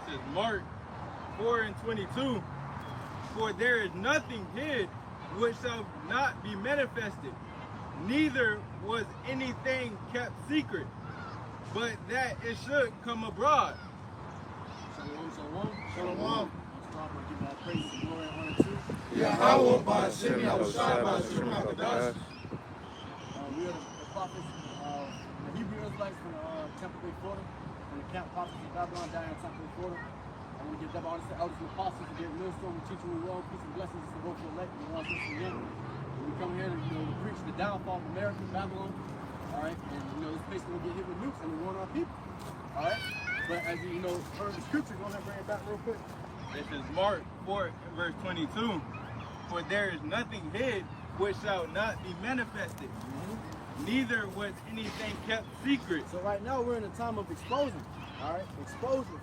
This is Mark 4:22. For there is nothing hid which shall not be manifested, neither was anything kept secret, but that it should come abroad. Shalom, shalom. Shalom. Let's start by giving our praise and glory and honor to YAHAWAH, SEMINOLE. We are the prophets of the Hebrew Israelites from Tampa Florida, from the camp prophets of Babylon down in Tampa Florida. I want to give all the elders and apostles to give millstone and teaching we well, peace and blessings to both the elect and the ones listening in. We come here to preach the downfall of America, Babylon. All right, and this place is going to get hit with nukes and we want our people. All right, but as you heard the scripture, go ahead and bring it back real quick. This is Mark 4:22. For there is nothing hid which shall not be manifested, neither was anything kept secret. So right now we're in a time of exposure. All right, exposure.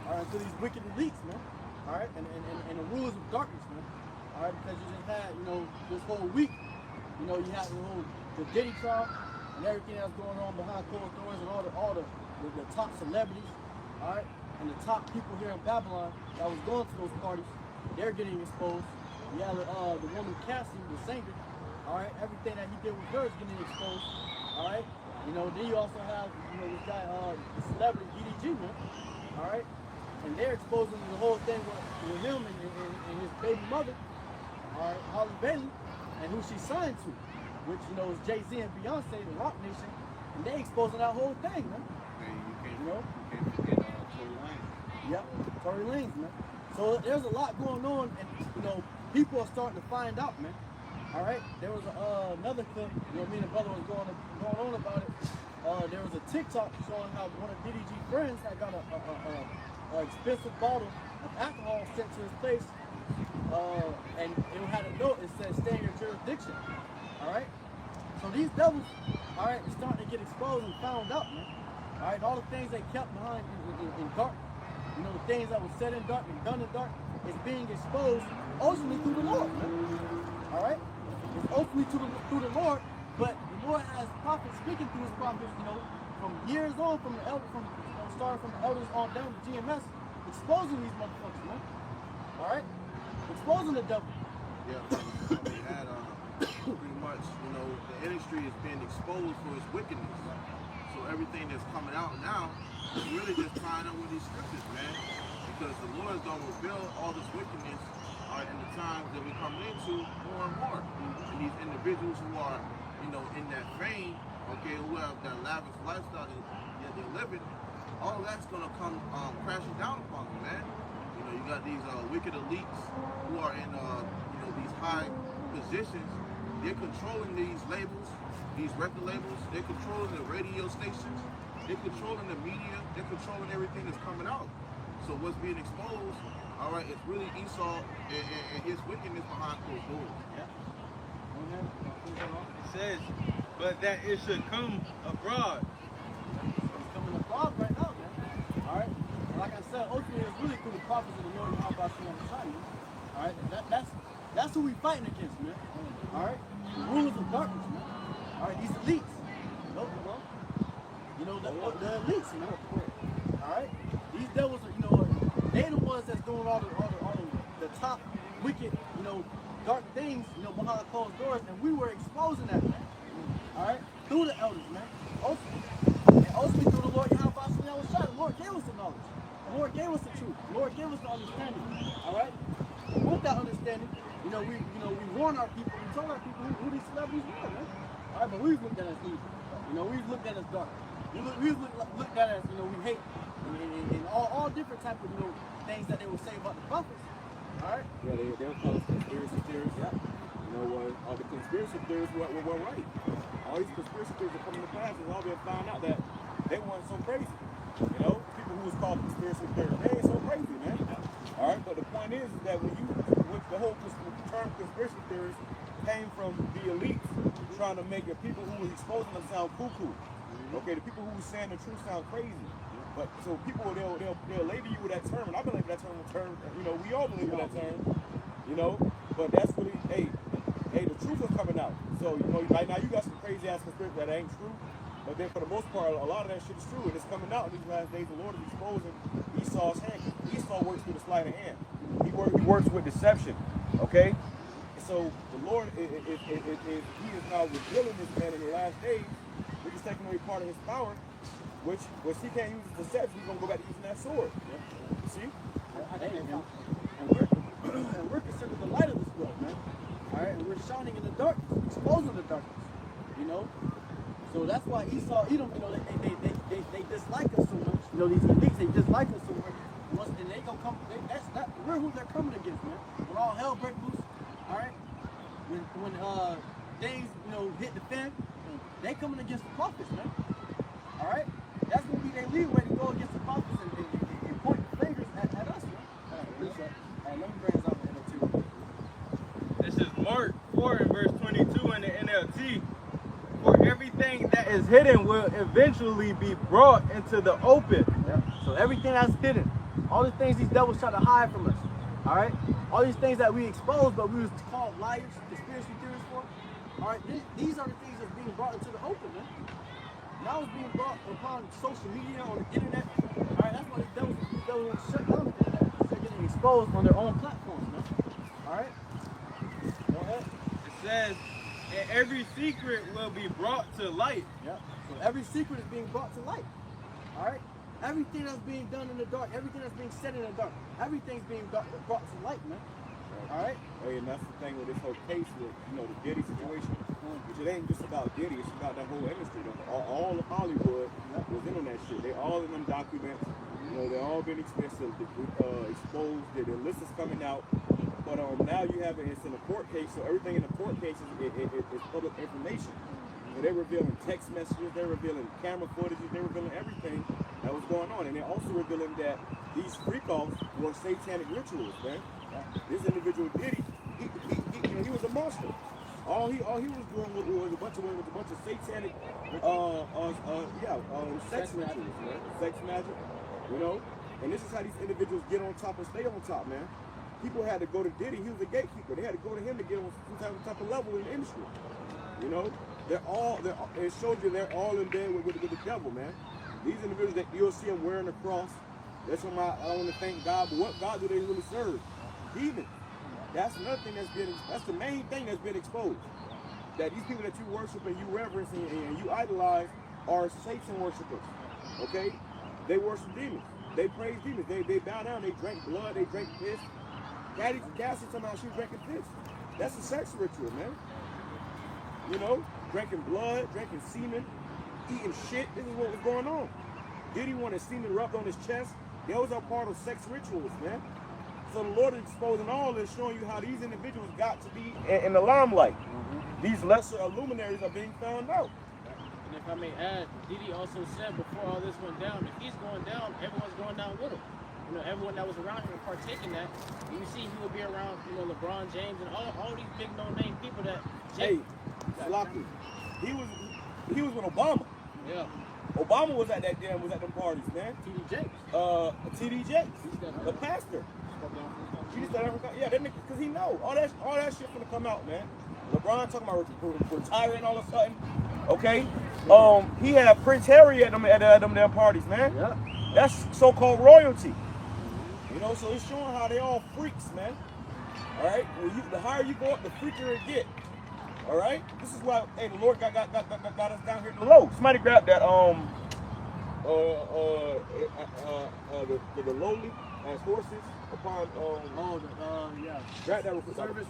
All right, to these wicked elites, man. All right, and the rulers of darkness, man. All right, because you just had, this whole week, you had the Diddy trial and everything that's going on behind closed doors and all the top celebrities, all right, and the top people here in Babylon that was going to those parties, they're getting exposed. You have the woman Cassie, the singer, all right, everything that he did with her is getting exposed, all right. Then you also have, this guy, the celebrity EDG, man, all right, and they're exposing the whole thing with him and his baby mother, all right, Holly Bailey, and who she signed to, which is Jay-Z and Beyonce, the Rock Nation, and they exposing that whole thing, man. You can't forget Tory Lanez. Yep, Tory Lanez, man. So there's a lot going on, and people are starting to find out, man. All right, there was another clip, me and the brother was going on about it. There was a TikTok showing how one of DDG friends had got a expensive bottle of alcohol sent to his place, and it had a note that said, "Stay in your jurisdiction." All right, so these devils, all right, are starting to get exposed and found out, man. All right, all the things they kept behind in dark, the things that were said in dark and done in dark, is being exposed ultimately through the Lord, man. All right, it's ultimately through the Lord, but the Lord has prophets speaking through his prophets, from years on, from the elders, starting from the elders on down to GMS, exposing these motherfuckers, man. All right, exposing the devil. Yeah, we had pretty much, the industry is being exposed for its wickedness. So everything that's coming out now is really just tying up with these scriptures, man. Because the Lord is going to reveal all this wickedness in the times that we're coming into more and more. And these individuals who are, in that vein, okay, who have that lavish lifestyle that they're living, all that's going to come crashing down upon them, man. You got these wicked elites who are in, these high positions. They're controlling these labels, these record labels. They're controlling the radio stations. They're controlling the media. They're controlling everything that's coming out. So what's being exposed, all right, it's really Esau and his wickedness behind closed doors. Yeah. It says, but that it should come abroad. It's coming abroad right now, man. All right. And like I said, ultimately it's really through the prophets of the Lord YAHAWASHI on the side. All right. That's who we fighting against, man. All right. The rulers of darkness, man. All right. These elites. The elites, all right. These devils are, they the ones that's doing all the top wicked, dark things, behind closed doors, and we were exposing that, man. All right, through the elders, man. Ultimately through the Lord YAHAWASHI, the Lord gave us the knowledge. The Lord gave us the truth. The Lord gave us the understanding. All right. With that understanding, we warn our people. We told our people who these celebrities were, man. All right, but we've looked at as evil. We've looked at as dark. We've looked at as we hate and all different type of things that they will say about the prophets. All right. Yeah, they'll call us conspiracy theories. Yeah. All the conspiracy theories were right. All these conspiracy theories are coming to pass, and all they'll find out that they weren't so crazy. People who was called conspiracy theories, they ain't so crazy, man. All right, but the point is that with the whole term conspiracy theories came from the elites trying to make the people who was exposing them sound cuckoo. Okay, the people who was saying the truth sound crazy. But so people they'll label you with that term, and I believe that term. We all believe in that term. But that's really the truth is coming out. So right now you got some crazy ass conspiracy that ain't true. But then for the most part, a lot of that shit is true, and it's coming out in these last days. The Lord is exposing Esau's hand. Esau works through the sleight of hand. He works with deception. Okay? So the Lord he is now revealing this man in the last days, which is taking away part of his power, which he can't use his deception, he's gonna go back to using that sword. You see? And we're considered the light of this world, man. Alright, and we're shining in the darkness, exposing the darkness. You know? So that's why Esau, Edom, you know, they dislike us so much. You know, these elites, they dislike us so much. And they gonna come, we're who they're coming against, man. When all hell breaks loose, alright? When things, you know, hit the fan, they coming against the prophets, man. Alright? That's gonna be their leeway to go against the prophets and point the fingers at us, man. Alright, let me bring this out in the NLT. This is Mark 4 and verse 22 in the NLT. For everything that is hidden will eventually be brought into the open. Yeah. So everything that's hidden, all the things these devils try to hide from us, all right? All these things that we expose, but we was called liars, conspiracy theorists for, all right? These are the things that's being brought into the open, man. Now it's being brought upon social media, on the internet, all right? That's why these devils want to shut down the internet, because they're getting exposed on their own platforms, man. All right? Go ahead. It says, and every secret will be brought to light. Yeah. So every secret is being brought to light. All right? Everything that's being done in the dark, everything that's being said in the dark, everything's being brought to light, man. All right? Hey, and that's the thing with this whole case with, you know, the Diddy situation. Which it ain't just about Diddy, it's about that whole industry. All of Hollywood was in on that shit. They all in them documents. You know, they all been exposed. The list is coming out. But now you have it's in a court case, so everything in the court case is public information. So they're revealing text messages, they're revealing camera footage, they're revealing everything that was going on. And they're also revealing that these freak-offs were satanic rituals, man. This individual Diddy, he was a monster. All he was doing was a bunch of satanic sex rituals, man. Sex magic, you know? And this is how these individuals get on top and stay on top, man. People had to go to Diddy. He was a gatekeeper. They had to go to him to get on some type of level in the industry. You know, it shows you they're all in bed with the devil, man. These individuals that you'll see them wearing the cross. That's why I want to thank God. But what God do they really serve? Demons. That's another thing that's the main thing that's been exposed. That these people that you worship and you reverence and you idolize are Satan worshipers. Okay? They worship demons. They praise demons. They bow down. They drink blood. They drink piss. Cassie somehow she was drinking piss. That's a sex ritual, man. You know, drinking blood, drinking semen, eating shit. This is what was going on. Diddy wanted semen rubbed on his chest. Those are part of sex rituals, man. So the Lord is exposing all this, showing you how these individuals got to be in the limelight. These lesser luminaries are being found out. And if I may add, Diddy also said before all this went down, if he's going down, everyone's going down with him. You know, everyone that was around him and partaking that. And you see he would be around, you know, LeBron James and all these big no-name people that. Hey, Sloppy. He was with Obama. Yeah. Obama was at them parties, man. TD Jakes. TD Jakes, the pastor. Yeah, that nigga, because he know all that shit gonna come out, man. LeBron talking about retiring all of a sudden. Okay. He had Prince Harry at them damn parties, man. Yeah. That's so-called royalty. You know, so it's showing how they all freaks, man. All right. The higher you go up, the freakier it get. All right. This is why, hey, the Lord got us down here below. Somebody grabbed that the lowly as horses upon grab that service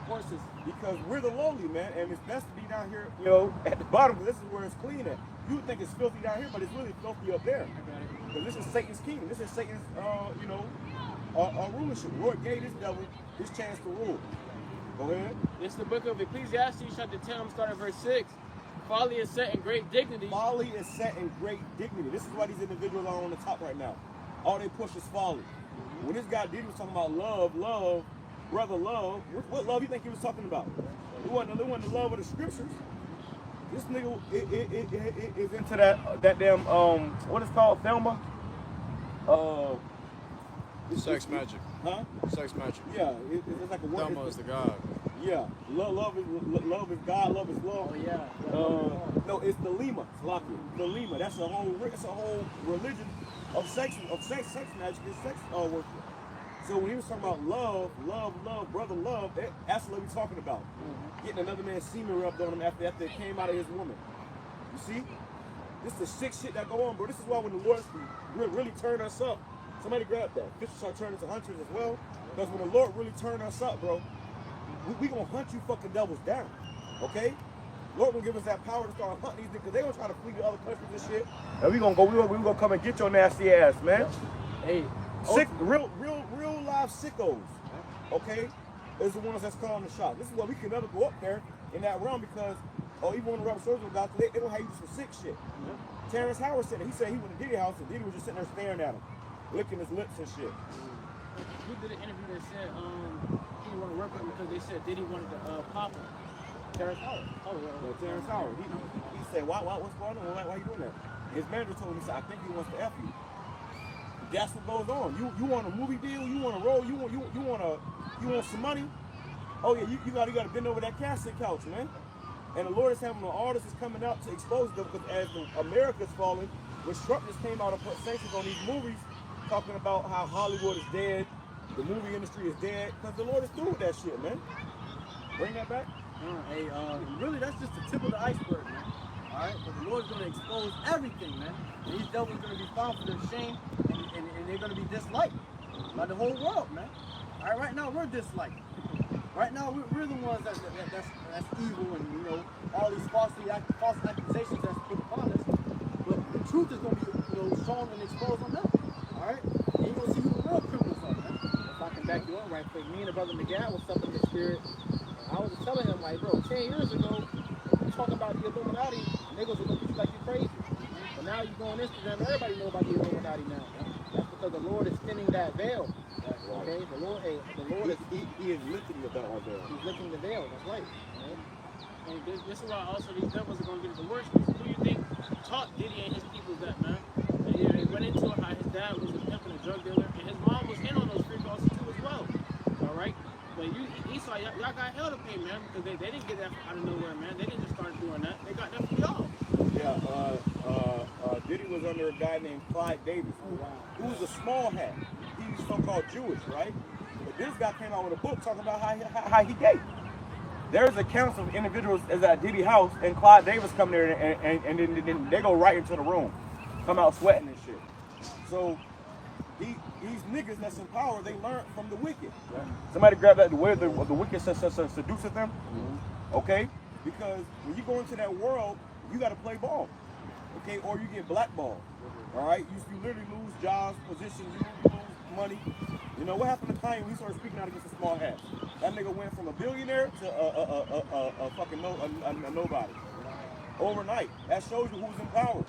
horses, because we're the lowly, man, and it's best to be down here, you know, at the bottom, because this is where it's clean at. You would think it's filthy down here, but it's really filthy up there. Because this is Satan's kingdom. This is Satan's rulership. The Lord gave this devil his chance to rule. Go ahead. It's the book of Ecclesiastes, chapter 10, I'm starting at verse 6. Folly is set in great dignity. Folly is set in great dignity. This is why these individuals are on the top right now. All they push is folly. When this guy Diddy was talking about love, brother love, what love you think he was talking about? It wasn't the love of the scriptures. This nigga is into that damn what is called Thelma? Sex magic. Huh? Sex magic. Yeah, it's like a word. Thelma is the god. Yeah, love is God, love is law. Oh yeah. No, it's the Lima. It's the Lima. That's a whole religion of sex magic is sex worship. So when he was talking about love, brother love, that's what we're talking about. Getting another man's semen rubbed on him after it came out of his woman. You see? This is the sick shit that go on, bro. This is why when the Lord really turn us up, somebody grab that. Fishers start turning to hunters as well. Because when the Lord really turn us up, bro, we gonna hunt you fucking devils down. Okay? Lord will give us that power to start hunting these niggas. They gonna try to flee to other countries and shit. And we gonna come and get your nasty ass, man. Hey, Sick, real live sickos. Okay? Is the ones that's calling the shot. This is why we can never go up there in that realm because even when the rubber surgery guys, they don't have you do some sick shit. Terrence Howard said it. He said he went to Diddy house and Diddy was just sitting there staring at him, licking his lips and shit. Who did an interview that said he didn't want to work with him because they said Diddy wanted to pop him? Terrence Howard. Oh, Yeah, Terrence Howard. He said, what's going on? Why you doing that? His manager told him, he said, I think he wants to F you. That's what goes on. You want a movie deal? You want a role? You want some money? Oh yeah, you gotta bend over that casting couch, man. And the Lord is having the artists is coming out to expose them because as America's falling, when Trump just came out and put sanctions on these movies, talking about how Hollywood is dead, the movie industry is dead, because the Lord is through with that shit, man. Bring that back. Hey, really, that's just the tip of the iceberg, man. All right, but the Lord's gonna expose everything, man. And these devils are gonna be found for their shame, and they're gonna be disliked by the whole world, man. All right, right now we're disliked. Right now we're the ones that's evil, and you know all these false accusations that's put upon us. But the truth is gonna be shown and exposed on them. All right, and you're gonna see who the real criminals are, man. if I can back you up right quick, me and the brother Miguel was up in the spirit. I was just telling him, like, bro, 10 years ago, you talk about the Illuminati, niggas would look at you like you're crazy. But now you go on Instagram, everybody know about the Illuminati now. That's because the Lord is thinning that veil. Okay, the Lord is He is lifting the veil. He's lifting the veil. That's right. Right? And this is why also these devils are gonna get the worst. Who do you think taught Diddy and his people that, man? And they went into it how his dad was a pimp and a drug dealer, and his mom was in on those free calls too as well. All right. But Esau, y'all got hell to pay, man, because they didn't get that out of nowhere, man. They didn't just start doing that. They got that from y'all. Yeah, Diddy was under a guy named Clyde Davis, who was a small hat. He's so-called Jewish, right? But this guy came out with a book talking about how he gay. There's accounts of individuals at Diddy house and Clyde Davis come there and then they go right into the room, come out sweating and shit. So these niggas that's in power, they learn from the wicked. Right? Somebody grab that, the way the wicked seduces them. Okay? Because when you go into that world, you got to play ball. Okay? Or you get blackballed. All right? You literally lose jobs, positions, you lose money. You know what happened to Kanye when he started speaking out against the small hats? That nigga went from a billionaire to a fucking nobody. Overnight. That shows you who's in power.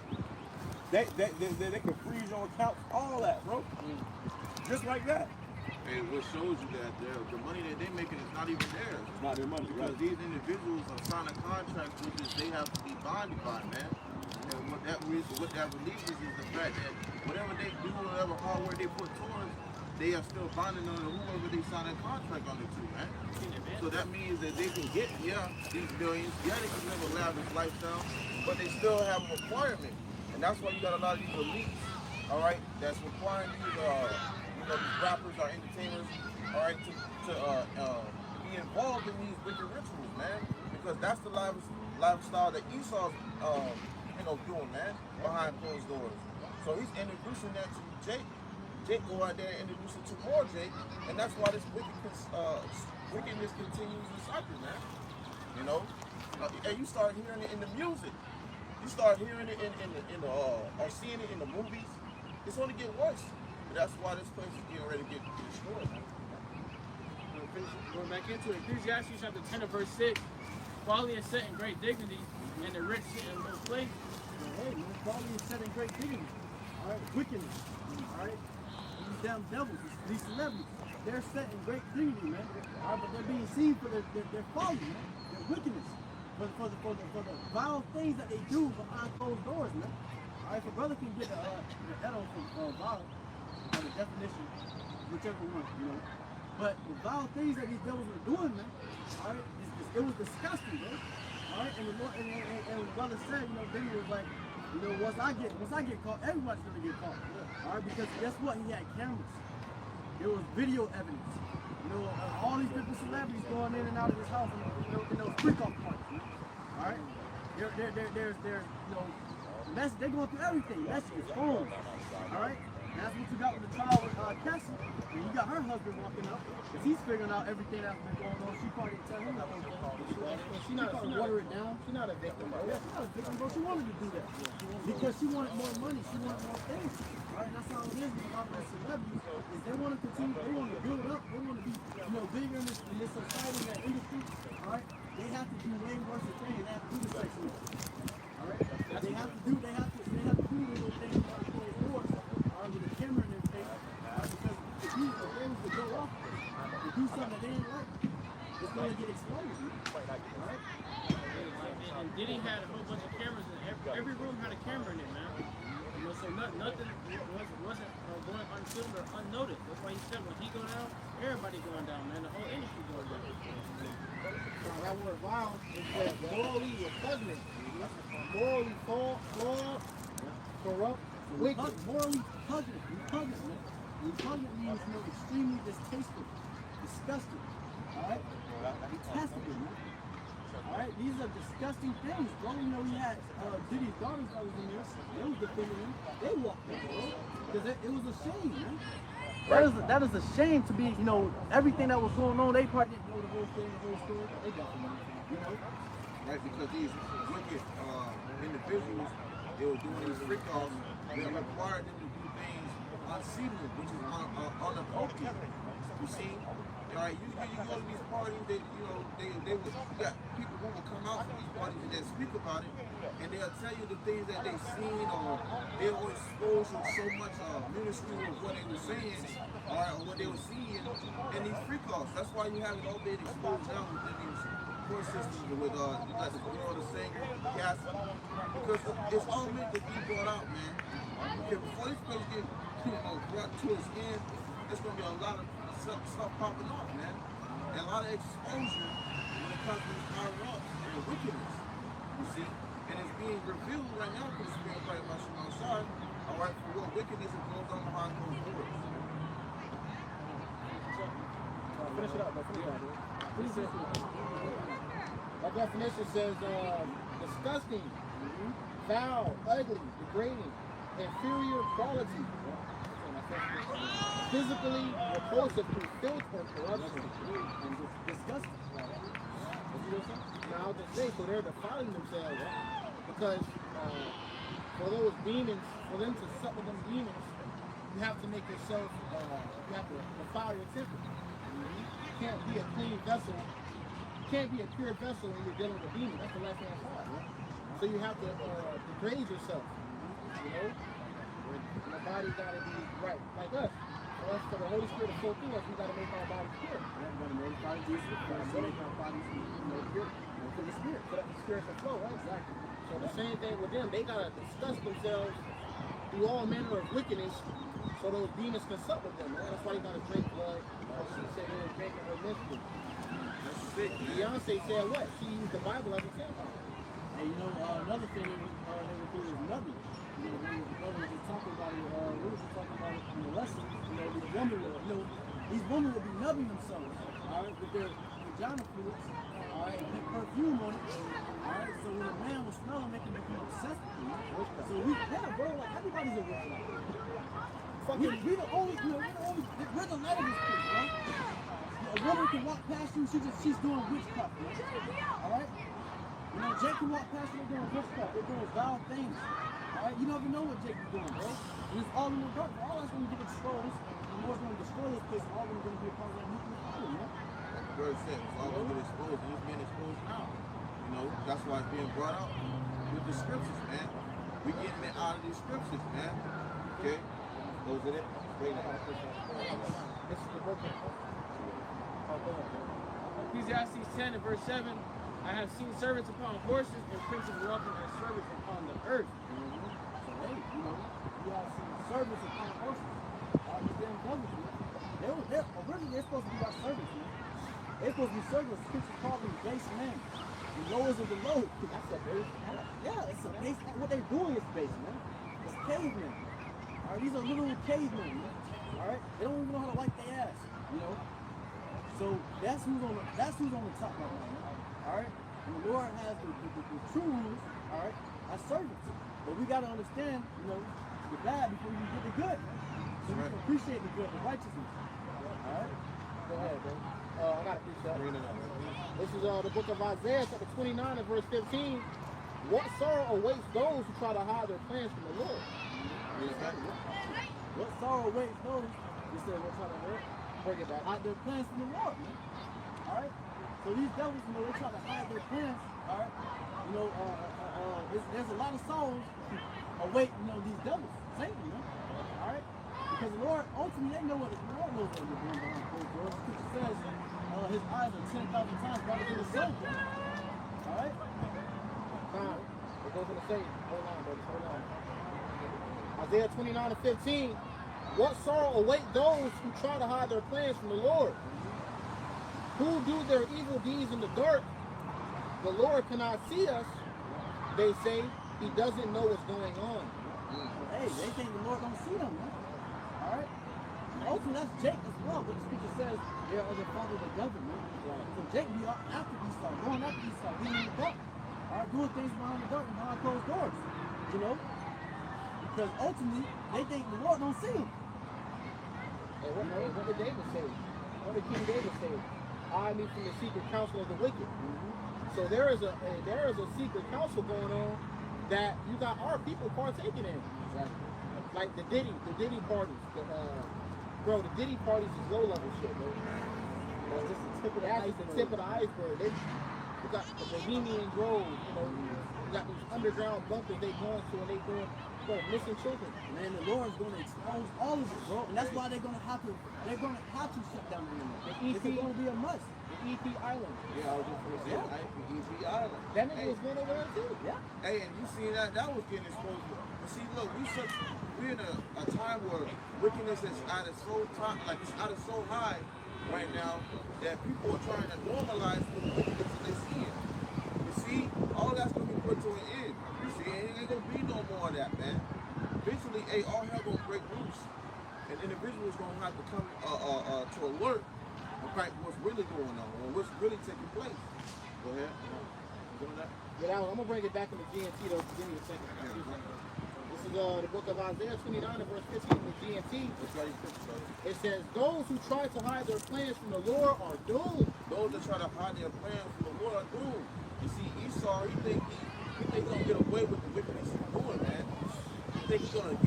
They can freeze your accounts, all that, bro. Just like that. And what shows you that the money that they're making is not even theirs. It's not their money, Because right? these individuals are signing contracts with this they have to be bonded by, man. And what that releases is the fact that whatever they do, whatever hard work they put towards, they are still bonding on whoever they sign a contract under to, man. So that means that they can get, these billions. Yeah, they can live a lavish lifestyle, but they still have a requirement. And that's why you got a lot of these elites, all right, that's requiring these, these rappers or entertainers, all right, to be involved in these wicked rituals, man. Because that's the lifestyle that Esau's, doing, man, behind closed doors. So he's introducing that to Jake. Jake go out there and introduce it to more Jake, and that's why this wickedness continues to cycle, man. You know, and you start hearing it in the music. You start hearing it or seeing it in the movies. It's only getting worse. But that's why this place is getting ready to get destroyed, man. Going back into it, Ecclesiastes chapter 10 and verse 6. Folly is set in great dignity, and the rich sit in low place. Hey, man, folly is set in great dignity. All right, wickedness. All right, these damn devils, these celebrities, they're set in great dignity, man. All right, but they're being seen for their folly, man, their wickedness, for the vile things that they do behind closed doors, man. All right, so brother can get the edo from vile, or the definition, whichever one, you know. But the vile things that these devils were doing, man, all right, it was disgusting, man. All right, and the Lord, and the brother said, David was like, once I get caught, everybody's gonna get caught. All right, because guess what? He had cameras. There was video evidence. You know, all these different celebrities going in and out of his house in those freak-off parties. All right, there's you know, they're going through everything. Messages, phones. All right. And that's what you got with the trial with Cassie. And you got her husband walking up, because he's figuring out everything that's been going on. She probably didn't tell him that was going on. She probably water it down. She's not a victim, bro. Yeah, she's not a victim, bro. She wanted to do that. Because she wanted more money. She wanted more things. Right? That's how it is with a lot of those celebrities. Is they want to continue, they want to build up, they want to be, you know, bigger in this society, in that industry. All right? They have to do way worse things. They have to do the sex with. All right? They have to do little things like closed doors. With the camera and everything, because if they was to go off and do something that they didn't like, it's going to get exposed. Right? And Diddy had a whole bunch of cameras in every room had a camera in it, man. You know, so nothing wasn't going unfilmed or unnoticed. That's why he said when he go down, everybody going down, man. The whole industry going down. That word wild is that morally repugnant, morally flawed, corrupt, wicked. Morally repugnant. Man. Repugnant means, you know, extremely distasteful, disgusting. All right? Detestable, man. All right? These are disgusting things, bro. You know, we had Diddy's daughters that was in there. They was defending him. They walked in, bro. Because it was a shame, man. That is a shame to be, you know, everything that was going on. They probably didn't know the whole thing, the whole story. They got the money, you know? Right, because these wicked individuals, they were doing these freak offs that required them to do things unseemly, which is inappropriate. You see? All right, you go to these parties, they, you know, you got people who will come out from these parties and they'll speak about it, and they'll tell you the things that they've seen, or they'll expose you so much ministry of what they were saying, all right, or what they were seeing in these freak offs. That's why you have it all being exposed now within these court systems with you got the girl, the singer, Cassie, because it's all meant to be brought out, man. Okay, before this place gets brought to its end, there's gonna be a lot of stuff popping off, man, and a lot of exposure when it comes to this higher ups and wickedness. You see, and it's being revealed right now for the Spirit of Shamaishan, all right, for what wickedness is goes on behind closed doors. Finish it up, bro. Finish it up, bro. That definition says disgusting, foul, ugly, degrading, inferior quality, physically repulsive through filth or corruption, and disgusting. Now, I'll just say, so they're defiling themselves, because for those demons, for them to sup with them demons, you have to make yourself, you have to defile your temple. You can't be a clean vessel. You can't be a pure vessel when you're dealing with demons. That's the left-hand side. So you have to degrade yourself. You know? Your body got to be right. Like us. For the Holy Spirit to flow through us, we got to make our bodies pure. We got to make our bodies pure. We got to make our bodies pure. For the Spirit. For the Spirit to flow, right? Exactly. So the same thing with them. They got to disgust themselves through all manner of wickedness so those demons can sup with them, man. That's why they got to drink blood. She said they were drinking her mystery. Beyonce said what? She used the Bible as a tampon. And you know, another thing they would do is nubbing. You know, when the brother was talking about it, we were talking about it in the lesson. You know, these women would be nubbing themselves, all right, with their vagina fluids, all right, and put perfume on it, all right. So when a man was smelling, they can become obsessed with him. So bro, like everybody's a witch. We're the only, we're the light of this place, right? A woman can walk past you, she's doing witchcraft, all right? You know, Jake can walk past you, they're doing witchcraft, they're doing vile things, all right? You never know what Jake is doing, bro. And it's all in the dark, all that's going to get exposed, and Lord's going to destroy this place, all going to be a part of that nuclear fire, man. Like the word said, it's all going to get exposed, and it's being exposed now. You know, that's why it's being brought out with the scriptures, man. We're getting it out of these scriptures, man. Okay? Those are it. Straight out. This is the book. Ecclesiastes 10 and verse 7, I have seen servants upon horses and princes walking as servants upon the earth. So, hey, you know, you have seen servants upon horses. These damn brothers, man. Originally, they're supposed to be our servants, man. They're supposed to be servants. Scripture called them base men. The lowest of the low. That's a base. Yeah, it's a base. What they're doing is base, man. It's cavemen. All right, these are little cavemen, man. All right, they don't even know how to wipe their ass, you know. So that's who's on the top right now, man. All right, and the Lord has the true rules, all right, as servants. But we gotta understand, you know, the bad before you get the good. So we can appreciate the good, the righteousness. All right, Go ahead, bro. I got to preach that. This is the book of Isaiah, chapter 29 and verse 15. What sorrow awaits those who try to hide their plans from the Lord? what sorrow awaits those? He said, we're trying to hurt. Bring it back. Hide their plans from the Lord, man. All right. So these devils, you know, they try to hide their plans. All right. You know, there's a lot of souls await, you know, these devils, Satan, you know. All right. Because the Lord, ultimately, they know what the Lord knows what they're doing behind closed doors. The scripture says, his eyes are 10,000 times brighter than the sun. All right. Time. It goes into Satan. Hold on, brother. Hold on. Isaiah 29 and 15. What sorrow await those who try to hide their plans from the Lord? Who do their evil deeds in the dark? The Lord cannot see us. They say he doesn't know what's going on. Hey, they think the Lord don't see them, man. All right. Also, that's Jake as well. But the scripture says they are the father of the devil, man. So Jake be after Esau, going after Esau, being in the dark. All right, doing things behind the dark and behind closed doors. You know? Because ultimately, they think the Lord don't see them. And what did David say? What did King David say? Hide me from the secret counsel of the wicked. So there is a secret counsel going on that you got our people partaking in. Exactly. Like the Diddy parties. Bro, the Diddy parties is low level shit, bro. That's just the tip of the That's iceberg. the tip of the iceberg. We got the Bohemian Grove, you know, we got these underground bunkers they going to and they doing missing children. Man, the Lord's going to expose all of it, bro. And that's why they're going to have to shut down the internet. It's going to be a must. The EP Island. Yeah, I was just going to say, EP Island. That nigga was going over there too. Yeah. Hey, and you seen that was getting exposed. But see, look, we're in a time where wickedness is at its so high right now that people are trying to normalize the wickedness that they're seeing. You see, all that's going to be put to an end. You see, it ain't going to be no more of that, man. Eventually, all hell going to break loose. And individuals going to have to come to alert about what's really going on or what's really taking place. Go ahead. Yeah, I'm gonna bring it back in the GNT though. Give me a second. This is the book of Isaiah 29 and verse 15 in the GNT. It says, those who try to hide their plans from the Lord are doomed. Those that try to hide their plans from the Lord are doomed. You see, Esau, he think he's gonna get away with the wickedness he's doing, man. He think he's gonna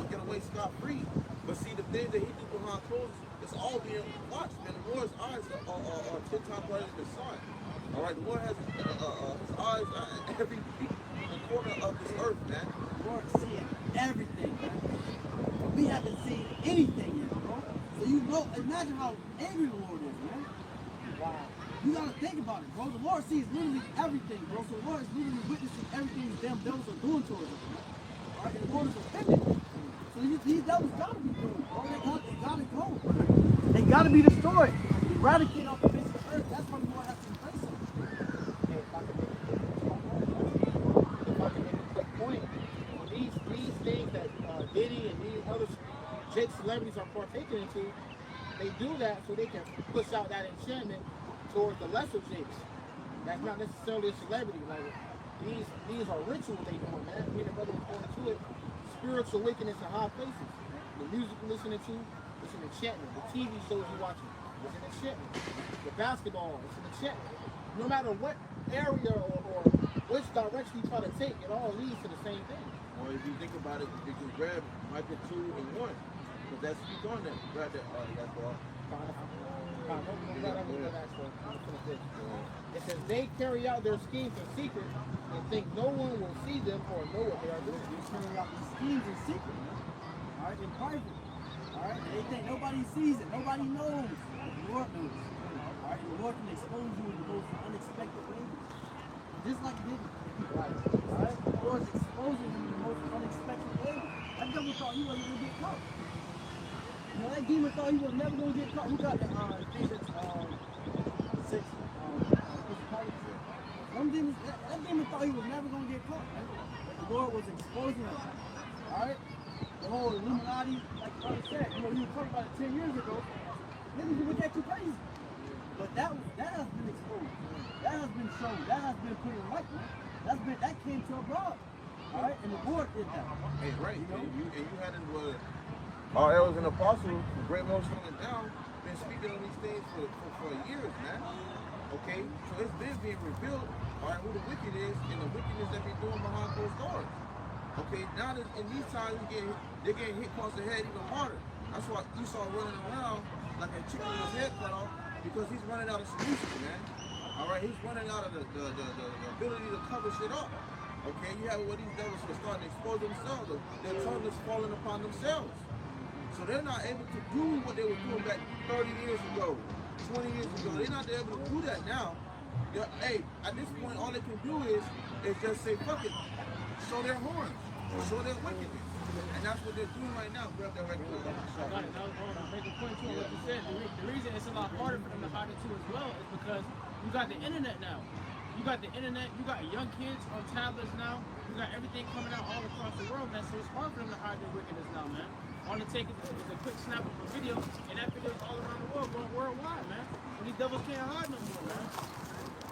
get away scot-free. But see, the things that he do behind closed, it's all being watched, man. The Lord's eyes are 10 times brighter than the sun. All right, the Lord has his eyes at every corner of this earth, man. The Lord's seeing everything, man. We haven't seen anything yet, bro. So you know, imagine how angry the Lord is, man. Wow. You gotta think about it, bro. The Lord sees literally everything, bro. So the Lord is literally witnessing everything these damn devils are doing to us, man. All right, and the Lord is offended. So these devils gotta be doomed, bro. They gotta go. They gotta be destroyed. Eradicate off the face of the earth. That's why the Lord has to replace them. If I can make a quick point, these things that Diddy and these other Jake celebrities are partaking into, they do that so they can push out that enchantment towards the lesser Jakes. That's not necessarily a celebrity. Like these are rituals they doing, man. Me and the brother was going into it. Spiritual wickedness in high places. The music you're listening to, it's an enchantment. The TV shows you're watching, it's an enchantment. The basketball, it's an enchantment. No matter what area or which direction you try to take, it all leads to the same thing. Or if you think about it, you can grab Michael 2 and 1. Because that's speak on that. Grab that ball. It says they carry out their schemes in secret and think no one will see them or know what they are doing. They're carrying out these schemes in secret, man. All right, in private. All right, they think nobody sees it, nobody knows. But the Lord knows. All right, the Lord can expose you in the most unexpected ways, just like Diddy. Right. All right, the Lord's exposing you in the most unexpected ways. That devil thought he wasn't gonna get caught. You know, that demon thought he was never gonna get caught. Who got the thing that's 6 principalities? That demon thought he was never gonna get caught. Right? But the Lord was exposing him. All right. the whole Illuminati, like brother said, you were talking about it 10 years ago, niggas would look at you crazy. But that has been exposed. That has been shown. That has been put in light, man. That came to abroad. All right, and the Lord did that. Hey, right. You know? and you had it with our elders and apostles, the great most coming down, been speaking on these things for years, man. Okay, so it's been being revealed, all right, who the wicked is and the wickedness that they're doing behind closed doors. Okay, now that in these times they're getting hit across the head even harder. That's why Esau running around like a chicken with his head cut off, because he's running out of solutions, man. All right, he's running out of the ability to cover shit up. Okay, you have where these devils are starting to expose themselves. Their tongue is falling upon themselves. So they're not able to do what they were doing back 30 years ago, 20 years ago. They're not able to do that now. Hey, at this point, all they can do is just say, fuck it, show their horns, show their wickedness. And that's what they're doing right now. Grab that right quick. I got it. I want to make a point too on what you said. The reason it's a lot harder for them to hide it too as well is because you got the internet now. You got the internet, you got young kids on tablets now, you got everything coming out all across the world, man. So it's hard for them to hide their wickedness now, man. All they take is a quick snap of a video, and that video is all around the world, going worldwide, man. And these devils can't hide no more, man.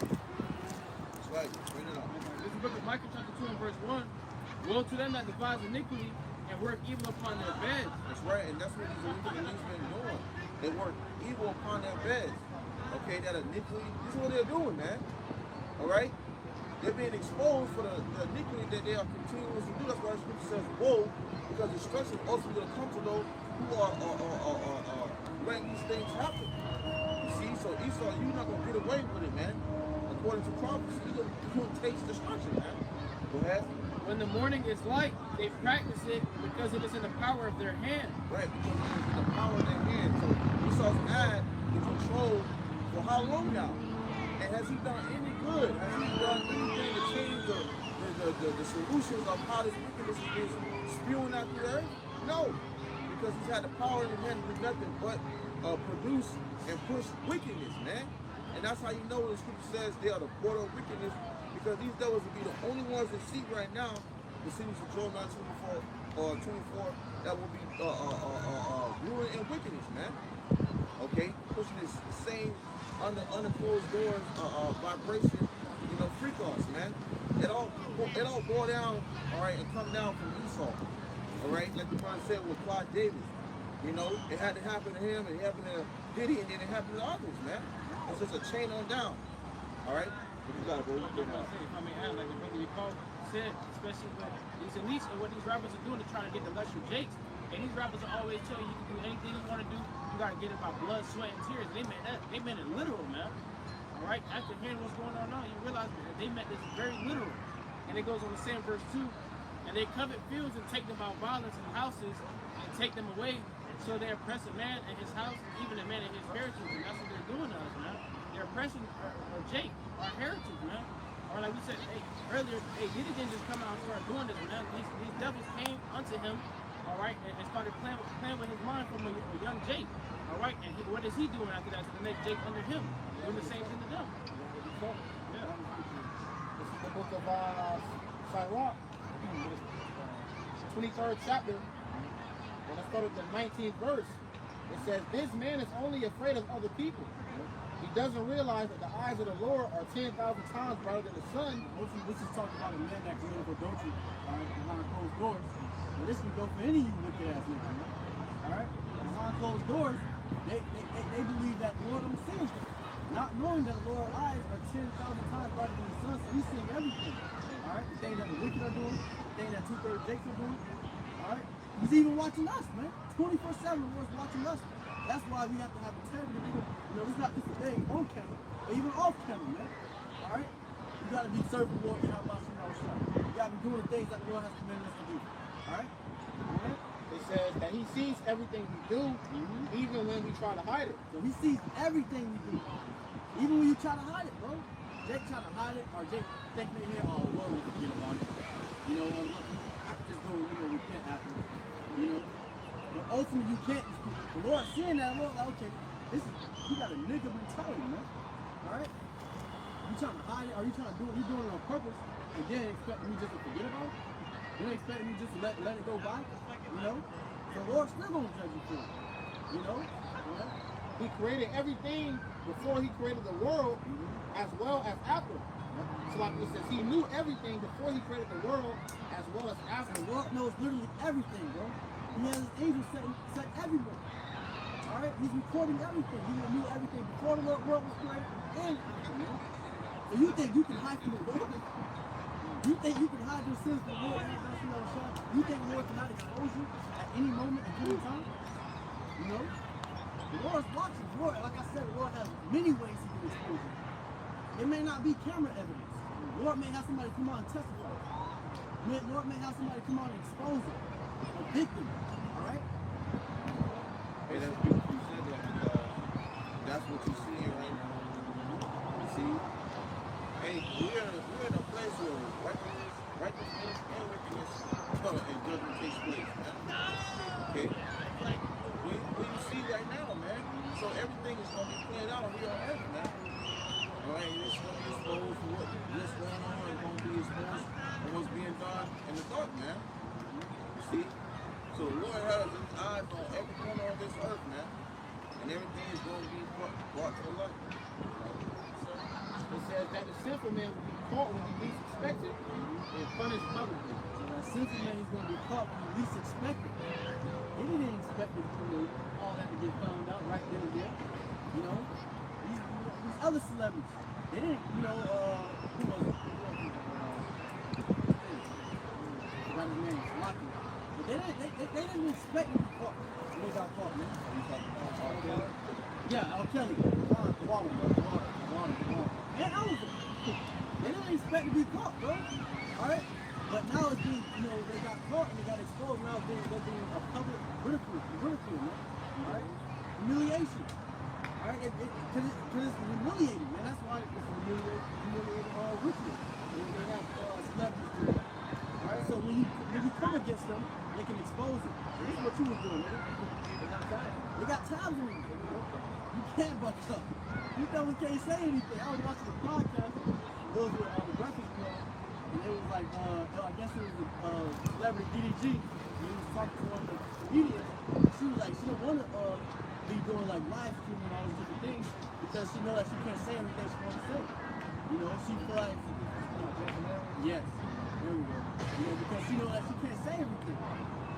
That's right. Bring it up. This is the book of Micah chapter 2 and verse 1. Woe to them that devise iniquity and work evil upon their beds. That's right, and that's what these iniquity been doing. They work evil upon their beds. Okay, that iniquity, this is what they're doing, man. All right? They're being exposed for the iniquity that they are continuing to do. That's why the scripture says, woe, because destruction is ultimately going to come to those who are letting these things happen. You see, so Esau, you're not going to get away with it, man. According to prophecy, you're going to taste destruction, man. Go ahead. When the morning is light, they practice it because it is in the power of their hand. Right, because it is in the power of their hand. So Esau's had the control for how long now? And has he done any good? Has he done anything to change the solutions of how this wickedness is spewing out the earth? No, because he's had the power in his hand to do nothing but produce and push wickedness, man. And that's how you know the scripture says they are the border of wickedness, because these devils will be the only ones that see right now the cities of Joel 9:24 that will be ruin and wickedness, man. Okay, pushing this same under closed doors vibration, you know, freak offs, man. It all go down, all right, and come down from Esau, all right, like the brother said with Clyde Davis. You know, it had to happen to him, and it happened to Diddy, and then it happened to others, man. It's just a chain on down, all right. What you got, bro? I mean, like the brother Paul said, especially with these elites and what these rappers are doing to try to get the luxury jakes. And these rappers are always telling you can do anything you want to do. You gotta get it by blood, sweat, and tears. They meant it literal, man. All right. After hearing what's going on now, you realize that they meant this very literal. And it goes on the same verse 2. And they covet fields and take them by violence and houses and take them away. So they oppress a man and his house, and even a man and his heritage. And that's what they're doing to us, man. They're oppressing our Jake, our heritage, man. Or like we said earlier, Diddy didn't just come out and start doing this, man. These devils came unto him, all right, and started playing with his mind from a young Jake, all right. And what is he doing after that to the next Jake under him? Doing the same thing to them. Yeah. This is the book of Sirach, 23rd chapter. When I started the 19th verse, it says, "This man is only afraid of other people. He doesn't realize that the eyes of the Lord are 10,000 times brighter than the sun." This is talking about a man that committed adultery behind closed doors. And this can go for any of you wicked ass niggas, man. All right? Behind closed doors, they believe that the Lord sees them, not knowing that the Lord's eyes are 10,000 times brighter than the sun, so he's seeing everything. All right? The thing that the wicked are doing, the thing that 2/3 Jakes are doing. All right? He's even watching us, man. 24/7, the Lord's watching us. That's why we have to have integrity. You know, it's not just a thing on camera, but even off camera, man. All right? You got to be serving the Lord and how about you got to be doing the things that the Lord has commanded us to do. All right? It says that he sees everything we do, even when we try to hide it. So he sees everything we do, even when you try to hide it, bro. Jake trying to hide it, or Jake thinking in here, oh, Lord, we forget about it. You know, just go, repent after it. You know? But ultimately, you can't. The Lord seeing that, Lord, like, okay, you got a nigga mentality, man. All right? You trying to hide it, or you trying to do it, you doing it on purpose, and then expect me just to forget about it? You don't expect me just to let it go by? You know? So the Lord's still gonna judge you for it. You know? He created everything before he created the world as well as after. So like it says, he knew everything before he created the world as well as after. The Lord knows literally everything, bro. He has his angels set everywhere. Alright? He's recording everything. He knew everything before the world was created and after, man. So you think you can hide from the Lord? You think you can hide your sins from the Lord? You think the Lord cannot expose you at any moment, at any time? You know? The Lord's watching. The Lord, like I said, the Lord has many ways he can expose you. It may not be camera evidence. The Lord may have somebody come out and testify. The Lord may have somebody come out and expose it. A victim. Alright? Hey, that's beautiful you said that because that's what you see right now. You see? Hey, we're in a place where righteousness and wickedness and judgment takes place, man. Okay? We see right now, man. So everything is going to be played out on real earth, man. Alright, it's going to be exposed for what's going on. It's going to be exposed for what's being done in the dark, man. You see? So the Lord has his eyes on every corner of this earth, man. And everything is going to be brought to the light. It says that the sinful man will be caught when he least expected and punished publicly. So that sinful man is going to be caught when he least expected. He didn't expect it, all that to get found out right then and there. You know? These other celebrities, they didn't, who was it? Forgot his name, Sloppy. But they didn't expect him to be caught. When they got caught, man. Yeah, R. Kelly. Water. Man, I was they didn't expect to be caught, bro. Alright? But now it's being, they got caught and they got exposed. Now they're being a public ridicule, man. Alright? Humiliation. Alright? Because it's humiliating, man. That's why it's humiliating ritual. They have celebrities do it. Alright? So when you come against them, they can expose it. This is what you was doing, man. They got tabs on you. You can't buck up. You can't say anything. I was watching the podcast. Those were the Breakfast Club. And it was like, I guess it was a celebrity DDG. And he was talking to one of the comedians. She was like, she don't want to be doing like live streaming and all these different things because she knows that she can't say everything she wants to say. You know, she feel like, yes, there we go. You know, because she knows that she can't say everything.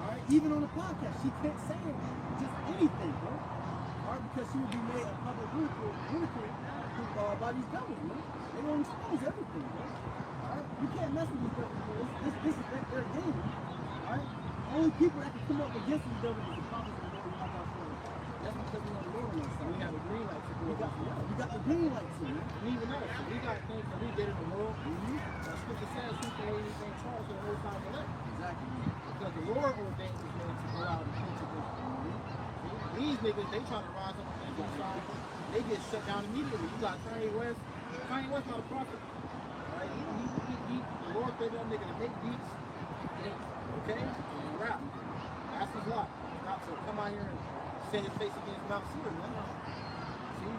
Alright, even on the podcast, she can't say anything, just anything, bro. Alright, because she would be made a public ridicule by these devils, man. They won't expose everything, bro. Alright, you can't mess with these devils, bro. This is their game. Alright, only people that can come up against these devils is the prophets of the Lord Yahweh Shalom. That's because we have the Lord on our side. We have a green light to do it. We got the green light too, man. And even us, we got things that we did in the world. That scripture says who can lay anything charged to the Most High elect. Exactly. Because the Lord ordained these men to go out and preach against them. These niggas, they trying to rise up on the side. They get shut down immediately. You got Kanye West. Kanye West not a prophet. Right? The Lord gave that nigga to make beats. Okay? And rap. That's his lot. Not to come out here and set his face against Mount Seir, man. See?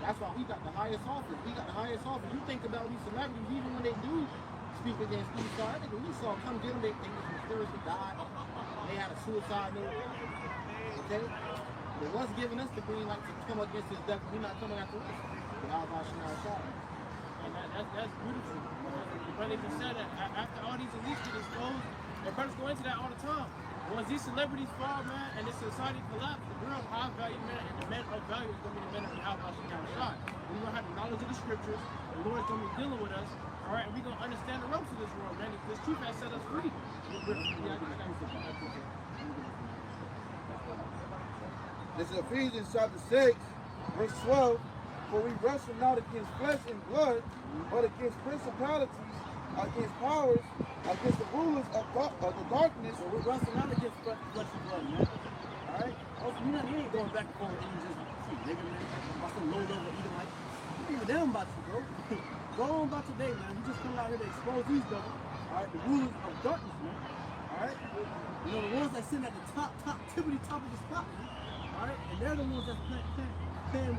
That's why we got the highest office. We got the highest office. You think about these celebrities, even when they do speak against Esau, I think when we saw come get them, they just mysteriously died. They had a suicide note. Okay? But what's giving us the green light to come against this devil? He's not coming after us. And that's beautiful. The brother even said that after all these elites get exposed, and brothers go into that all the time. Once these celebrities fall, man, and this society collapse, the real high value men and the men of value is going to be the men of YAHAWASHI. We're going to have the knowledge of the scriptures. The Lord is going to be dealing with us. All right, and we're going to understand the ropes of this world, man. This truth has set us free. This is Ephesians chapter 6, verse 12. For we wrestle not against flesh and blood, but against principalities, against powers, against the rulers of the darkness. So we're wrestling not against flesh and blood, man. Alright? Also, you ain't going back and forth and just, nigga, man, about some load over either like. You give a damn about you, bro. Go on about your day, man. You just come out here to expose these devils. Alright? The rulers of darkness, man. Alright? You know, the ones that sit at the top of the spot, man. Alright? And they're the ones that's playing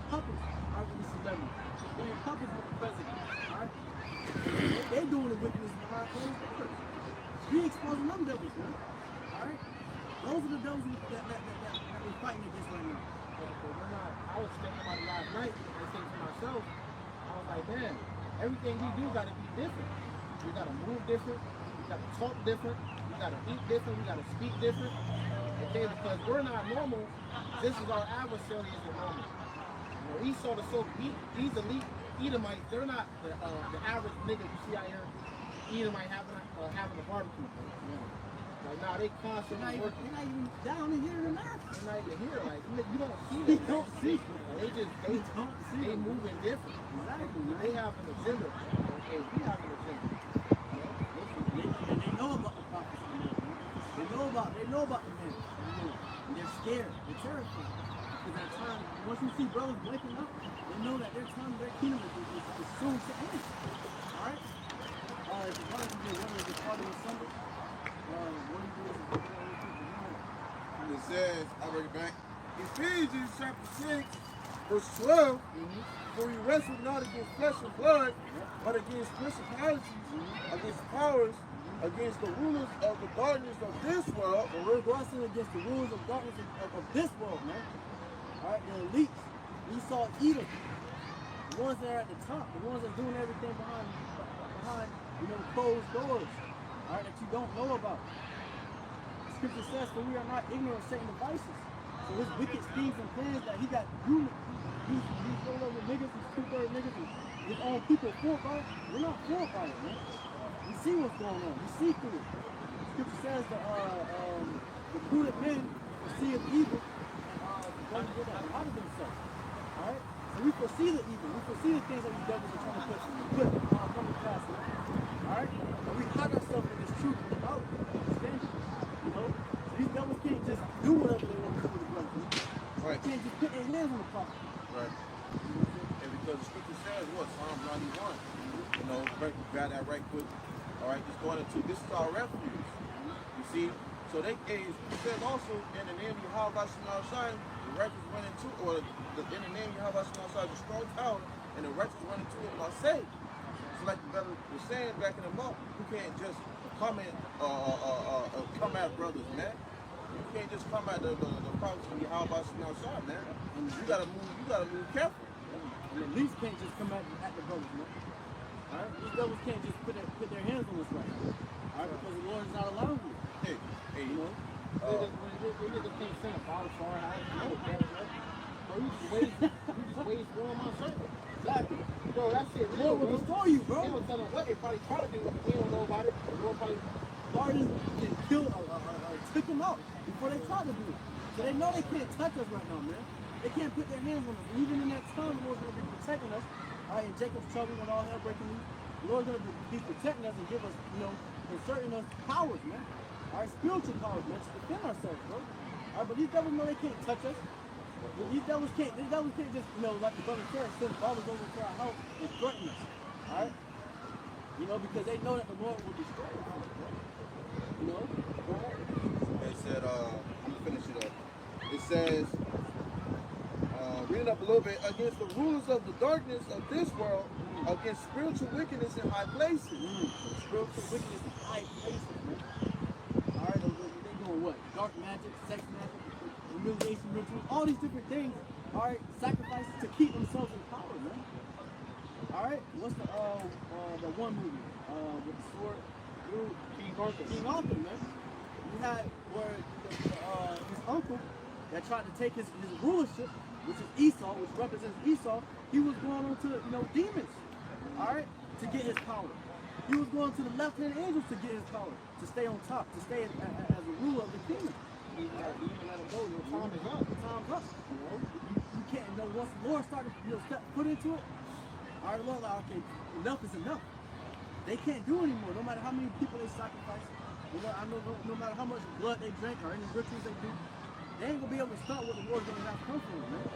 puppets, alright, with the celebrities. Playing puppets with the president. Alright? They're doing the wickedness behind closed doors. We exposing them devils, man. Alright? Those are the devils that we're fighting against right now. I was thinking about it last night and thinking to myself, I was like, man, everything we do got to be different. We got to move different. We got to talk different. We got to eat different. We got to speak different. Okay, because we're not normal. This is our adversary is normal. You know, Esau the these elite Edomites, they're not the average nigga you see out here Edomite having a barbecue. Yeah. Like, nah, they constantly working. They're not even down in here in America. They're not even here. Like, you don't see You them. don't see them. They moving different. Exactly. They have an agenda. Okay, we have an agenda. They know about the prophets. They know about the men. And they're scared. They're terrified. Because that time, once you see brothers waking up, they know that their time, their kingdom is soon to end. Alright? If you want to do one of the part of the Sunday, what do you do? It says, I bring it back. Ephesians chapter 6, verse 12. For we wrestle not against flesh and blood, but against principalities, against powers, against the rulers of the darkness of this world. And we're wrestling against the rulers of darkness of this world, man. Alright, the elites. We saw Edom. The ones that are at the top, the ones that are doing everything behind closed doors. Alright, that you don't know about. The scripture says, for we are not ignorant of Satan's devices. So his wicked schemes and plans that he got these little niggas, these two-third niggas, and his own people fooled by it. We're not fooled by it, man. We see what's going on. We see through it. The scripture says the prudent men foresee of evil and don't get out of themselves. Alright? So we foresee the evil. We foresee the things that these devils are trying to put from the past. Alright? And we hide ourselves in this truth and about it. Understand? You know? So these devils can't just do whatever they want to do with the brothers. Right. They can't just put their hands on the prophet. Right. And because the scripture says what? Psalm 91. You know, grab that right quick. All right, just going into this is our refuge. You see? So it says also in the name of YAHAWASHI, the righteous run into, or in the name of YAHAWASHI, the strong tower, and the righteous run into it by say. So like the brother was saying, backing them up, you can't just come at brothers, man. You can't just come at the prophets of YAHAWASHI, man. And you gotta move careful. And the least can't just come at the brothers, man. Alright? These devils can't just put their hands on us right now. Alright? Because the Lord is not allowing you. Hey, You know? They just can't send a bottle for our house. No, bro, you just waste going my circle. Exactly. Bro, that's it. The Lord will restore you, bro. They don't tell them what they probably try to do. We don't know about it. The Lord probably Gardens can kill or took them out before they try to do it. So they know they can't touch us right now, man. They can't put their hands on us. Even in that time, the Lord's going to be protecting us. Alright, in Jacob's trouble when all hell breaking loose, the Lord's going to be protecting us and give us, inserting us powers, man. Alright, spiritual powers, man, to defend ourselves, bro. Alright, but these devils know they can't touch us. These devils can't just, like the brother said, send ballers over to our house and threaten us. Alright? Because they know that the Lord will destroy us, bro. Go ahead. It said, I'm gonna finish it up. It says, reading up a little bit, against the rulers of the darkness of this world, against spiritual wickedness in high places. Spiritual wickedness in high places, man. Alright, they doing what? Dark magic, sex magic, humiliation rituals, all these different things. Alright, sacrifices to keep themselves in power, man. Alright, what's the one movie? With the sword? King Arthur, man. You had where his uncle that tried to take his rulership, which is Esau, which represents Esau, he was going on to, demons, alright, to get his power. He was going to the left-hand angels to get his power, to stay on top, to stay as a ruler of the kingdom. You gotta let him go, your time is up. Your time's up. You can't, once the Lord started, step foot into it, alright, Lord, okay, enough is enough. They can't do anymore, no matter how many people they sacrifice. No matter how much blood they drink or any rituals they do, they ain't gonna be able to stop what the Lord's gonna have come from them, man.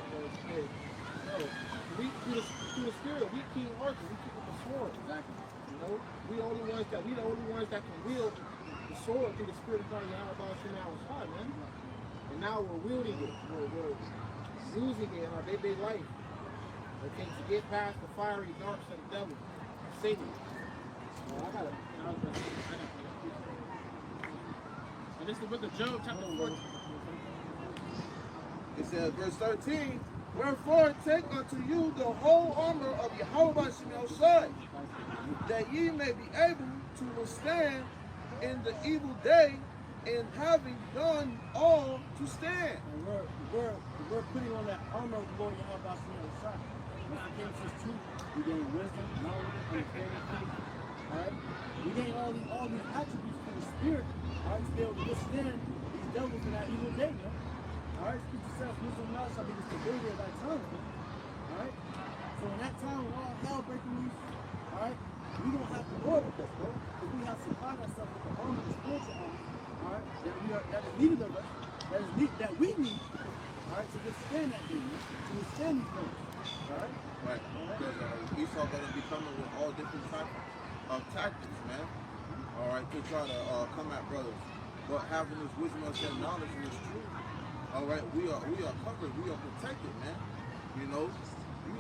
through the spirit, we King Arthur, we keep the sword. Exactly. We the only ones that can wield the sword through the spirit of God, YAHAWASHI, man. And now we're wielding it. We're using it in our day-to-day life. Okay, to get past the fiery darts of the devil, Satan. And This is the book of Job, chapter 14. It says, verse 13, wherefore take unto you the whole armor of YAHAWASHI, that ye may be able to withstand in the evil day, and having done all to stand. And we're putting on that armor of the Lord Yahawah. Once again, it's just truth. We gain wisdom, knowledge, understanding, faith. Alright? We gain all these attributes from the Spirit, alright, to be able to withstand these devils in that evil day, man. Alright, scripture says, wisdom and knowledge shall be the stability of thy tongue, man. Alright? So in that time, when all hell breaking loose, alright, we don't have to war with us, bro. Because we have supplied ourselves with the armor, the spiritual armor, alright, that is needed of us, that we need, alright, to withstand that day, man. To withstand these things. Alright? Right. Because Esau going to be coming with all different types of tactics, man. Alright, to try to come at brothers. But having this wisdom and knowledge and this truth, alright, we are covered, we are protected, man. You know, you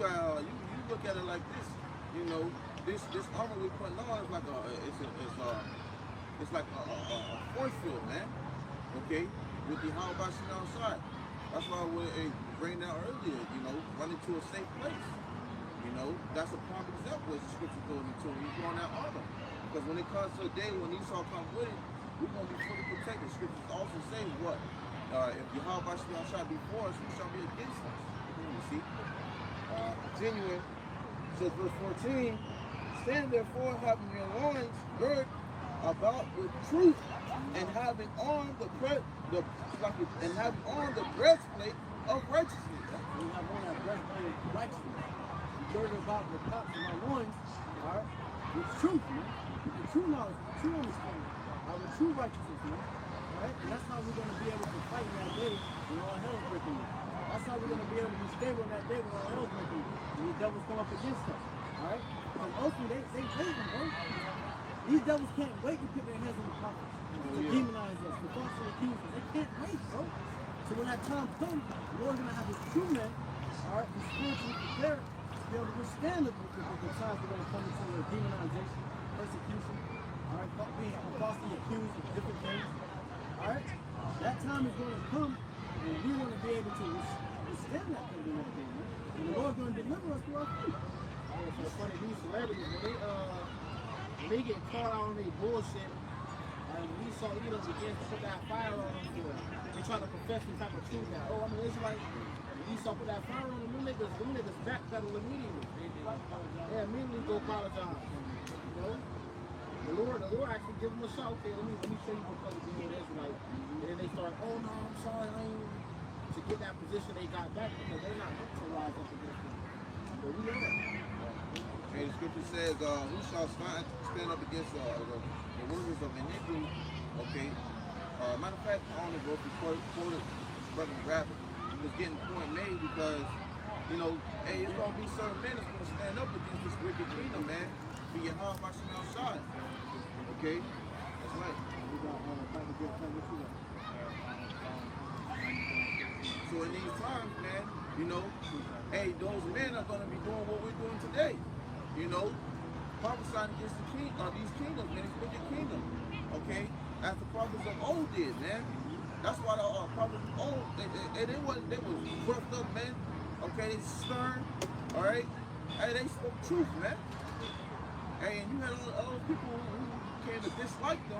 look at it like this, you know, this armor we putting on is like it's like a force field, man. Okay? With the Yahawashi outside. That's why we bring down earlier, you know, running to a safe place. You know, that's a prime example as the scripture goes into when you put on that armor. Because when it comes to a day when Esau comes with it, we're going to be fully protected. Scriptures also say what? If Yahawashi shall be for us, who shall be against us? You see? Continuing, says verse 14, stand therefore having your loins girt about with truth, and having on the breastplate of righteousness. We have on that breastplate of righteousness. We girded about the tops of my loins, alright, with truth, man. With the true knowledge, the true understanding, with true righteousness, man. Alright? And that's how we're going to be able to fight in that day when all hell is breaking loose. That's how we're going to be able to be stable in that day when all hell is breaking loose. When the devils come up against us. Alright? Because ultimately they hate them, bro. These devils can't wait to put their hands on the prophets, to demonize us, to falsely accuse us. They can't wait, bro. So when that time comes, the Lord's going to have his true men, alright, be spiritually prepared to be able to withstand the times we're going to come into the demonization, persecution, alright, being falsely accused of different things. Alright? That time is going to come, and we want to be able to withstand that thing in that day, man. And the Lord's going to deliver us through our faith. So it's funny, these celebrities, when they get caught out on their bullshit, and we saw Edom begin to put that fire on them, they try to profess some type of truth that, oh, I'm an Israelite. And Esau put that fire on them, them niggas backpedal immediately. They immediately go apologize. You know? The Lord actually give them a shout. Okay, let me show you what color being an Israelite. And then they start, oh no, I'm sorry, I ain't to get that position they got back because they're not going to rise up against them. But we are. And the scripture says, who shall stand up against the workers of iniquity? Okay. Matter of fact, I only go through quoted Brother Graphic. He was getting the point made because, you know, hey, it's going to be certain men that's going to stand up against this wicked kingdom, man. Be your heart watching outside. Okay? That's right. So in these times, man, you know, hey, those men are going to be doing what we're doing today. You know, prophesying against the king, these kingdoms, man, these wicked kingdoms. Okay? As the prophets of old did, man. That's why the prophets of old, they were roughed up, man. Okay, they stern, all right? Hey, they spoke truth, man. Hey, and you had all those people who came to dislike them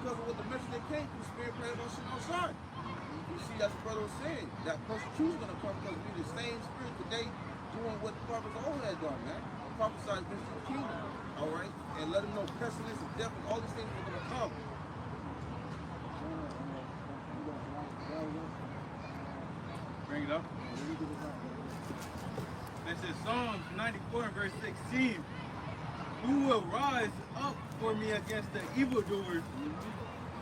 because of what the message they came through, spirit playing on shit outside. You see, that's what brother was saying. That persecution is going to come because we the same spirit today doing what the prophets of old had done, man. Prophesied against the kingdom, all right? And let them know pestilence and death and all these things are going to come. Bring it up. This is Psalms 94 and verse 16. Who will rise up for me against the evildoers,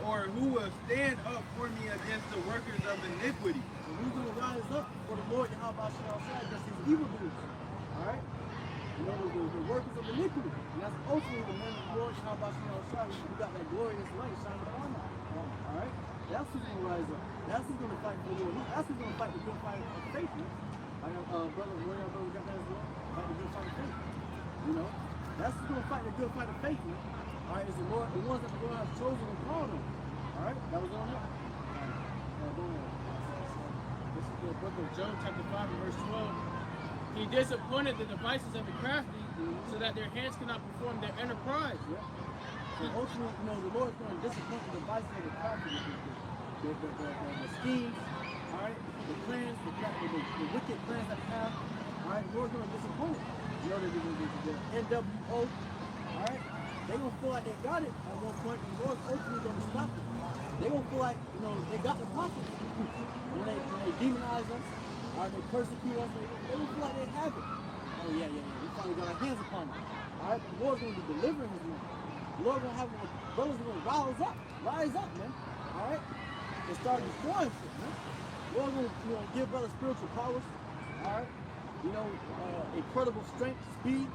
or who will stand up for me against the workers of iniquity? So who's going to rise up for the Lord Yahawah against these evildoers? Alright? You know, the workers of iniquity. And that's ultimately the men of the Lord Yahawah. We got that glorious light shining upon them. Alright? That's who's going to rise up. That's who's going to fight for the Lord. That's who's going to fight the good fight of faith. I got brother, where y'all brother got that as well? Fight the good fight of faith. You know? That's who's going to fight the good fight of faith. Alright, it's the Lord, the ones that the Lord has chosen and called them. All right, that was on it. This is the book of Job, chapter 5, and verse 12. He disappointed the devices of the crafty so that their hands cannot perform their enterprise. So ultimately, you know, the Lord's going to disappoint the devices of the crafty, the schemes, all right, the plans, the wicked plans that they have. All right, the Lord's going to disappoint it. You know, the NWO, all right, they're going to feel like they got it at one point, and the Lord's ultimately going to stop it. They're going to feel like, you know, they got the prophets. When they demonize us, or they persecute us, they don't feel like they have it. Oh, yeah, we finally got our hands upon them. All right, the Lord's going to be delivering his man. The Lord's going to have brothers going to rise up, man. All right, and start destroying shit, man. The Lord's going to, you know, give brothers spiritual powers. All right, you know, incredible strength, speed,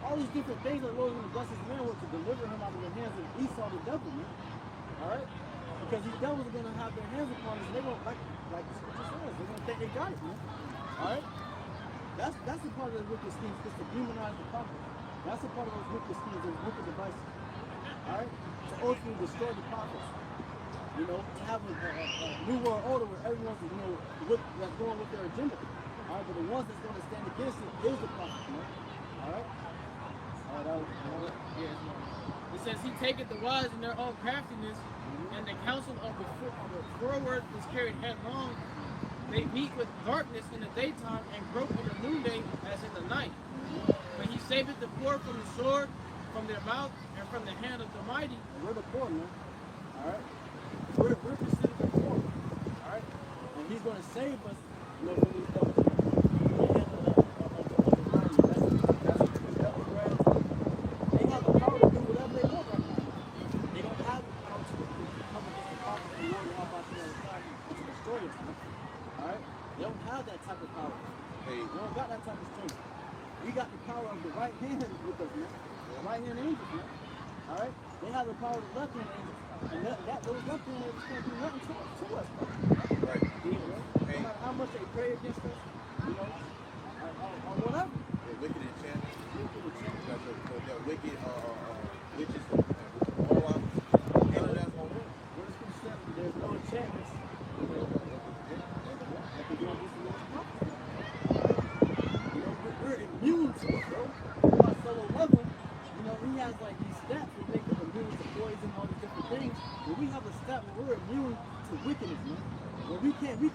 all these different things that the Lord's going to bless his man with to deliver him out of the hands of Esau the devil, man. All right, because these devils are going to have their hands upon us, and they're going to, like the scripture says, they're going to think they got it, man. All right, that's a part of the wicked schemes, just to demonize the prophet. That's a part of those wicked schemes, those wicked devices. All right, to ultimately destroy the prophets. You know, to have a new world order where everyone's, you know, that's going with their agenda. All right, but the ones that's going to stand against it is the prophets, man. All right. It says he taketh the wise in their own craftiness, and the counsel of the forward is carried headlong. They meet with darkness in the daytime and grope in the noonday as in the night. But he saveth the poor from the sword, from their mouth, and from the hand of the mighty. We're the poor, man. All right. We're considered the poor. All right. And he's going to save us, you know, from these devils. They have the power to do whatever they want right now. They don't have the power to come against the prophet of the Lord and to destroy us, man. All right. They don't have that type of power. Hey, We don't got that type of strength. We got the power of the right hand with us, man. The right hand angels, man. All right? They have the power of the left hand angels. And those left hand angels can't do nothing to us, man. right. You know, no matter how much they pray against us, you know, or whatever. The wicked enchantment. Wicked enchantment. The wicked witches and warlocks. None of that's going to work. What is concept? There's no enchantments. That can do against the Lord's prophets. You know, we're immune to it, bro. On solo level, you know, he has like these stats that make us immune to poison, all these different things. But we have a stat where we're immune to wickedness, man. Where we can't be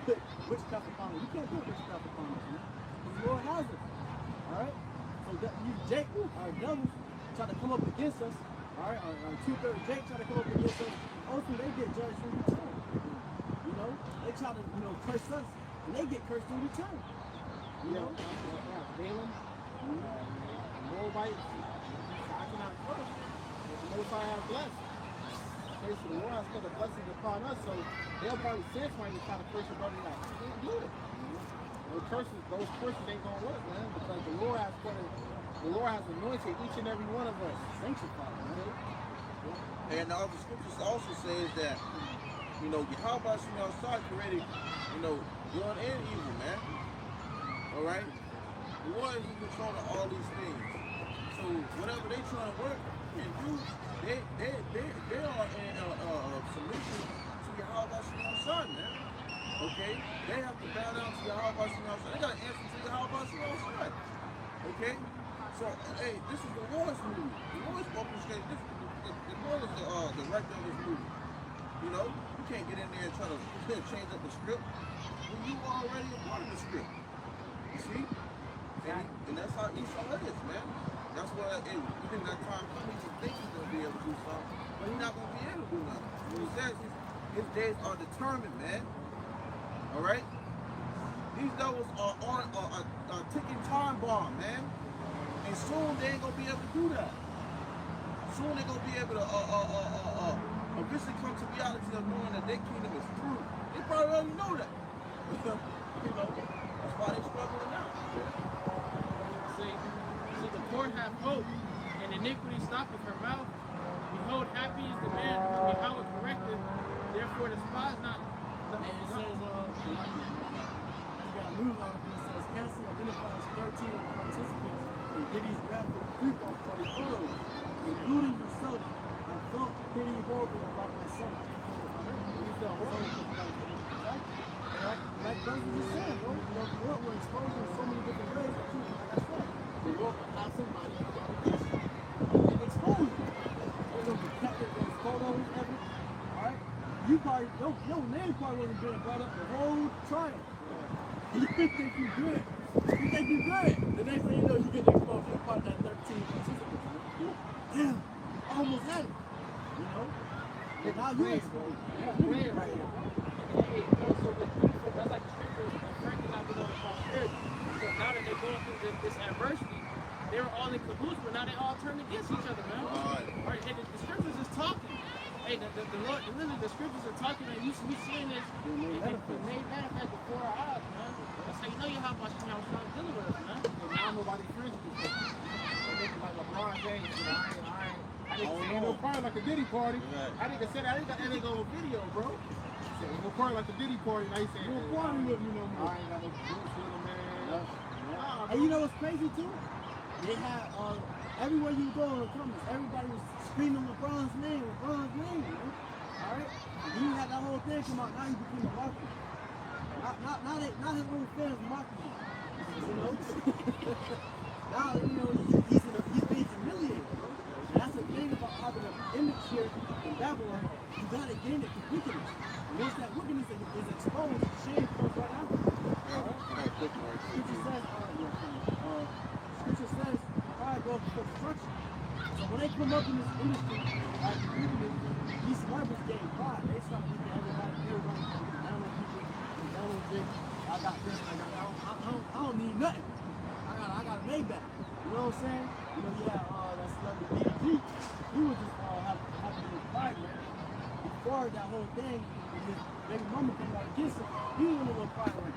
put witchcraft upon us. We can't put witchcraft upon us, man. Because the Lord has it. Alright? So that you Jacob, our devils, try to come up against us. Alright, our 2/3 Jake try to come up against us. Ultimately they get judged in return. You know? They try to, you know, curse us. And they get cursed in return. You know? Balaam, Moabites, I cannot curse. The Most High has blessed. Okay, so the Lord has put a blessing upon us, so they'll probably sense when you try to curse your brother, like, you can't do it. Those curses ain't gonna work, man, because the Lord has anointed each and every one of us, sanctified, man. And the other scriptures also says that, you know, Yahawah outside created, you know, good and evil, man. All right? The Lord is in control of all these things. So whatever they trying to work and do, they are in submission to Yahawah outside, man. Okay? They have to bow down to Yahawah outside. They got to answer to Yahawah outside. Okay? So, hey, this is the Lord's movie. The Lord's orchestrated this. The Lord is the director of this movie. You know, you can't get in there and try to change up the script when you are already a part of the script. You see? And that's how Esau is, man. That's why even that time coming, he thinks he's going to be able to do something, but he's not going to be able to do nothing. He says his days are determined, man. All right? These devils are on a ticking time bomb, man. And soon they ain't going to be able to do that. Soon they're going to be able to eventually come to reality of knowing that their kingdom is through. They probably already know that. You know, that's why they're struggling now. See, the poor have hope, and iniquity stoppeth her mouth. Behold, happy is the man whom Yahawah correcteth. Therefore despise not the And it says, you got a news article that says, Council identifies 13 of the participants in Diddy's graphic freak-off party photos, including herself and felt pretty horrible about my son. You felt horrible about my son. Like brothers were saying, bro, you know, the world we're exposed in so many different ways. But too, like I said, the world will have somebody and expose you. They're gonna be kept with those photos, evidence. All right, you probably your name probably wasn't being brought up the whole trial. You think you good? You think you good? The next thing you know, you get that call, you're part of that 13 participants. Damn, I almost had it. You know, but now you exposed. Yeah, you're right here. That's like the scriptures of Frank and I was on the prosperity. So now that they're going through this adversity, they were all in cahoots, but now they all turned against each other, man. Right. And the scriptures is talking. Hey, the Lord, literally, the scriptures are talking, and we seeing this. It made manifest before our eyes, man. That's how you know YAHAWASHI now was dealing with us, man. And now nobody friends with this. They make it like LeBron James. You know, I didn't say no party like a Diddy party. Right. I didn't say that. I didn't got that nigga on video, bro. So we're gonna party like a Diddy party. Now he saying, "We'll party with me no more." I ain't got no boots with him, man. And you know what's crazy too? They had everywhere you go in the comments, everybody was screaming LeBron's name, you know? All right? And you had that whole thing come out. Now he became a marketer. Not his own fans marketing. You know? Now you know he's being humiliated, bro. And that's the thing about having an image here in Babylon. You gotta gain it through wickedness. And once that wickedness is exposed, shame comes right out. Scripture says, pride goes before destruction. So when they come up in this industry, like these celebrities gain pride. They start looking at everybody down on people, down on things. I got this, I don't need nothing. I got a Maybach. You know what I'm saying? You know, yeah, that celebrity BG, he was just having his pride, man. Before that whole thing, his baby mama came out against him, he was a little pride right.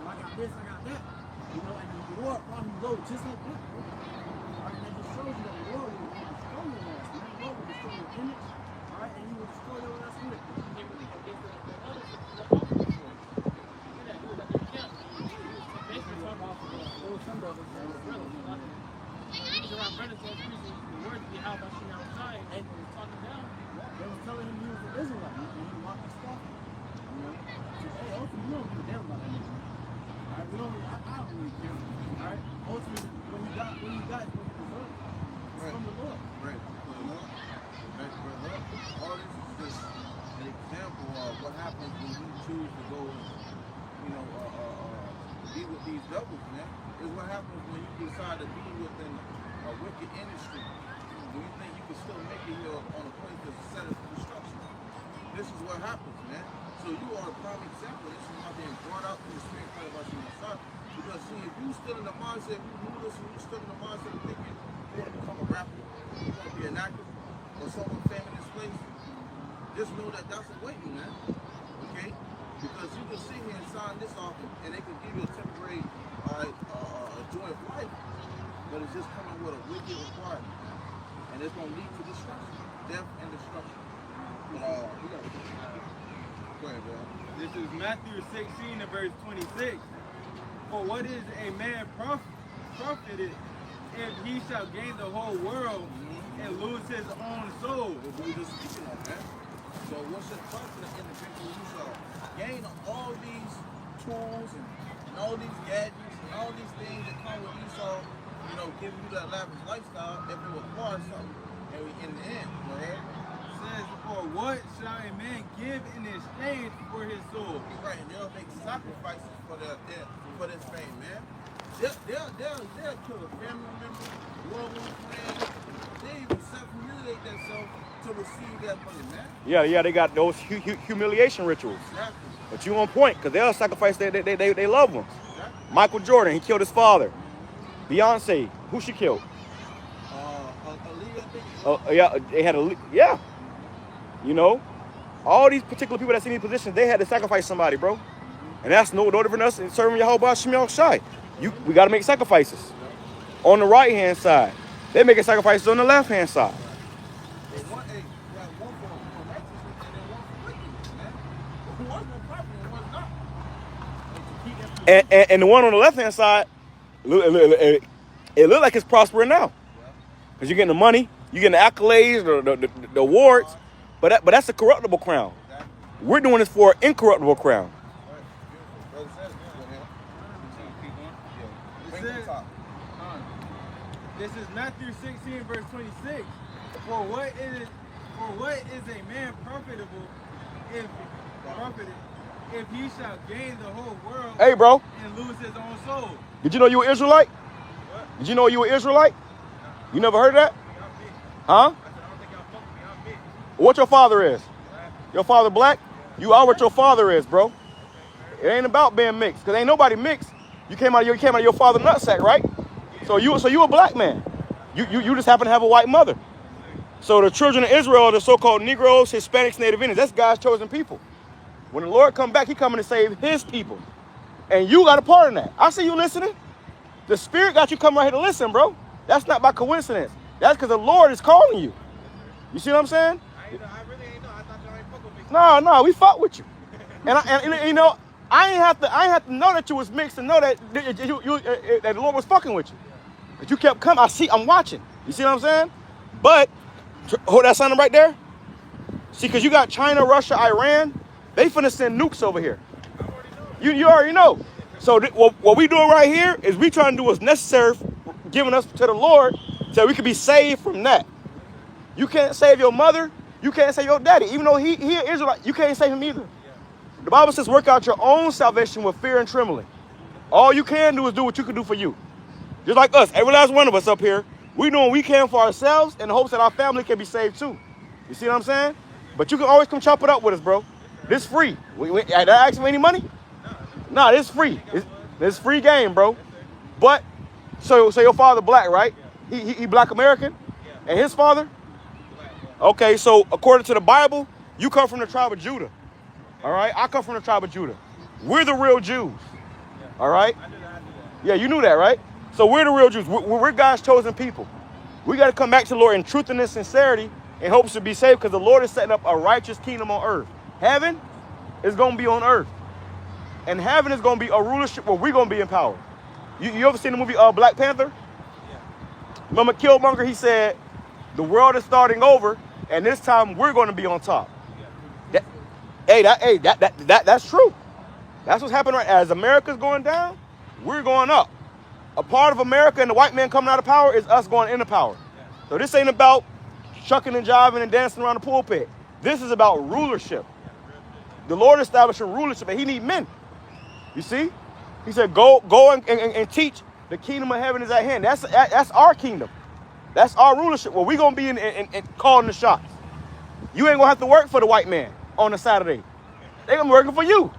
I got this, I got that. You know, and the Lord brought him low just like that. Alright, that just shows you that the Lord will destroy your ass, man. The Lord will destroy your image. Alright, and he will destroy your ass with it. They was telling him he was an Israelite, and he walked his stuff. You know? So, hey, ultimately, you don't give a damn about that nigga. Alright, I don't really care. Alright? Ultimately, when you got what you deserve, it's from the Lord. Right. All this is just an example of what happens when you choose to go and, you know, be with these devils, man. It's what happens when you decide to be within a wicked industry. When you think you can still make it here on a place that's set up for destruction. This is what happens, man. So you are a prime example. This is not being brought out in the spirit of our son. Because see, if you still in the mindset, if you knew this and you still in the mindset of thinking you want to become a rapper, you want to be an actor, or someone famous in this place, just know that that's awaiting, man. Okay? Because you can sit here and sign this off and they can give you a temporary joy of life. But it's just coming with a wicked requirement. And it's going to lead to destruction, death and destruction. But, go ahead, bro. This is Matthew 16 and verse 26. For what is a man profited if he shall gain the whole world and lose his own soul? What we just speaking of, man. So what's it profit an individual who shall gain all these tools and all these gadgets and all these things that come with Esau, you know, giving you that lavish lifestyle if it requires something. And in the end, go ahead. Says, or what shall a man give in exchange for his soul? Right, and they'll make sacrifices for this fame, man. They'll kill a family member, loved one, friend. They even self-humiliate themselves to receive that money, man. Yeah, they got those humiliation rituals. Exactly. But you on point, because they'll sacrifice their loved ones. Exactly. Michael Jordan, he killed his father. Beyonce, who she killed? Yeah, they had yeah. You know, all these particular people that's in these positions, they had to sacrifice somebody, bro. And that's no different than us in serving YAHAWASHI. We got to make sacrifices. On the right-hand side, they making sacrifices on the left-hand side. And the one on the left-hand side, it look like it's prospering now. Because you're getting the money, You getting the accolades, the awards, but that's a corruptible crown. We're doing this for an incorruptible crown. This is Matthew 16, verse 26. For what is a man profitable if he shall gain the whole world, hey, bro, and lose his own soul? Did you know you were Israelite? What? Did you know you were Israelite? You never heard of that? Huh? I don't think y'all fuck with me. I'm big. What your father is? Your father black? You are what your father is, bro. It ain't about being mixed, because ain't nobody mixed. You came out of your father's nutsack, right? So you a black man. You just happen to have a white mother. So the children of Israel are the so-called Negroes, Hispanics, Native Indians. That's God's chosen people. When the Lord come back, he coming to save his people. And you got a part in that. I see you listening. The Spirit got you come right here to listen, bro. That's not by coincidence. That's because the Lord is calling you. You see what I'm saying? I really ain't know. I thought y'all ain't fuck with me. No, we fuck with you. And you know, I ain't have to know that you was mixed and know that that the Lord was fucking with you. But you kept coming. I'm watching. You see what I'm saying? But hold that sign right there. See, because you got China, Russia, Iran. They finna send nukes over here. You already know. So what we doing right here is we trying to do what's necessary, giving us to the Lord, so we can be saved from that. You can't save your mother. You can't save your daddy. Even though he is Israelite, you can't save him either. The Bible says work out your own salvation with fear and trembling. All you can do is do what you can do for you. Just like us, every last one of us up here, we doing what we can for ourselves in the hopes that our family can be saved too. You see what I'm saying? But you can always come chop it up with us, bro. This free. Did I ask him any money? Nah, this free. It's free game, bro. But so your father black, right? He black American? And his father? Okay, so according to the Bible, you come from the tribe of Judah. All right? I come from the tribe of Judah. We're the real Jews. All right? Yeah, you knew that, right? So we're the real Jews. We're God's chosen people. We got to come back to the Lord in truth and in sincerity in hopes to be saved, because the Lord is setting up a righteous kingdom on earth. Heaven is going to be on earth. And heaven is going to be a rulership where we're going to be in power. You ever seen the movie Black Panther? Remember Killmonger, he said, the world is starting over, and this time we're going to be on top. That's true. That's what's happening right. As America's going down, we're going up. A part of America and the white man coming out of power is us going into power. So this ain't about shucking and jiving and dancing around the pulpit. This is about rulership. The Lord established a rulership, and he need men. You see? He said, go and teach. The kingdom of heaven is at hand. That's our kingdom. That's our rulership. Well, we're going to be in calling the shots. You ain't going to have to work for the white man on a Saturday. They're going to be working for you.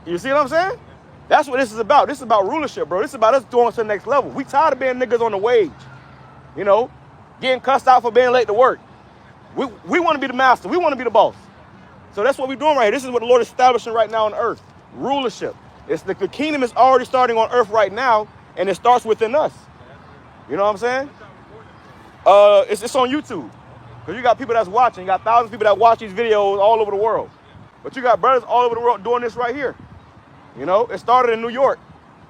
You see what I'm saying? That's what this is about. This is about rulership, bro. This is about us going to the next level. We tired of being niggas on the wage. You know, getting cussed out for being late to work. We want to be the master. We want to be the boss. So that's what we're doing right here. This is what the Lord is establishing right now on earth. Rulership. It's the kingdom is already starting on earth right now, and it starts within us. You know what I'm saying? It's on YouTube. Because you got people that's watching. You got thousands of people that watch these videos all over the world. But you got brothers all over the world doing this right here. You know, it started in New York.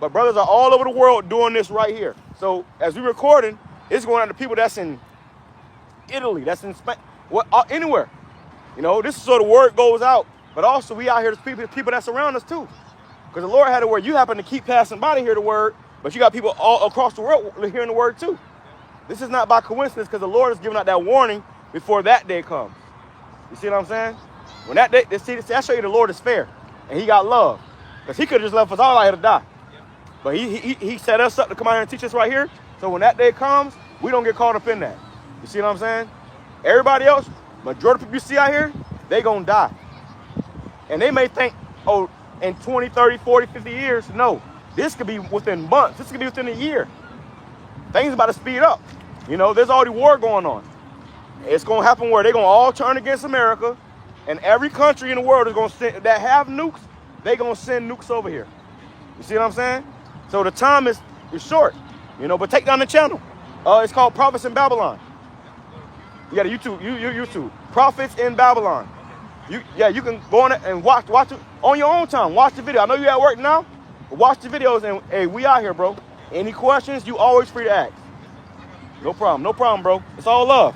But brothers are all over the world doing this right here. So as we're recording, it's going out to people that's in Italy, that's in Spain, anywhere. You know, this is so the word goes out. But also we out here to people that surround us too. Because the Lord had a word. You happen to keep passing by to hear the word, but you got people all across the world hearing the word too. This is not by coincidence, because the Lord is giving out that warning before that day comes. You see what I'm saying? When that day, I show you the Lord is fair, and he got love. Because he could have just left us all out here to die. But he set us up to come out here and teach us right here. So when that day comes, we don't get caught up in that. You see what I'm saying? Everybody else, majority of people you see out here, they going to die. And they may think, oh, in 20, 30, 40, 50 years, no. This could be within months. This could be within a year. Things about to speed up. You know, there's already war going on. It's going to happen where they're going to all turn against America, and every country in the world is going to send, that have nukes, they're going to send nukes over here. You see what I'm saying? So the time is short, you know, but take down the channel. It's called Prophets in Babylon. You got a YouTube. Prophets in Babylon. You can go on it and watch it on your own time. Watch the video. I know you at work now, but watch the videos, and hey, we out here, bro. Any questions, you always free to ask. No problem, bro. It's all love.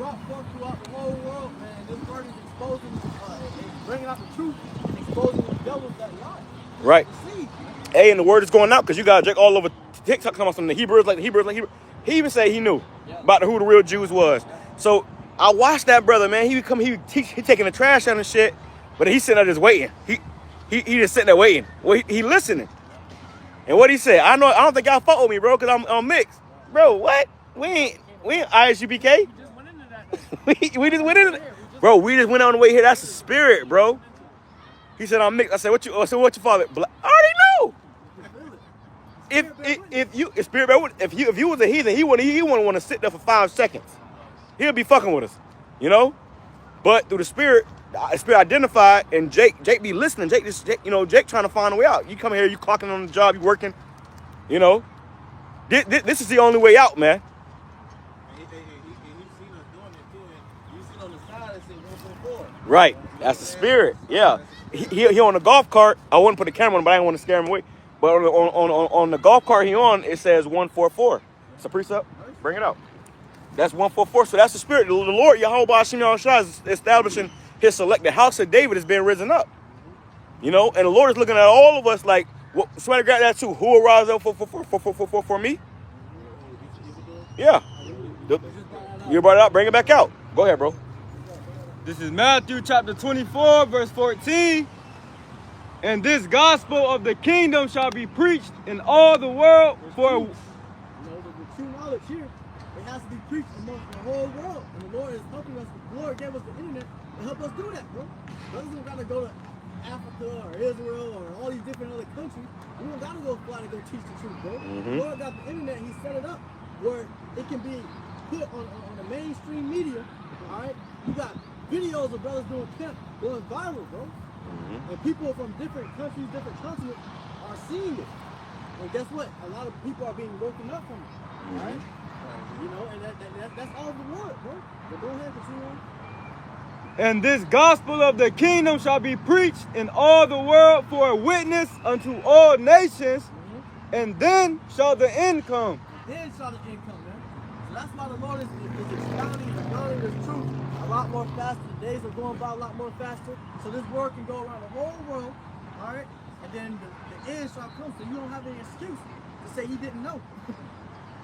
brought forth throughout the whole world, man. This word is exposing, it's bringing out the truth and exposing the devils that lie. Right. The seed, man. Hey, and the word is going out because you got Jake all over TikTok talking about some of the Hebrews, like the Hebrews, like Hebrews. He even said he knew about who the real Jews was. So I watched that brother, man. He taking the trash out and shit, but he's sitting there just waiting. He just sitting there waiting. Well, he listening. And what he said, I don't think y'all fuck with me, bro, because I'm mixed. Bro, what? We ain't ISUPK. we just went into that. Bro, we just went on the way here. That's the spirit, bro. He said, I'm mixed. I said, what's your father? I already know. If you was a heathen, he wouldn't want to sit there for 5 seconds. He'll be fucking with us, you know. But through the spirit identified, and Jake be listening. Jake trying to find a way out. You come here, you clocking on the job, you working, you know. This is the only way out, man. And he's seen us doing it too. And you see on the side, it says 144. Right, that's the spirit. Yeah, he on the golf cart. I wouldn't put the camera on, but I didn't want to scare him away. But on the golf cart he on, it says 144. It's a precept. Bring it out. That's 144. So that's the spirit. The Lord YAHAWASHI is establishing his selected house of David is being risen up. You know, and the Lord is looking at all of us like, somebody got that too. Who will rise up for me? Yeah. You brought it out. Bring it back out. Go ahead, bro. This is Matthew chapter 24, verse 14. And this gospel of the kingdom shall be preached in all the world for... You know, the true knowledge here, it has to be preached amongst the whole world. And the Lord is helping us. The Lord gave us the internet to help us do that, bro. Brothers don't got to go to Africa or Israel or all these different other countries. We don't got to go fly to go teach the truth, bro. The Lord got the internet. He set it up where it can be put on the mainstream media, all right? You got videos of brothers doing camp going viral, bro. And people from different countries, different continents are seeing it. And guess what? A lot of people are being woken up from it, all right? You know, and that's all the word, bro. But go ahead, continue on. And this gospel of the kingdom shall be preached in all the world for a witness unto all nations, and then shall the end come. Then shall the end come, man. So that's why the Lord is expounding this truth a lot more faster. The days are going by a lot more faster. So this word can go around the whole world, all right? And then the end shall come, so you don't have any excuse to say you didn't know.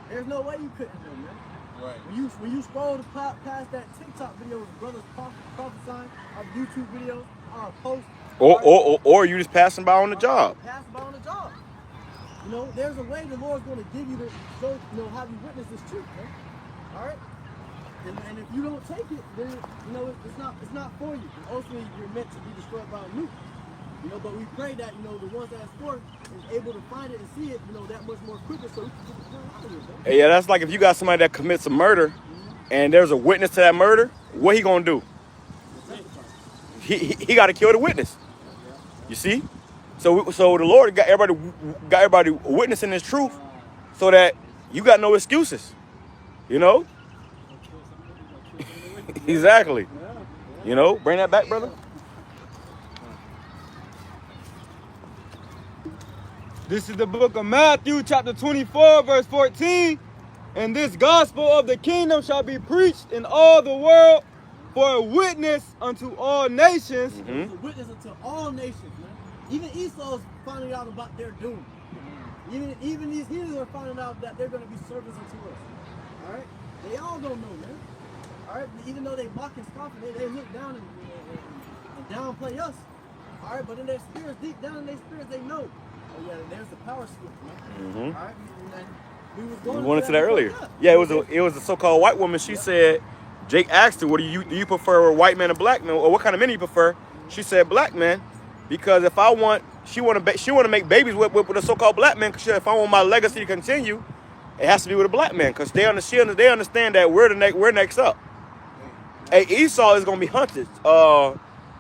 There's no way you couldn't know, man. Right. When you scroll past that TikTok video with brothers prophesying, or YouTube videos, or posts, or you just passing by on the job. Passing by on the job. You know, there's a way the Lord's going to give you to show, you know, have you witness this truth, man. All right. And if you don't take it, then you know it's not for you. And ultimately, you're meant to be destroyed by a nuke. You know, but we pray that, you know, the ones that's for it is able to find it and see it, you know, that much more quicker so we can get the hell out of here, bro. Yeah, that's like if you got somebody that commits a murder and there's a witness to that murder, what he gonna do? He got to kill the witness. You see? So the Lord got everybody witnessing this truth so that you got no excuses. You know? Exactly. You know, bring that back, brother. This is the book of Matthew, chapter 24, verse 14. And this gospel of the kingdom shall be preached in all the world for a witness unto all nations. A witness unto all nations, man. Even Esau's finding out about their doom. Even these heathens are finding out that they're going to be servants unto us. All right? They all don't know, man. All right? Even though they mock and scoff, they look down and downplay us. All right? But in their spirits, deep down in their spirits, they know. Oh yeah, there's the power switch, man. All right? We wanted to that earlier. Yeah, it was a so-called white woman. She said, Jake asked her, "What do you prefer, a white man or black man, or what kind of men do you prefer?" She said, "Black man," because if I want, she want to make babies with a so-called black man. Because if I want my legacy to continue, it has to be with a black man. Because they understand that we're next up. Hey, Esau is gonna be hunted.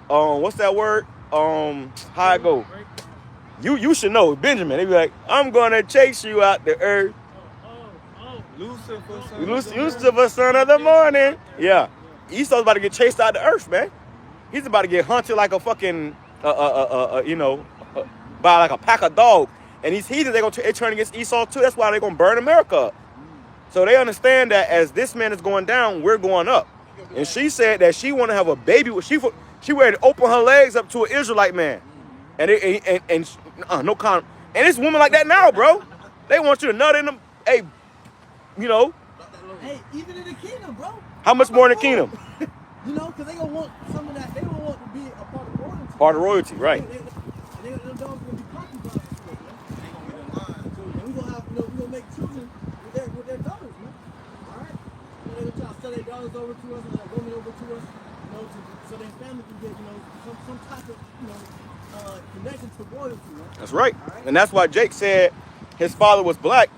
What's that word? How it go? You should know, Benjamin. They be like, "I'm gonna chase you out the earth." Lucifer, son of the morning. Yeah, Esau's about to get chased out the earth, man. He's about to get hunted like a fucking, by like a pack of dogs. And these heathens, they're turning against Esau too. That's why they're gonna burn America up. So they understand that as this man is going down, we're going up. and she said that she want to have a baby with she ready to open her legs up to an Israelite man, no con. And it's women like that now, bro. They want you to nut in them. Hey, you know. Hey, even in the kingdom, bro. How much more in the kingdom? You know, because they gonna want some of that. They don't want to be a part of royalty. Part of royalty, right? Them dogs gonna be concubines and stuff, man. They gonna be the line. And we gonna have, we gonna make children with their daughters, man. All right. They're gonna try to sell their daughters over to us and their women over to us, you know, so their family can get, you know, some type of, you know, connection to royalty, man. That's right. And that's why Jake said his father was black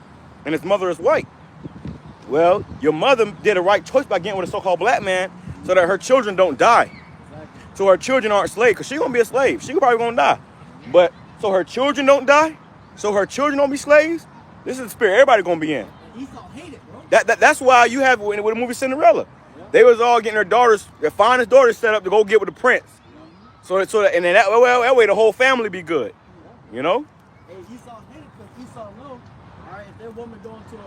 and his mother is white. Well, your mother did a right choice by getting with a so-called black man so that her children don't die. Exactly. So her children aren't slaves, because she's going to be a slave. She probably going to die. But so her children don't die, so her children don't be slaves. This is the spirit everybody going to be in. And Esau hated, bro. That's why you have with the movie Cinderella. They was all getting their daughters, their finest daughters set up to go get with the prince. So that, and then that way the whole family be good. You know? Hey, Esau hated because Esau know, all right, if their woman going to a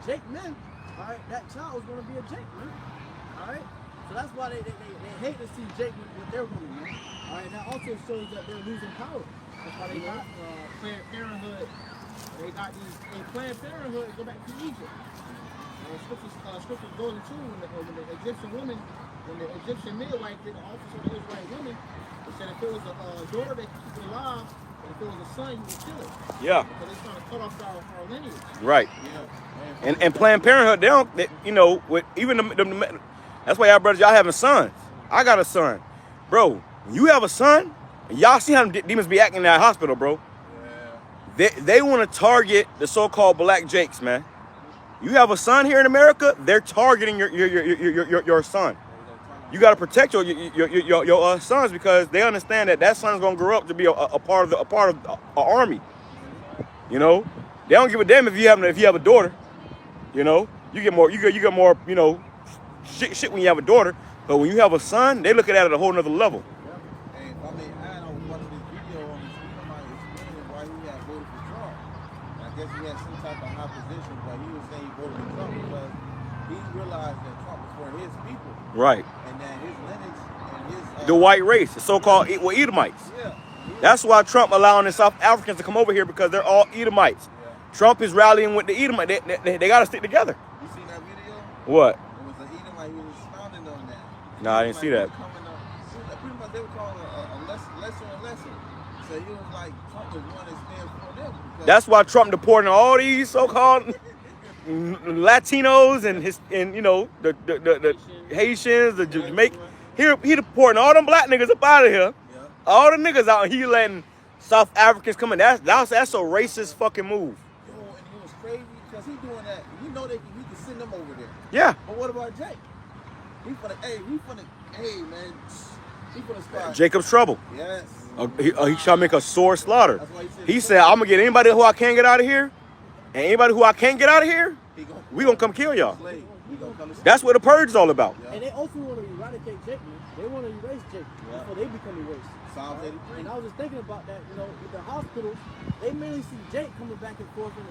Jake man, all right, that child was going to be a Jake man. All right? So that's why they hate to see Jake with their woman, man. All right, that also shows that they're losing power. That's why they got Planned Parenthood. They got these, in Planned Parenthood, go back to Egypt. Scriptures goes into when the Egyptian woman, when the Egyptian midwife did the office of the Israelite woman, they said if it was a daughter, they could keep it alive, but if it was a son, you would kill it. Yeah. Because they're trying to cut off our lineage. Right. Yeah. And Planned Parenthood, they don't, you know, with even the that's why y'all brothers, y'all having sons. I got a son. Bro, when you have a son, y'all see how demons be acting in that hospital, bro. Yeah. They want to target the so-called black Jakes, man. You have a son here in America, they're targeting your son. You got to protect your sons, because they understand that son's gonna grow up to be a part of an army. You know, they don't give a damn if you have a daughter. You know, you get more, you know, shit when you have a daughter. But when you have a son, they look at it at a whole nother level. Hey, I mean, I was watching this video on this Edomite explaining why he had voted for Trump. I guess he had some type of opposition, but he was saying he voted for Trump because he realized that Trump was for his people. Right. And that his lineage and his... The white race, the so-called Edomites. Yeah. That's why Trump allowing the South Africans to come over here, because they're all Edomites. Yeah. Trump is rallying with the Edomites. They got to stick together. You seen that video? What? It was an Edomite who was expounding on that. No, I didn't see that. Pretty much they were calling a lesser and lesser. So he was like, Trump was one that stands for them. That's why Trump deporting all these so-called Latinos and you know, the Haitians, the Jamaicans. He deporting all them black niggas up out of here. Yeah. All the niggas out, and he letting South Africans come in. That's a racist fucking move. Yo, and it was crazy because he doing that. You know he can send them over there. Yeah. But what about Jake? He finna start. Jacob's trouble. Yes. He trying to make a sore slaughter. That's why He said, I'm gonna get anybody who I can't get out of here, and anybody who I can't get out of here, we gonna come kill y'all. That's what the purge is all about. And they also want to eradicate Jake, man. They want to erase Jake before they become erased. Psalms 83. And I was just thinking about that, you know, with the hospitals, they mainly see Jake coming back and forth in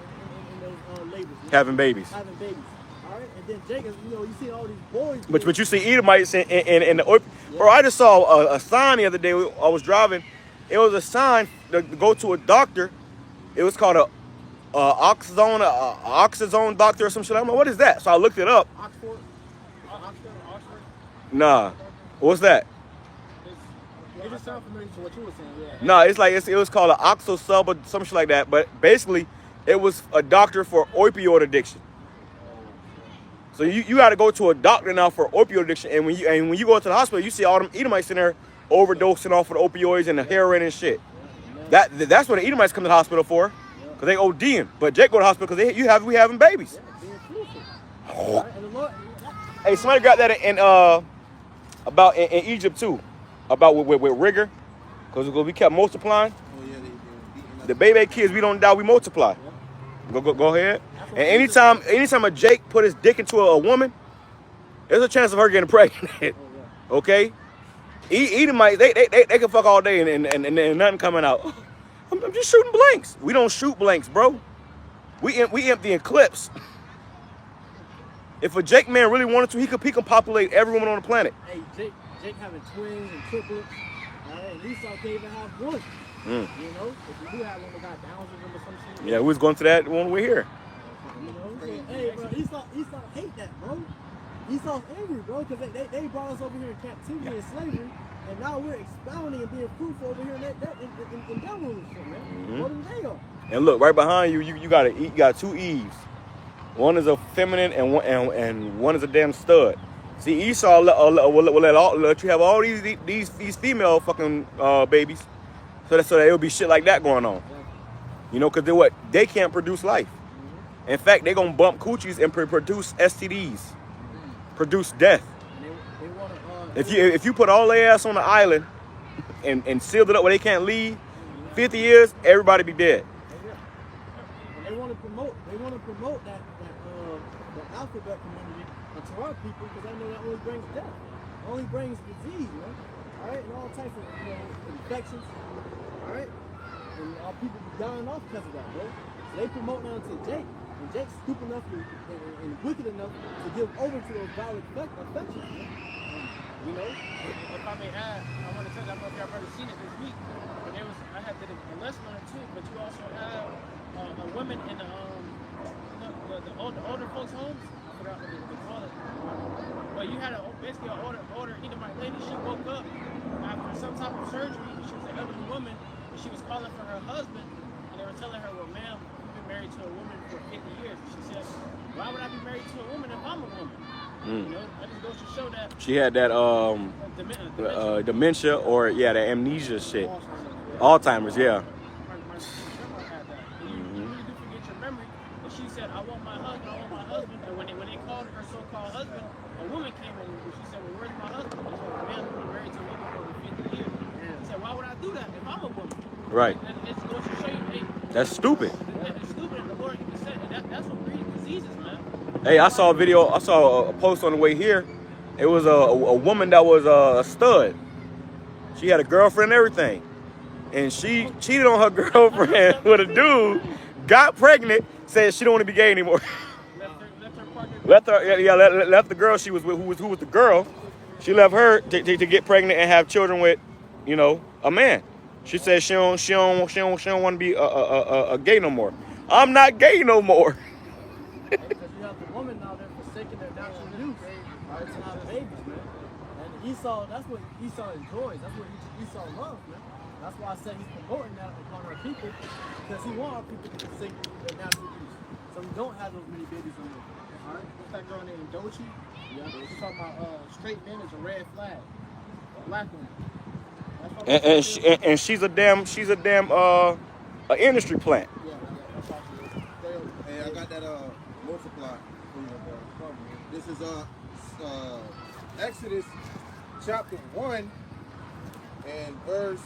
those labors. You know? Having babies. Having babies. All right, and then Jake is, you know, you see all these boys. But you see Edomites in the... Bro, I just saw a sign the other day. I was driving. It was a sign to go to a doctor. It was called a oxazone doctor or some shit. I'm like, what is that? So I looked it up. Oxford? Nah. What's that? It just sounds familiar to what you were saying, yeah. Nah, it's like, it was called an oxosub or some shit like that. But basically, it was a doctor for opioid addiction. So you got to go to a doctor now for opioid addiction, and when you go to the hospital, you see all them Edomites in there overdosing off of the opioids and the heroin and shit. That's what the Edomites come to the hospital for, because they ODing. But Jake go to the hospital because we having babies. Hey, somebody got that in Egypt too, about with rigor, because we kept multiplying. The baby kids, we don't die, we multiply. Go ahead. And anytime a Jake put his dick into a woman, there's a chance of her getting pregnant. Okay? Edomite, they can fuck all day and nothing coming out. I'm just shooting blanks. We don't shoot blanks, bro. We empty in clips. If a Jake man really wanted to, he could populate every woman on the planet. Hey, Jake having twins and triplets. At least I can't even have one. You know, if you do have one that got Down syndrome or some shit. Yeah, we was going to that when we're here. You know, so, hey, bro, Esau hate that, bro. Esau's angry, bro, because they brought us over here in captivity and slavery, and now we're expounding and being fruitful over here in their rulership, man. More than they are. And look, right behind you, you got two Eves. One is a feminine and one is a damn stud. See, Esau will let you have all these female fucking babies, so that it'll be shit like that going on. You know, because they can't produce life. In fact, they're gonna bump coochies and produce STDs, produce death. If you put all their ass on the island and sealed it up where they can't leave, 50 years, everybody be dead. They want to promote that the alphabet community to our people, because I know that only brings death, only brings disease, man. All right, and all types of infections. All right, and our people be dying off because of that, bro. So they promote now to Jake, and Jake's stupid enough and wicked enough to give over to those violent infections, man. You know, if I may add, I want to tell you, I don't know if y'all already seen it this week, but I had did a lesson on it too. But you also have women in the older folks' homes. I forgot what they call it. But you had basically an older Edomite lady. She woke up after some type of surgery. She was an elderly woman, and she was calling for her husband. And they were telling her, "Well, ma'am, you've been married to a woman for 50 years." And she said, "Why would I be married to a woman if I'm a woman?" You know, that just goes to show that she had that dementia or that amnesia shit, Alzheimer's, yeah. My grandma had that. And you really do forget your memory. And she said, "I want my husband." And when they called her so-called husband, a woman came in and she said, "Well, where's my husband?" She said, "Man, I've been married to a woman for over 50 years." She said, "Why would I do that if I'm a woman?" Right. And it goes to show you, hey, that's stupid. It's stupid, and the Lord said, that's what breeds diseases, man. Hey, I saw a post on the way here. It was a woman that was a stud. She had a girlfriend and everything. And she cheated on her girlfriend with a dude, got pregnant, said she don't want to be gay anymore. Left the girl she was with, who was the girl. She left her to get pregnant and have children with, a man. She said she don't want to be a gay no more. I'm not gay no more. Because you have the woman now, they're forsaking their natural youth, right, to have babies, man. And Esau, that's what Esau enjoys. That's what Esau loves, man. That's why I said he's promoting that upon our people, because he wants our people to forsake their natural youth. So we don't have those many babies on there. All right, what's that girl named Dochi? Yeah, she's talking about straight men is a red flag. Black woman. And she's a damn industry plant. Yeah, that's how she is. Hey, I got that multiply. This is Exodus chapter 1 and verse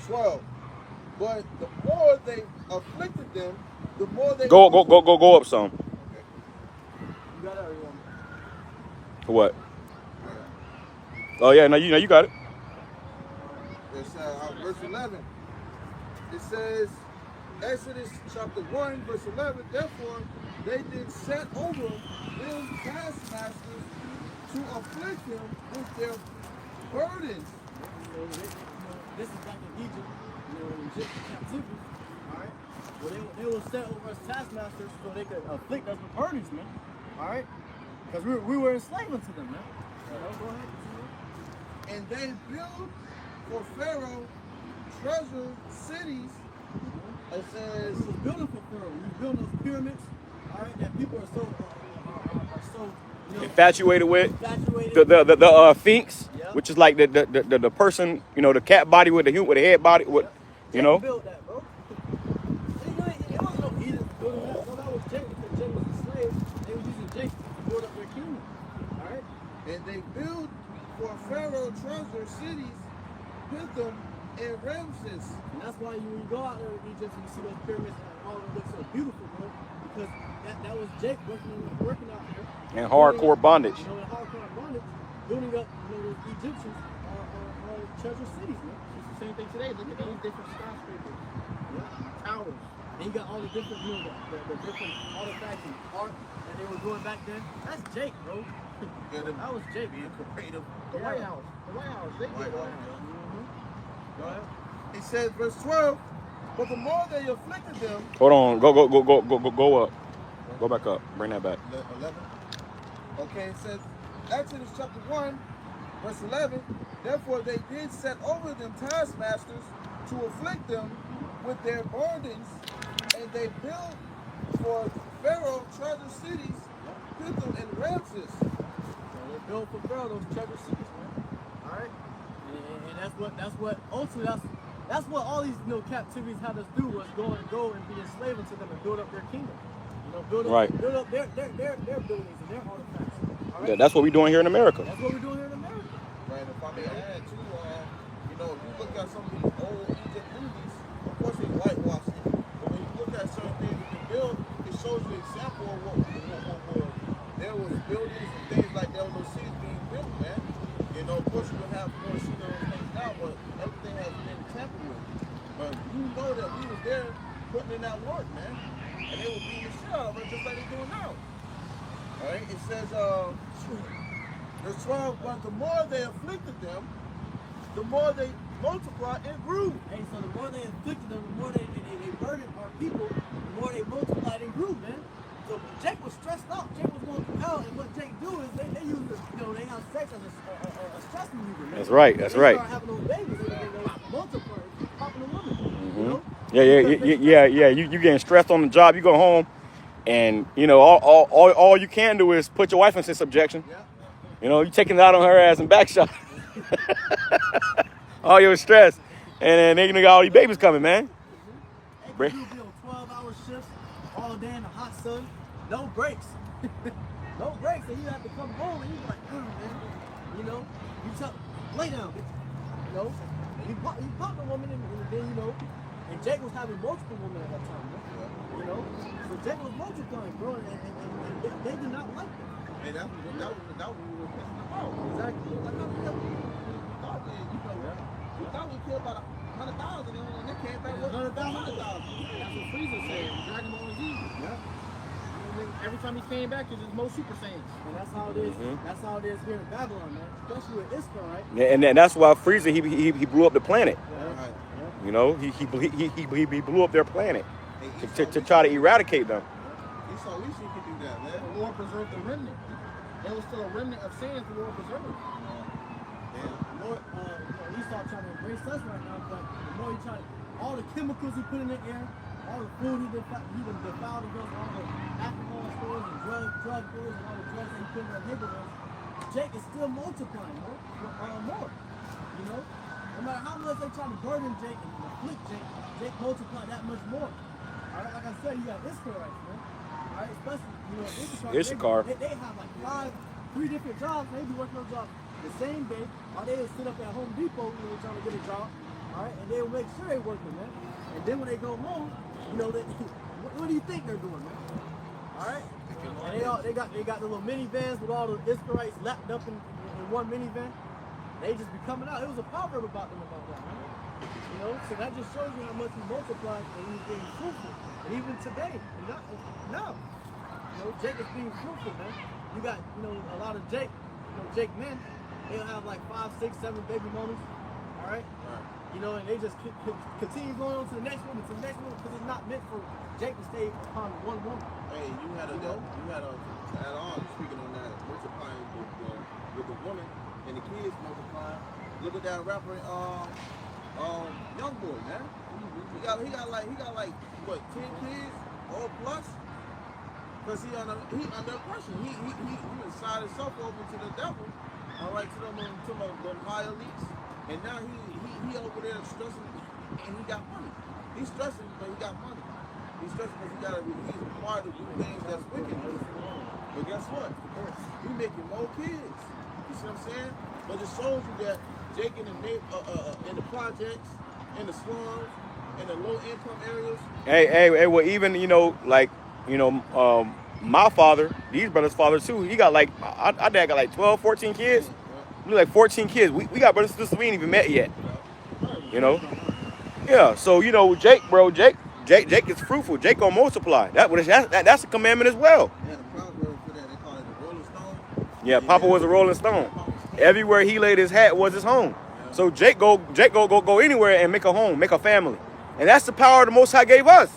12. But the more they afflicted them, the more they go up some. Okay. You got that, What? Oh yeah, no, you got it. It's verse 11. It says, Exodus chapter 1, verse 11, therefore they did set over them taskmasters to afflict them with their burdens. This is back in Egypt, in Egyptian captivity, all right? Well, they will set over us taskmasters so they could afflict us with burdens, man, all right? Because we were enslaved to them, man. Go ahead. And they built for Pharaoh treasure cities. It says, He was building for Pharaoh. He was building those pyramids, all right, that people are so Infatuated with infatuated. the Sphinx, Yeah. which is like the person, the cat body with the head body, with Jake built that, bro. It wasn't no Edith building that. No, that was Jake, because Jake was a slave. They were using Jake to build up their kingdom, all right? and they built for Pharaoh treasure cities, Pithom and Ramses. And that's why when you go out there in Egypt and you see those pyramids and all of them look so beautiful, bro, because that was Jake working out there. and hardcore bondage. In hardcore bondage, building up those Egyptians treasure cities, man. It's the same thing today. Look at those different skyscrapers, towers. And you got all the different, the different artifacts and art that they were doing back then. That's Jake, bro. That was Jake. Being creative. The White House. The White House. They White get House, White House. Go ahead. He says, verse 12, but the more they afflicted them. Hold on. Go up. Go back up. Bring that back. 11. Okay, it says, Exodus chapter 1, verse 11. Therefore they did set over them taskmasters to afflict them with their burdens, and they built for Pharaoh treasure cities, Pithom and Ramses. So they built for Pharaoh those treasure cities, man. All right, and that's what ultimately that's what all these captivities had us do was go and be enslaved to them and build up their kingdom. Build up their buildings and their artifacts. All right? That's what we're doing here in America. That's what we're doing here in America. Right, if I may add too, if you look at some of these old Egypt movies, of course they whitewash it, but when you look at certain things that they build, it shows you an example of what there was buildings and things like that, those cities being built, man. Of course you would have more see those things now, but everything has been tampered with. But you know that we was there putting in that work, man. And they were beating the shit out of us just like they're doing now. Alright, it says, verse 12, but the more they afflicted them, the more they multiplied and grew. Hey, so the more they afflicted them, the more they burdened our people, the more they multiplied and grew, man. So Jake was stressed out. Jake was going through hell, and what Jake do is they use they have sex as a stress reliever, man. That's right. That's right. Start having those babies, and they multiply, popping the women. Mm-hmm. Yeah. You getting stressed on the job. You go home, and all you can do is put your wife in subjection. Yeah. You taking it out on her ass and back shot. All your stress, and then they got all these babies coming, man. Hey, you be on 12-hour shifts all day in the hot sun, no breaks. No breaks, and you have to come home and you're like, man, you tell, lay down, bitch. You pop the woman and then, and Jake was having multiple women at that time, man. So Jake was multiplying, bro, and they did not like that. And that was we were pissing them off. Exactly. Like, we thought we killed about 100,000 and they came back with 100,000. That's what Frieza said. Dragon Ball Z. Yeah. Every time he came back, it was more Super Saiyans. And that's how it is. That's how it is here in Babylon, man. Especially with Iskar, right? Yeah, and that's why Frieza he blew up the planet. Right. He blew up their planet to try to eradicate them. Esau, we should could do that, man. The Lord preserved the remnant. There was still a remnant of Saiyans the Lord preserved. Lord, Esau trying to embrace us right now, but the more he trying, all the chemicals he put in the air, all the food he defiled against all the alcohol stores and drug dealers and all the drugs he put in their neighborhoods, Jake is still multiplying more. No matter how much they try to burden Jake and afflict Jake multiply that much more. All right, like I said, you got Issacharites, man. All right, especially Issachar. They have like 3 different jobs. They be working those jobs the same day, or they will sit up at Home Depot, trying to get a job. All right, and they will make sure they're working, man. And then when they go home, what do you think they're doing, man? All right, and they got the little minivans with all the Israelites lapped up in one minivan. They just be coming out. It was a proverb about them about that, man. So that just shows you how much he multiplied and he's being fruitful. And even today, now, Jake is being fruitful, man. You got, a lot of Jake men. They'll have like 5, 6, 7 baby mamas. All right. And they just continue going on to the next one, because it's not meant for Jake to stay upon one woman. Hey, you had a to add on, speaking on that, multiplying with the woman and the kids multiplying. Look at that rapper, Young Boy, man. He got like what, 10 kids or plus? Because he under oppression. He signed himself over to the devil. All right, to them high elites. And now he over there stressing, and he got money. He's stressing, but he got money. He's stressing because he's required to do things that's wicked. But guess what? He's making more kids. You see what I'm saying? But it shows you that Jake in the projects, in the slums, in the low income areas. Hey, well, even my father, these brothers' father too. He got our dad got like 12, 14 kids. We like 14 kids. We got brothers and sisters we ain't even met yet. Yeah. So Jake is fruitful. Jake gonna multiply. That's a commandment as well. Yeah, the Proverbs Yeah, Papa was a Rolling Stone. Everywhere he laid his hat was his home. So Jake go anywhere and make a home, make a family. And that's the power the Most High gave us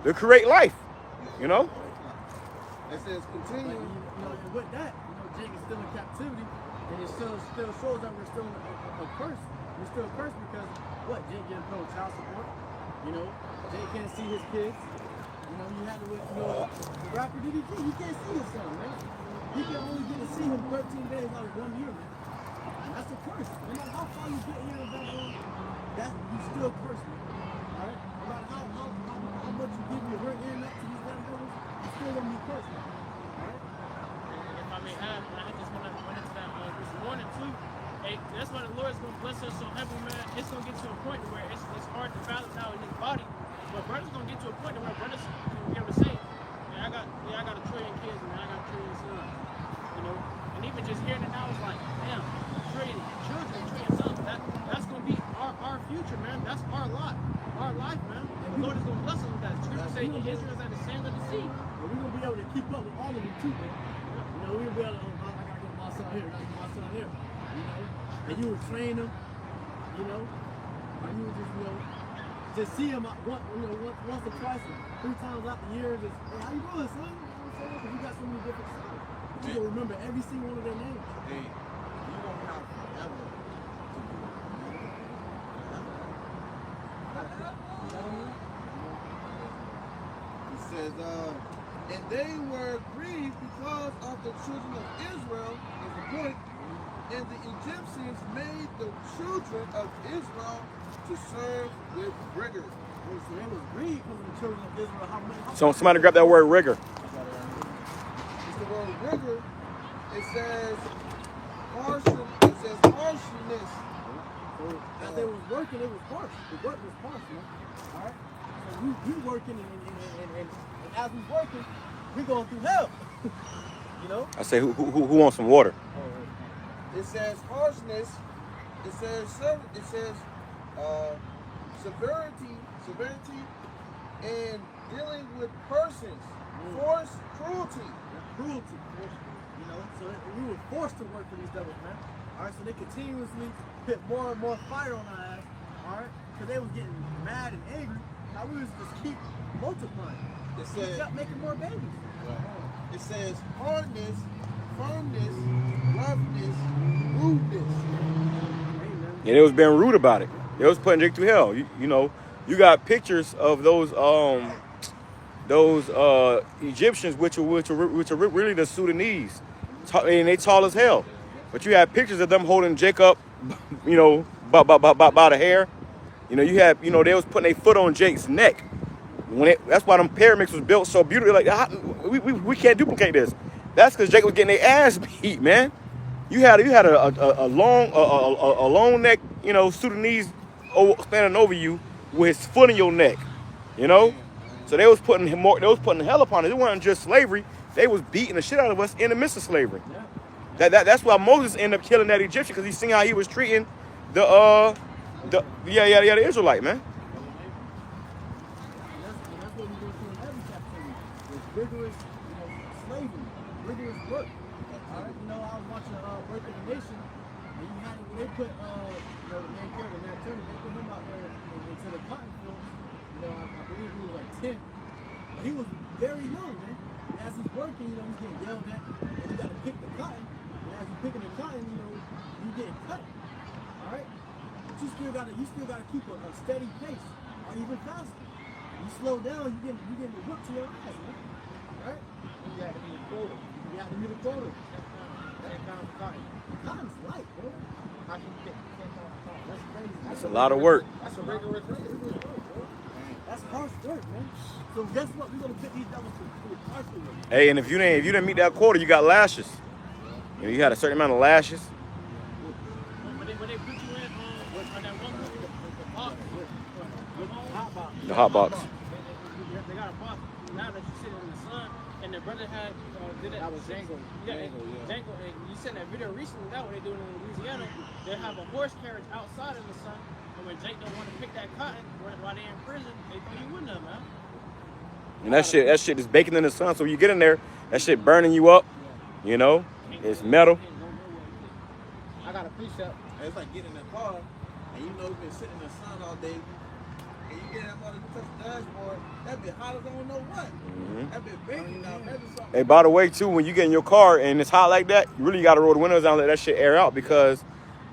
to create life. You know? It says continue. With that, Jake is still in captivity, and it still shows that we're still a curse. We're still cursed because what? Jake getting paid child support. Jake can't see his kids. You had to, the rapper DDG, you can't see his son, man. You can only get to see him 13 days out of 1 year, man. And that's a curse. No matter how far you get here in Babylon, you still cursed, man. All right? No matter how much you give your rent and that to these damn brothers, you still gonna be cursed, man. All right? If I may add, I just want to run into that this morning too. Hey, that's why the Lord's gonna bless us so heavy, man. It's gonna get to a point where it's hard to balance out in his body. But brothers gonna get to a point where brothers be able to say, I got a trillion kids, man. I got a trillion sons. And even just hearing it now, it's like, damn, trillion children, trillion sons. That's gonna be our future, man. That's our lot, our life, man. And the Lord is gonna bless us with that. Scripture say Israel is at the sand of the sea. And we're gonna be able to keep up with all of them too, man. We're gonna be able to, I gotta get my son here, I gotta get my son here. And you would train them, and you would just see him once or twice, 3 times out the year. Just, hey, how you doing, son? Because you got so many different sons. You don't remember every single one of their names. Hey, you won't have forever to do it. It says, and they were grieved because of the children of Israel, is the point, and the Egyptians made the children of Israel to serve with rigor. So they was grieved because of the children of Israel. How many? So somebody grab that word rigor. It's The word rigor, it says harshness. So as they was working, it was harsh. The work was harsh, man. All right. So we working and as we working, we going through hell. I say, who wants some water? It says harshness. It says severity, and dealing with persons, force, cruelty. So we were forced to work for these devils, man. All right, so they continuously put more and more fire on our ass, all right, because they was getting mad and angry. Now we was just keep multiplying. It says, we kept making more babies. It says hardness, firmness, roughness, rudeness. Yeah, they was being rude about it. They was putting Jake through hell. You got pictures of those Egyptians, which are really the Sudanese, and they tall as hell. But you have pictures of them holding Jake up, by the hair. You have, they was putting their foot on Jake's neck. That's why them pyramids was built so beautifully. Like, we can't duplicate this. That's because Jake was getting their ass beat, man. You had a long neck, Sudanese standing over you with his foot in your neck, So they was putting hell upon it. It wasn't just slavery. They was beating the shit out of us in the midst of slavery. Yeah. That's why Moses ended up killing that Egyptian, because he seen how he was treating the Israelite, man. That's what we go through in every captivity. It's rigorous, slavery, rigorous work. All right, I was watching Birth of the Nation, and you had when they put the main character, Nat Turner, they put him out there into the cotton fields. I believe he was like 10. But he was very young, man. As he's working, he's getting yelled at, and you got to pick the cotton. And as you're picking the cotton, you getting cut. All right, but you still gotta keep a steady pace, or even faster. You slow down, you getting the whip to your ass, man. All right, you got to be the quota. You got to be the quota. Cotton's light, bro. How can you get 10 pounds of cotton? That's crazy. That's a lot of work. That's a rigorous work, bro. That's harsh work, man. So guess what? We're gonna put these devils to harsh work. Hey, and if you didn't meet that quota, you got lashes. You had a certain amount of lashes. When they put you in on that one The hot box. They got a box now that you sit in the sun, and the brother had did it. That was Django. Yeah, Django. And you seen that video recently. That what they doing in Louisiana. They have a horse carriage outside in the sun, and when Jake don't want to pick that cotton while they're in prison, they throw you in there, man. And that shit is baking in the sun. So when you get in there, that shit burning you up, And It's metal. I got a precept. It's like getting in a car and you know you've been sitting in the sun all day and you get that mother to touch the dashboard, that bit hot as I don't know what. That bit baking now, maybe something. Hey, by the way, too, when you get in your car and it's hot like that, you really got to roll the windows down and let that shit air out because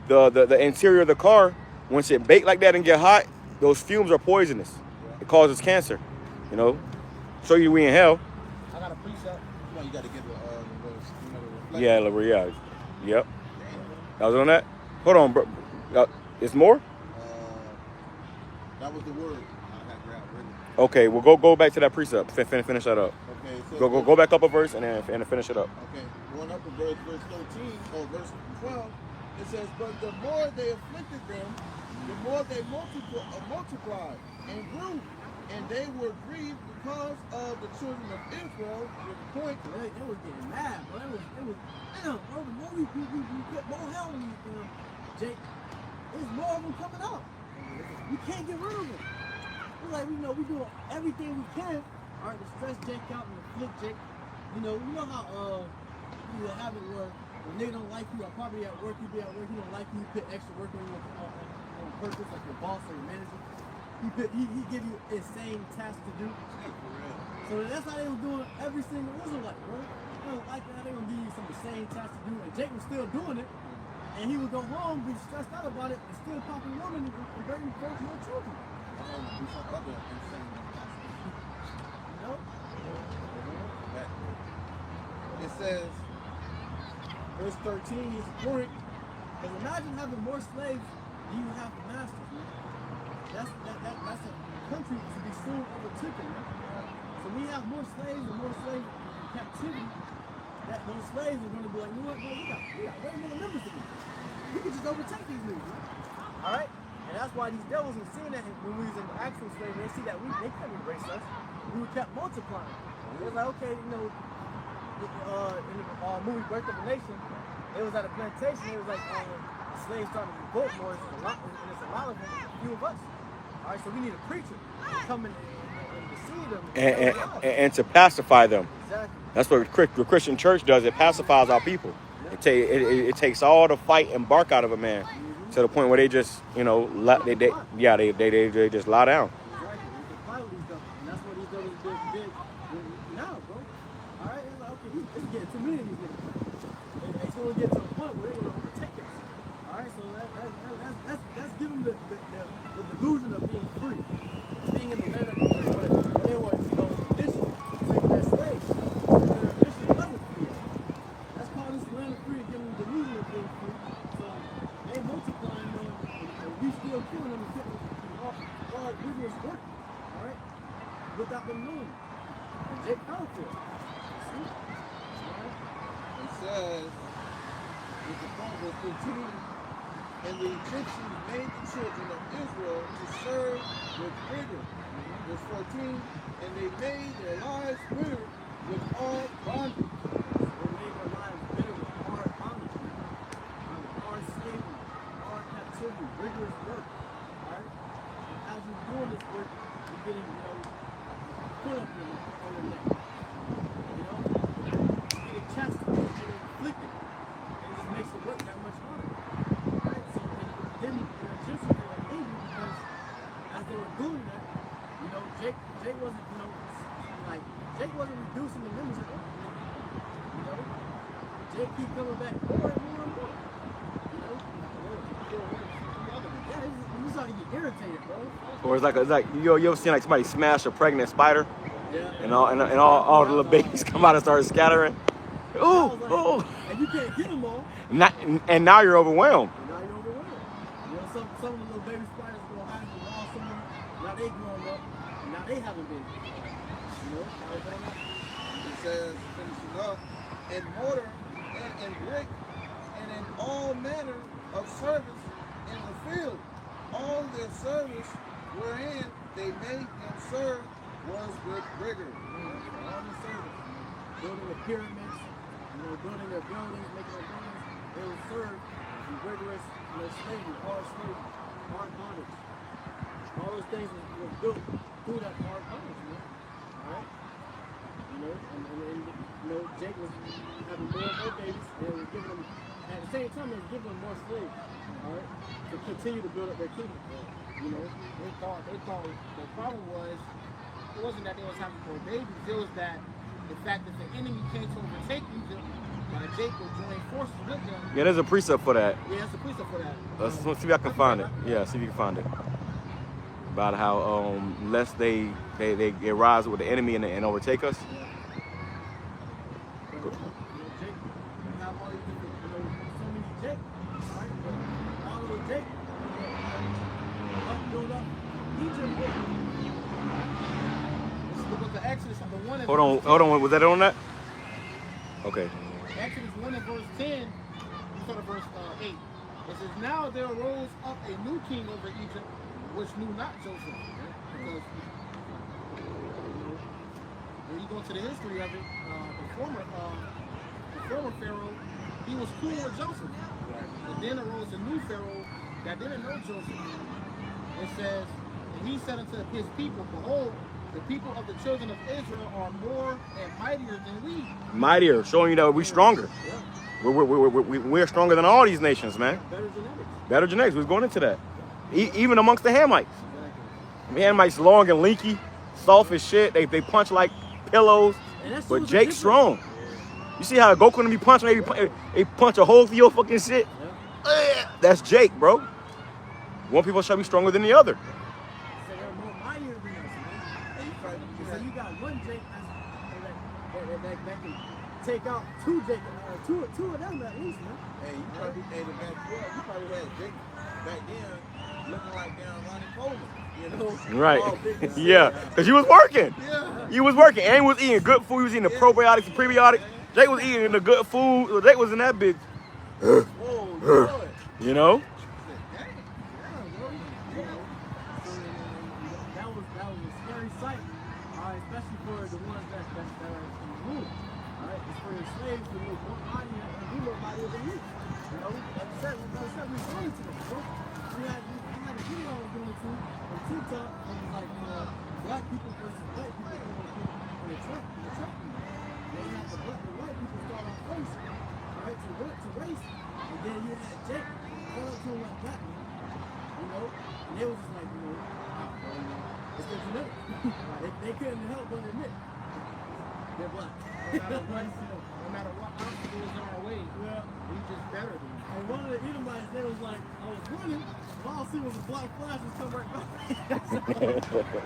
the interior of the car, once it bake like that and get hot, those fumes are poisonous. It causes cancer, you know. Show you we in hell. I got a precept. You got to get the Yeah. Yep. I was on that. Hold on, bro. It's more? That was the word I had grabbed written. Okay, well go back to that precept. Finish that up. Okay, so Go back up a verse and then finish it up. Okay, going up to verse 13 or verse 12, it says, but the more they afflicted them, the more they multiplied and grew, and they were grieved because of the children of Israel. To the point They was getting mad, bro. It was damn, bro. The more we get more hell in these damn Jake, there's more of them coming out. We can't get rid of them. It's like we doing everything we can, all right, to stress Jake out and afflict Jake. You know how you have it where when they don't like you, or probably at work, you be at work, he don't like you, put extra work on you on purpose, like your boss or your manager. He give you insane tasks to do. So that's how they was doing every single Israelite, bro. They don't like that. They gonna give you some insane tasks to do, and Jake was still doing it. And he would go home, be stressed out about it, and still popping women and bringing birth more children. You know? it says, Verse 13 is important. Because imagine having more slaves than you have masters, man. That's a country to be soon overtaken, man. So we have more slaves in captivity. That those slaves are going to be like, you know what, bro, we got way more members than you. We can just overtake these niggas, man. All right? And that's why these devils were seeing that when we was in the actual slavery, they see that they couldn't embrace us. We were kept multiplying. It was like, okay, you know, in the movie Birth of a Nation, it was at a plantation, it was like the slaves started to revolt more, and it's a lot of them, a few of us. All right, so we need a preacher to come in and deceive them. And to pacify them. Exactly. That's what the Christian church does. It pacifies our people. It takes all the fight and bark out of a man to the point where they just, you know, they just lie down. Exactly. We can fight with these devils, and that's what these devils did now, bro. All right, it's like, okay, it's getting too many of these niggas. It's going to get to a point where they're going to overtake us. All right, so that's giving the delusion of being free, being in the land of the free. But they were, you know, conditioned to take that slave. Their condition wasn't free. That's called this land of free, giving them the delusion of being free. So they multiplying them, and we still killing them and putting them hard, rigorous work. All right, without them knowing. And they fell for it. See? All right. it says, with the point was continuing, and the Egyptians made the children of Israel to serve with rigor. Verse 14, and they made their lives bitter with all bondage. They made their lives bitter with hard bondage, hard slavery, hard captivity, rigorous work. All right? And as you're doing this work, you're getting, you know, put up on your neck. You know? You're getting chastised, you're getting afflicted. And it just makes the work that much harder. All right? So then the Egyptians were like angry because as they were doing that, you know, Jake wasn't, you know, like, Jake wasn't reducing the members of the you know? Jake keep coming back more and more and more. You know? Yeah, you starting to get irritated, bro. Or it's like you ever seen like somebody smash a pregnant spider, Yeah. and all the little babies come out and start scattering. Ooh. And you can't get them all. And now you're overwhelmed. And now you're overwhelmed. You know, some of the little baby spiders go hide in the wall somewhere. Now they growing up. And now they haven't been. You know? How they growing up? It says, finishing up, in mortar and in brick and in all manner of service in the field. All their service wherein they made them serve was with rigor. All the service. Building the pyramids, you know, building their buildings, making their buildings, they would serve in rigorous, you know, slavery, hard bondage. All those things were built through that hard bondage, man. Alright? You Jake was having more and more babies, and it was giving them, at the same time, it was giving them more slaves, all right, to continue to build up their kingdom. They thought the problem was, it wasn't that they was having more babies, it was that the fact that the enemy came to overtake Egypt, Jake would join forces with them. Yeah, there's a precept for that. Yeah, there's a precept for that. Let's see if I can find it. Yeah, see if you can find it. About how lest they rise with the enemy and overtake us. Hold on, was that on that? Okay. Exodus 1 and verse 10, you start at verse 8. It says, now there arose up a new king over Egypt, which knew not Joseph. Because when you go into the history of it, the former Pharaoh, he was cool with Joseph. But then arose a new Pharaoh that didn't know Joseph. It says, and he said unto his people, behold, the people of the children of Israel are more and mightier than we. Mightier, showing you that we're stronger. Yeah. We're stronger than all these nations, man. Better genetics. Better genetics. We're going into that. Even amongst the Hamites. Exactly. The Hamites long and linky, soft as shit. They punch like pillows. But Jake's strong. Yeah. You see how Goku gonna be punching? They punch a hole through your fucking shit. Yeah. That's Jake, bro. One people shall be stronger than the other. That can take out two of them at least, man. Hey, you probably you probably had Jake back then looking like down Ronnie Coleman, Right. Yeah, because he was working. Yeah. He was working, and he was eating good food. He was eating the probiotics and prebiotics. Jake was eating the good food. Jake was in that bitch. You know? That was a scary sight, especially for the ones that are rule. Alright, it's for your slaves to look more mightier and we look mightier than you. Like I said, we're going to them, bro. We had a video I was going to on TikTok, and it was like, black people versus white people in the Trump. Then you had the white people start off first, alright, to race, and then you had Jake call up to him like black man, and they was just like, it's their genetics. They couldn't help but admit. They're black. No matter what obstacle is in our way, we just better than you. And one of the Edomites, they was like, I was running, all I see was a black flash just come right by me.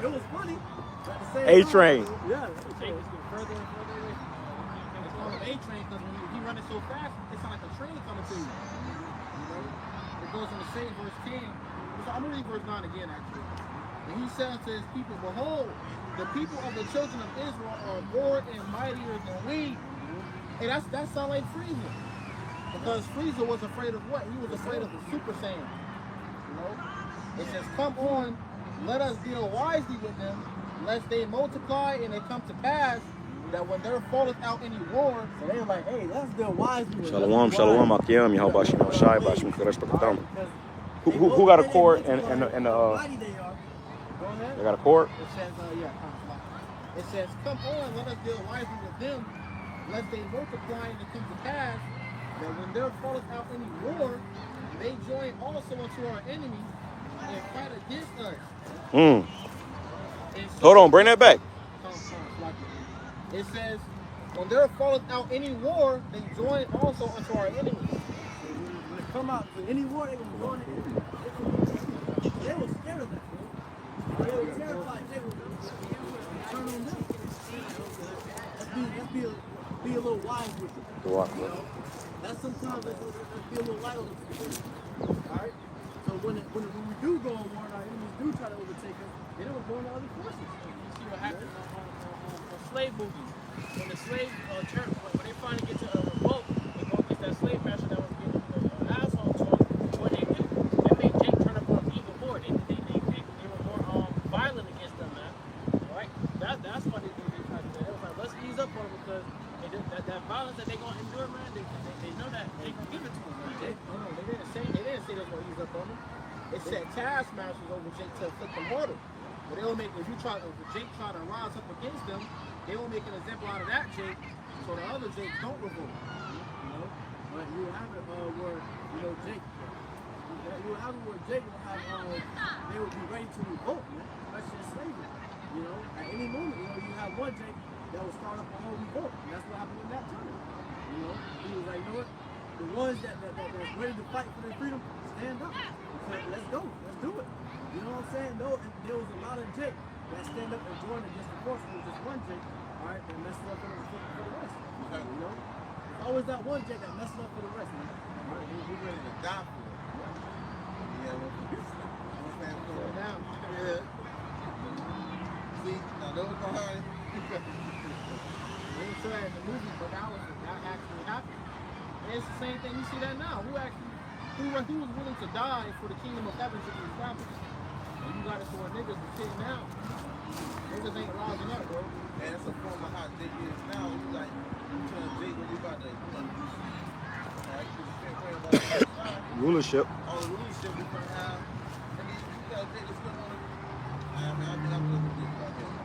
It was funny. A-Train. Yeah. Jake is getting further and further away. It's called A-Train because when he running so fast, it sounds like a train coming to you. It goes in the same verse 10. So I'm going to read verse 9 again, actually. And he said unto his people, behold, the people of the children of Israel are more and mightier than we. Hey, that sounds like Frieza. Because Frieza was afraid of what? He was afraid of the Super Saiyan. It says, come on, let us deal wisely with them, lest they multiply and it come to pass that when there falleth out any war, so they're like, hey, let's deal wisely with them. Shalom, Akim, YAHAWASHI, YAHAWASHI, Who got a cord and they got a cord? It says, it says, come on, let us deal wisely with them, lest they multiply and it come to pass that when there falleth out any war, they join also unto our enemies and fight against us. So, hold on, bring that back. It says, when there falleth out any war, they join also unto our enemies. When they come out to any war, they will join the enemy. They were scared of that. They were terrified. They would turn on them. Let's be a little wise with it. That's sometimes let's be a little light on the alright? So when we do go on war and our enemies do try to overtake us, they don't go into other forces. You see what happens on slave movies. When the slave when they finally get to a revolt, they go against that slave master that was getting an asshole to them. What they did, they made Jake turn up on even more. They were more violent against them, man. Right? That's why they tried to do that. It was like, let's ease up on them because that violence that they're going to endure, man, they know that they can give it to them. Man. They didn't say they're going to ease up on them. It said taskmasters over Jake to inflict them harder. But they'll make, if Jake try to rise up against them, they will make an example out of that Jake, so the other Jake don't revolt. You know, but you have it where Jake. You will have it where Jake will have they will be ready to revolt, man. That's just slavery. You know, at any moment, you have one Jake that will start up a whole revolt, and that's what happened in that time. You know, he was like, you know what? The ones that's ready to fight for their freedom, stand up. Let's go. Let's do it. You know what I'm saying? No, and there was a lot of Jake that stand up and join against the force. It was just one Jake, all right, that messed up for the rest. You know? There's always that one Jake that messed up for the rest, man. All right, he's ready to die for it. Yeah, well, Now, yeah. See, now those behind. they ain't sure in the movie, but that actually happened. And it's the same thing. You see that now. Who was willing to die for the kingdom of heaven to be established? And you got it to where niggas are sitting down. Niggas ain't rising up, bro. And that's a form of how Jake is now. He's like, you trying to Jake when you about to, Rulership. all the rulership we gonna have. And then you gotta take this one on it. I mean, I'm looking at this right here.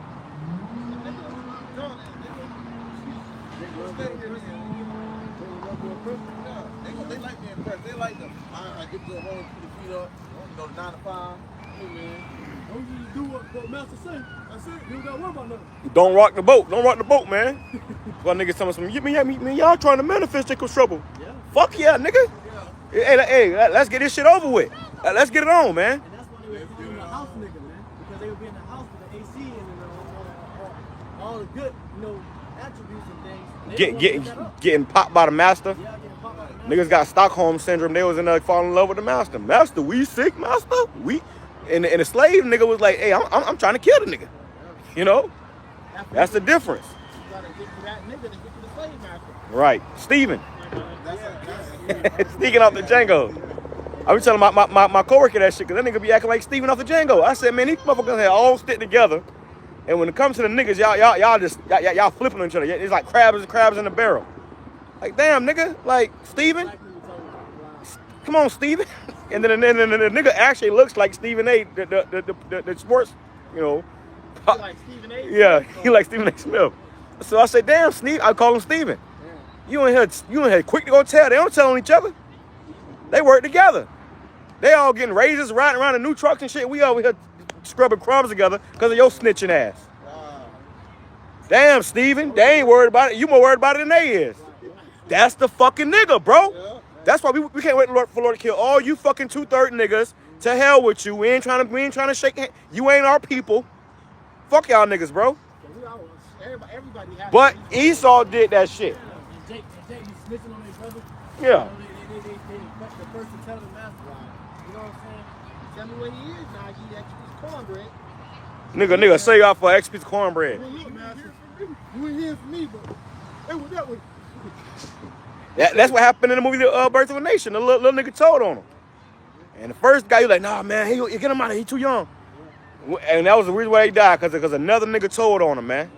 They like being impressed. They like them. I get to home, put the feet up, go to 9 to 5. Hey man, Don't just do what Master say. That's it. You don't got to worry about nothing. Don't rock the boat. Don't rock the boat, man. Well, niggas telling some, y'all trying to manifest Jacob's trouble. Yeah. Fuck yeah, nigga. Hey, let's get this shit over with. Let's get it on, man. And that's why they were calling the house nigga, man. Because they would be in the house with the AC and all the good, attributes and things. They didn't want to pick that up. Getting popped by the master. Yeah, getting popped by the master. Niggas got Stockholm syndrome. They was in there falling in love with the master. Master, we sick, master. We, and the slave nigga was like, hey, I'm trying to kill the nigga. You know, that's the difference. You gotta get to that nigga to get to the slave master. Right, Steven. Sneaking off the Django. I was telling my coworker that shit, because that nigga be acting like Steven off the Django. I said, man, these motherfuckers had all stick together. And when it comes to the niggas, y'all flipping on each other. It's like crabs in a barrel. Like, damn, nigga, like, Steven? Come on, Steven. And then the nigga actually looks like Stephen A, the sports, Like Stephen A. Yeah, he like Stephen A. Smith. So I said, damn, Steve, I call him Steven. You ain't here quick to go tell. They don't tell on each other. They work together. They all getting raises, riding around in new trucks and shit. We over here scrubbing crumbs together because of your snitching ass. Damn, Steven, they ain't worried about it. You more worried about it than they is. That's the fucking nigga, bro. That's why we can't wait for Lord to kill all you fucking 2/3 niggas. To hell with you. We ain't trying to shake hands. You ain't our people. Fuck y'all niggas, bro. Everybody has. But Esau did that shit. And Jake be snitching on their brother. Yeah. They the first to tell the master. You know what I'm saying? Tell me what he is now. He extra cornbread. Nigga, say y'all for X piece of cornbread. Well, look, master, you ain't here for me, but hey, what that was? That's what happened in the movie The Birth of a Nation. The little nigga told on him. And the first guy, he was like, nah, man, get him out of here. He too young. And that was the reason why he died, because another nigga told on him, man.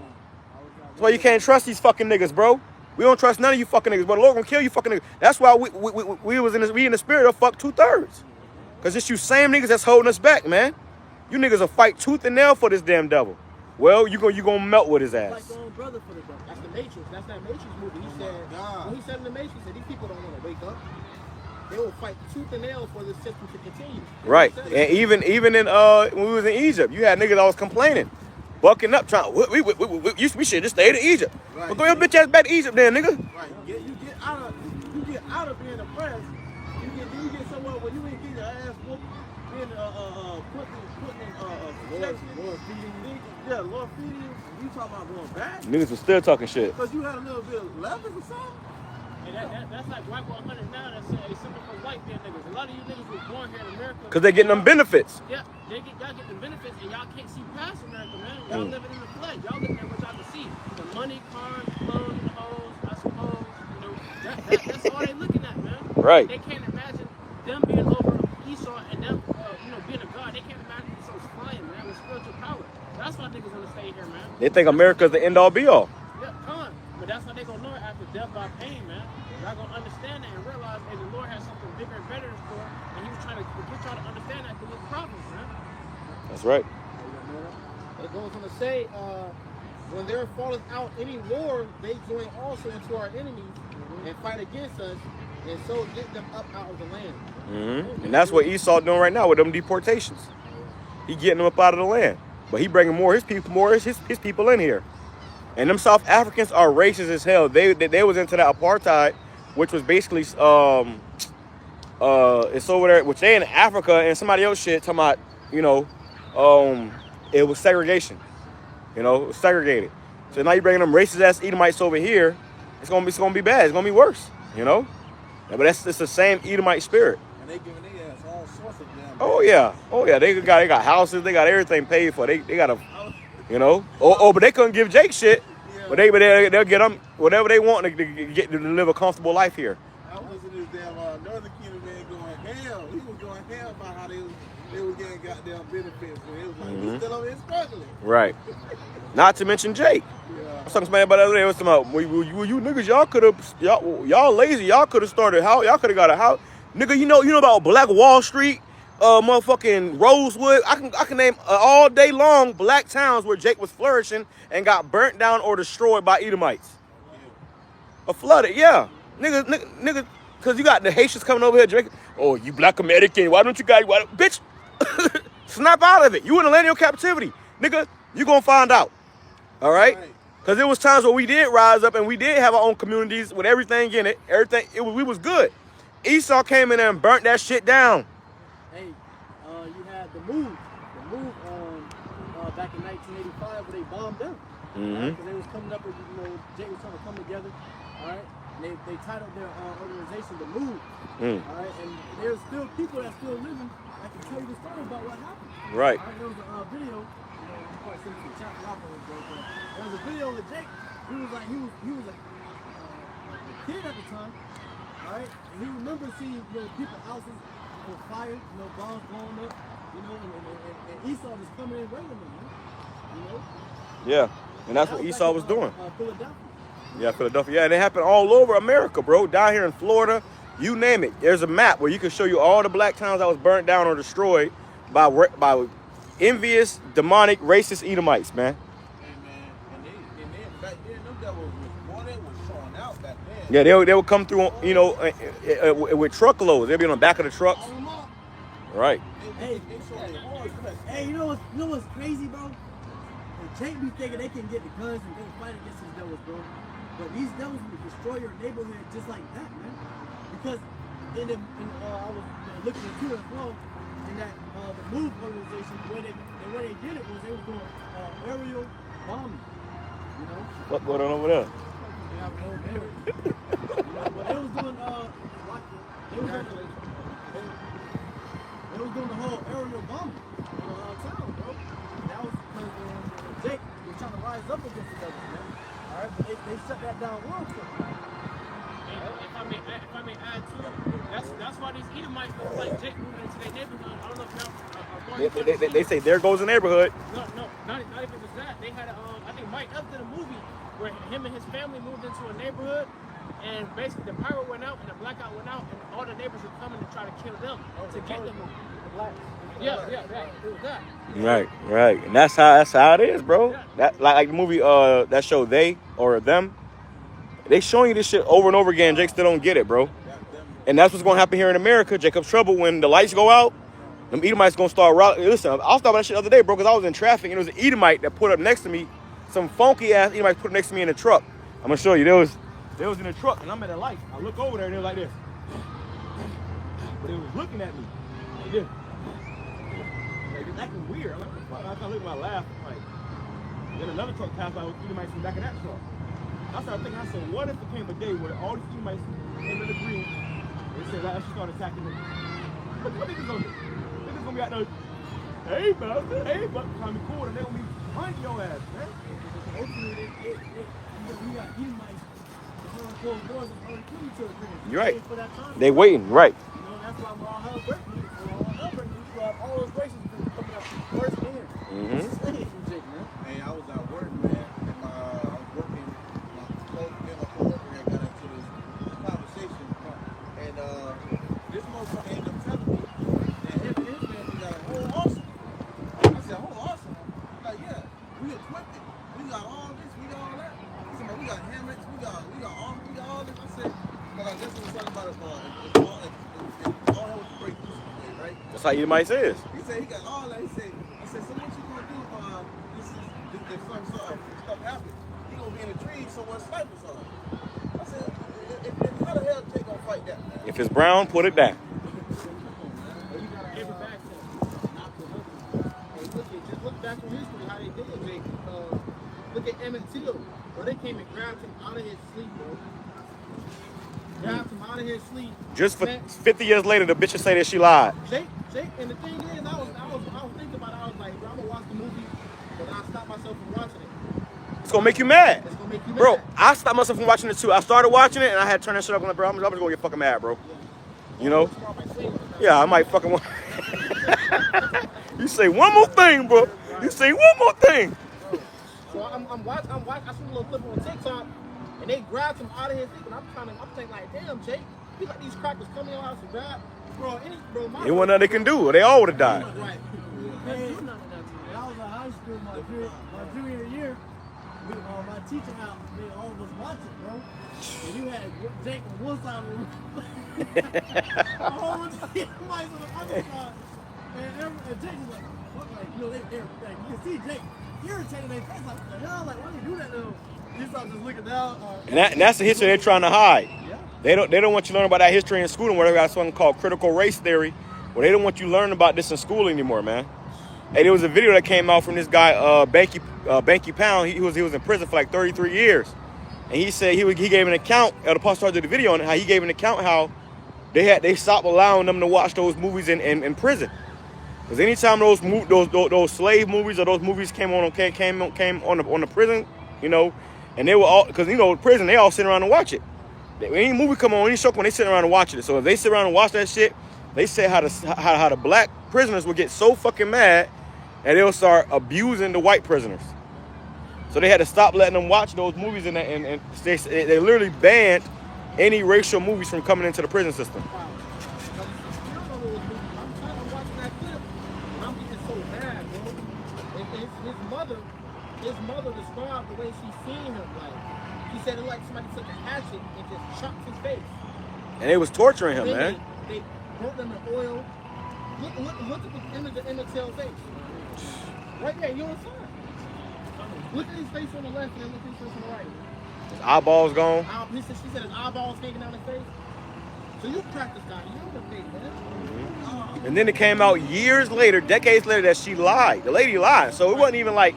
That's why you can't trust these fucking niggas, bro. We don't trust none of you fucking niggas, but the Lord gonna kill you fucking niggas. That's why we in the spirit of fuck 2/3. Because it's you same niggas that's holding us back, man. You niggas will fight tooth and nail for this damn devil. Well, you gonna melt with his ass. Like your own brother for the devil. That's the Matrix. That's that Matrix movie. He said, when he said in the Matrix, he said, these people don't want to wake up. They will fight tooth and nail for this system to continue. Right. And even in when we was in Egypt, you had niggas that was complaining, bucking up, trying we should just stay in Egypt. Right. But go your bitch ass back to Egypt then, nigga. Right. You get out of being oppressed. You get somewhere where you ain't getting your ass whooped, being Lord feeding you. Yeah, Lord feeding you. You talking about going back? Niggas was still talking shit. Because you had a little bit of leverage or something? And that's like white 100 now. That's a symbol for white being niggas. A lot of you niggas was born here in America. Because they getting them benefits. Yeah, y'all get the benefits and y'all can't see past America, man. Y'all living in the flesh. Y'all looking at what y'all can see. The money, cars, clothes, and hoes, I suppose. That's all they looking at, man. Right. They can't imagine them being over Esau and them, being a god. They can't imagine themselves flying, man, with spiritual power. That's why niggas want to stay here, man. They think America's the end all be all. Yeah, but that's how they gonna learn after death by pain, man. Y'all gonna understand that and realize that the Lord has something bigger and better in store, and He was trying to get y'all to understand that through His prophets, man. That's right. It goes on to say, when there falleth out any war, they join also into our enemies and fight against us, and so get them up out of the land. And that's what Esau doing right now with them deportations. He getting them up out of the land, but he bringing more his people in here. And them South Africans are racist as hell. They was into that apartheid, which was basically it's over there, which they in Africa and somebody else shit talking about, you know, it was segregation. You know, it was segregated. So now you bringing them racist ass Edomites over here. It's gonna be bad. It's gonna be worse. You know, yeah, but it's the same Edomite spirit. And they giving their ass all sorts of damn. Oh yeah. They got houses. They got everything paid for. They got a, you know. But they couldn't give Jake shit. Yeah. But they'll get them whatever they want to live a comfortable life here. I was in this damn Northern Kingdom man going hell. He was going hell about how they was getting goddamn benefits. And it was like, we still over here struggling. Right. Not to mention Jake. Yeah. I was talking to somebody about the other day. I was talking about, well, you niggas, y'all lazy. Y'all could have started how y'all could have got a house. Nigga, you know about Black Wall Street, motherfucking Rosewood. I can name all day long black towns where Jake was flourishing and got burnt down or destroyed by Edomites. Or flooded, yeah. Nigga, because you got the Haitians coming over here drinking. Oh, you black American. Why don't you guys, bitch, snap out of it. You in a land of captivity. Nigga, you gonna find out. All right? Because there was times where we did rise up and we did have our own communities with everything in it. We was good. Esau came in there and burnt that shit down. Hey, you had the move back in 1985 where they bombed them. Because they was coming up with, you know, Jake was trying to come together. All right? And they titled their organization The Move. All right? And there's still people that still living that can tell you the story about what happened. Right. All right, there was a video, you know, I'm probably sending some chat off of it, bro, but there was a video with Jake. He was a kid at the time. All right, and he remembers seeing, you know, people's houses on fire, you know, bombs blowing up, you know, and Esau just coming in raiding them, man. You know? Yeah, and that's what Esau was doing. Philadelphia. Yeah, Philadelphia. Yeah, and it happened all over America, bro. Down here in Florida, you name it. There's a map where you can show you all the black towns that was burnt down or destroyed by envious, demonic, racist Edomites, man. Hey, man. And then back then, them devils was showing out back then. Yeah, they would come through, you know, with truckloads. They'd be on the back of the trucks. Right. Hey, you know what's crazy, bro? Jake be thinking they can get the guns and go fight against these devils, bro. But these devils will destroy your neighborhood just like that, man. Because I was looking into it as well, in that the Move organization, the way they did it was they were doing aerial bombing. You know? What's going on over there? They have no air. You know, but they was doing they was doing the whole aerial bombing in town, bro. And that was because Jake was trying to rise up against the devils, man. All right, but they shut that down real quick. If I may add to it, that's why these Edomites look like Jake moving into their neighborhood. I don't know if They say there goes the neighborhood. No, not even just that. They had I think Mike up did a movie where him and his family moved into a neighborhood, and basically the pyro went out and the blackout went out, and all the neighbors were coming to try to kill them to get them. Yeah, it was that. Right, and that's how it is, bro. Yeah. That like the movie that show They or Them. They showing you this shit over and over again. Jake still don't get it, bro. And that's what's gonna happen here in America. Jacob's trouble when the lights go out. Them Edomites gonna start rocking. Listen, I was talking about that shit the other day, bro, because I was in traffic and there was an Edomite that put up next to me. Some funky ass Edomites put up next to me in the truck. I'm gonna show you. They was in the truck and I'm at the light. I look over there and they was like this. But they was looking at me like this. Like it's acting weird. I'm like, what the fuck? I look at my laugh. Like, then another truck passed by with Edomites from the back of that truck. I started thinking, I said, what if it came a day where all these Edomites came in the green and they said, I should start attacking them? What niggas gonna do? Niggas gonna be out there, hey, but trying to be cool, and they gonna be hunting your ass, man. Ultimately, we got Edomites behind closed doors and already killing each other. You're right. For that time. They waiting, right. You know, that's why we're all hell breaking. You have all those races coming up first hand. Stay from Jake, man. Hey, I was at work, man, and I was working. My coworker had got into this conversation, and this motherfucker ended up telling me that him and his family got a whole arsenal. I said, whole arsenal? Like, yeah, we equipped it. We got all this right? That's how Edomite says. He said he got all that. He said, so what you gonna do if some stuff happens? He gonna be in a tree somewhere sniping something. I said, how the hell Jake gonna fight that, man? If it's brown, put it down. Give it back to him. Hey, just look back on history how they did it, Jake. Look at Emmett Till. Bro, they came and grabbed him out of his sleep, bro. Grabbed him out of his sleep. Just for 50 years later, the bitches say that she lied. Jake, and the thing is, I was thinking about it. I was like, bro, I'm gonna watch the movie, but I stopped myself from watching it. It's gonna make you mad. It's gonna make you mad. Bro, I stopped myself from watching it too. I started watching it and I had to turn that shit up. I'm like, bro, I'm just gonna get fucking mad, bro. You know? Yeah, I might fucking want. You say one more thing, bro. You say one more thing. So I'm watching. I saw a little clip on TikTok, and they grabbed him out of his sleep, and I'm thinking like, damn, Jake, you got these crackers coming in your house and grab, bro. My Ain't one nothing they can do. They all would have died. Right. Hey, I was in high school my junior year. My teacher had all of us watching, bro. And you had Jake on one side of the room. A whole team on the other side. And Jake was like, what? Like, you know, you can see Jake irritated their face like, what the hell? Like, why do you do that though? You start just looking down. And that's the history they're trying to hide. Yeah. They don't want you to learn about that history in school and whatever. Got something called critical race theory. Well, they don't want you learning about this in school anymore, man. Hey, there was a video that came out from this guy, Banky Pound. He was in prison for like 33 years. And he said he gave an account, the pastor did the video on it, how he gave an account how they stopped allowing them to watch those movies in prison. Because anytime those slave movies or those movies came on the prison, you know, and they were all, because you know, prison, they all sit around and watch it. Any movie come on, any show when they sit around and watch it. So if they sit around and watch that shit, they say how the black prisoners would get so fucking mad and they'll start abusing the white prisoners. So they had to stop letting them watch those movies and they literally banned any racial movies from coming into the prison system. I'm watching that clip, and I'm getting so mad, bro. His mother described the way she seen him. Like, she said it like somebody took a hatchet and just chopped his face. And they was torturing him, Then man. They broke them in oil. Look at the image of Emmett Till's face. Right there, you on the side. Look at his face on the left and look at his face on the right. His eyeballs gone. She said his eyeballs hanging down his face. So you practice guy, you know the face, man. And then it came out years later, decades later, that she lied. The lady lied. So it wasn't even like,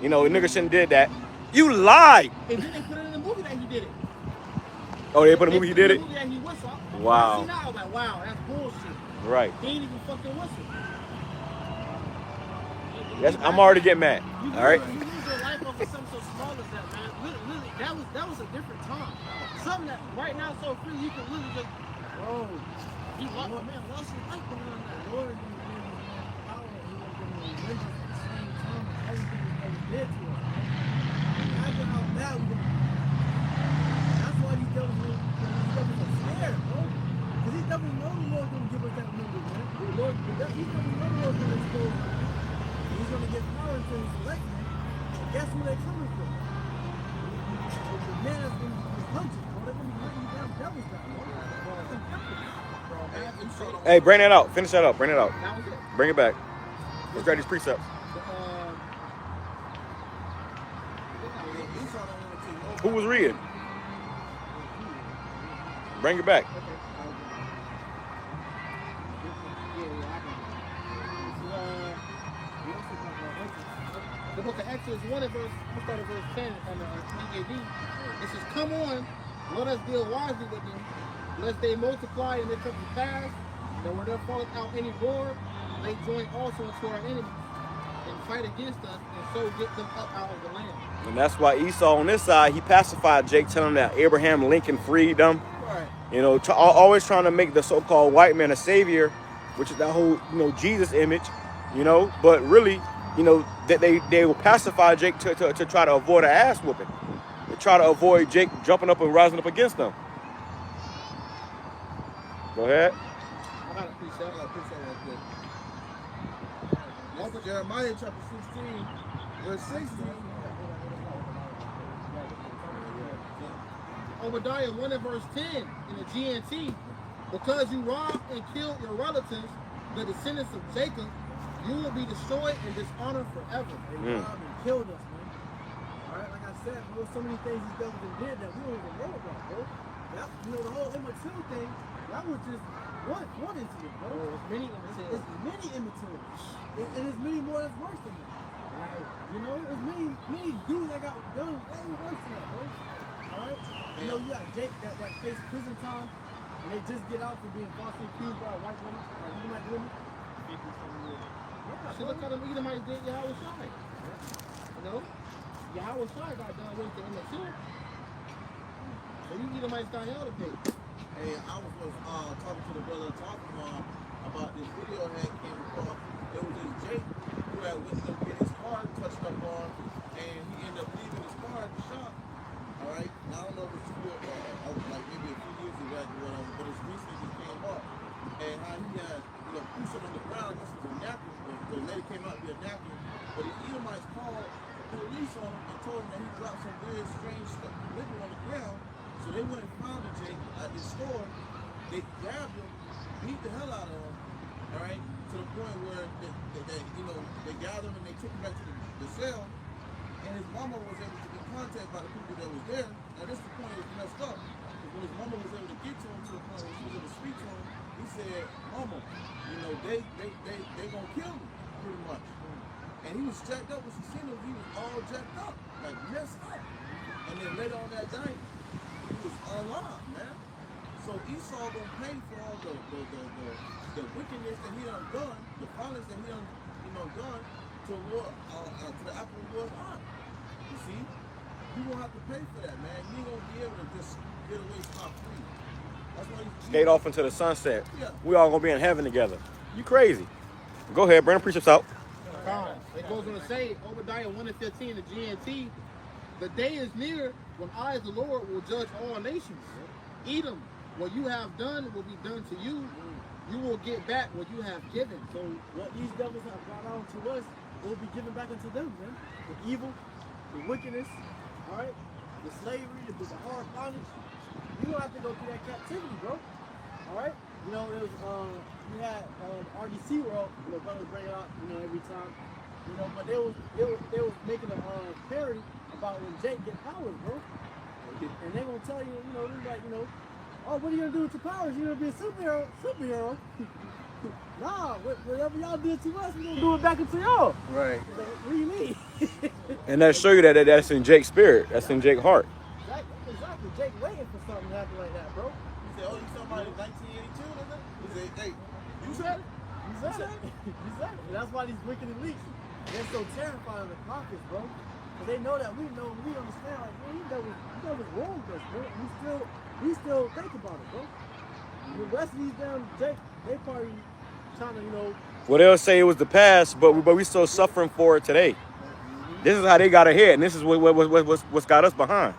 you know, the nigga shouldn't did that. You lied. And then they put it in the movie that he did it. Oh, they put in the movie he did it? Movie that he whistled. Wow. I was like, wow, that's bullshit. Right. He ain't even fucking whistle. I'm already getting mad. All right. You lose your life over something so small as that, man. Literally, that was a different time. Something that right now so free, you can literally just, bro. He lost his life behind that. Lord, he was giving us power. He was giving us religion at the same time. Everything that he did to us. Imagine how bad we were. That's why these devils are scared, bro. Because these devils know the Lord's going to give us that number, man. These devils know the Lord's going to expose us. He's going to get power until he's elect, man. And guess who they're coming from? The man that's going to be punching, bro. They're going to be hunting you down devils down, bro. Hey, bring that out. Finish that up. Bring it out. That was it. Bring it back. Let's grab these precepts. Who was reading? Bring it back. The book of Exodus 1 and verse 10 on the EJV. It says, come on, let us deal wisely with them, lest they multiply and they come to pass, that when there falleth out any war, they join also into our enemies, and fight against us, and so get them up out of the land. And that's why Esau on this side, he pacified Jake, telling him that Abraham Lincoln freed them. Right. You know, always trying to make the so-called white man a savior, which is that whole, you know, Jesus image, you know, but really, you know, that they will pacify Jake to try to avoid an ass whooping. They try to avoid Jake jumping up and rising up against them. Go ahead. I got a precept real quick. Book of Jeremiah chapter 16, verse 16. Obadiah 1 and verse 10 in the GNT, because you robbed and killed your relatives the descendants of Jacob, you will be destroyed and dishonored forever. They robbed and killed us, man. Alright, like I said, bro, so many things these devils have did that we don't even know about, bro. That, you know, the whole immature thing, that was just one incident, bro. There's many images. It's many immatures. And there's many more that's worse than that. Right? You know, there's many dudes that got done way worse than that, bro. Alright? You know, you got Jake that faced prison time, and they just get out for being falsely accused by a white woman, or Edomite woman. See, look how the Edomites did YAHAWASHI. You know? YAHAWASHI got done with the immature. So you Edomites got hell to pay. Hey, I was talking to the brother about this video I had came across. There was this Jake who had went to get his car touched up on, and he ended up leaving his car at the shop. All right, now I don't know if it's true, like maybe a few years ago or whatever, but it's recently just came up. And how he had, you know, put something on the ground, this was a napkin. The lady came out to be a napkin, but the Edomites called the police on him and told him that he dropped some weird, strange stuff, liquid on the ground. So they went and found the Jake at the store. They grabbed him, beat the hell out of him, all right, to the point where you know, they gathered him and they took him back to the cell. And his mama was able to get contact by the people that was there. Now this is the point is messed up. Because when his mama was able to get to him to the point where she was able to speak to him, he said, "Mama, you know, they gonna kill me, pretty much." And he was jacked up when she seen him. He was all jacked up, like messed up. And then later on that night, he was unlocked, man. So Esau gonna pay for all the wickedness that he done done, the violence that he done, you know, done to the apple of the Lord's eye. You see, you gonna have to pay for that, man. You ain't gonna be able to just get away scot-free. That's why you Skate off into the sunset. Yeah. We all gonna be in heaven together. You crazy? Go ahead, Brandon. Precepts out. It goes on to say, Obadiah 1:15 to GNT, the day is near when I, the Lord, will judge all nations. Edom, what you have done will be done to you. You will get back what you have given. So what these devils have brought on to us will be given back unto them, man. The evil, the wickedness, all right, the slavery, the hard bondage. You don't have to go through that captivity, bro. All right. You know, it was you had RDC World. You know, brothers bring it out, you know, every time. You know, but they was making a parody about when Jake get powers, bro. And they gonna tell you, you know, they're like, you know, oh, what are you gonna do with your powers? You're gonna be a superhero. Nah, whatever y'all did to us, we're gonna do it back into y'all. Right. What do you mean? And that show you that's in Jake's spirit. That's in Jake's heart. Exactly. Jake waiting for something to happen like that, bro. He said, "Oh, you somebody in 1982, nigga?" He said, "Hey, you said it." Exactly. That's why these wicked elites, they're so terrified of the prophets, bro. Because they know that we understand, like, man, you devils wrong with us, bro. We still think about it, bro. The rest of these damn Jake, they probably trying to, you know. Well, they'll say it was the past, but we still suffering for it today. This is how they got ahead, and this is what's got us behind.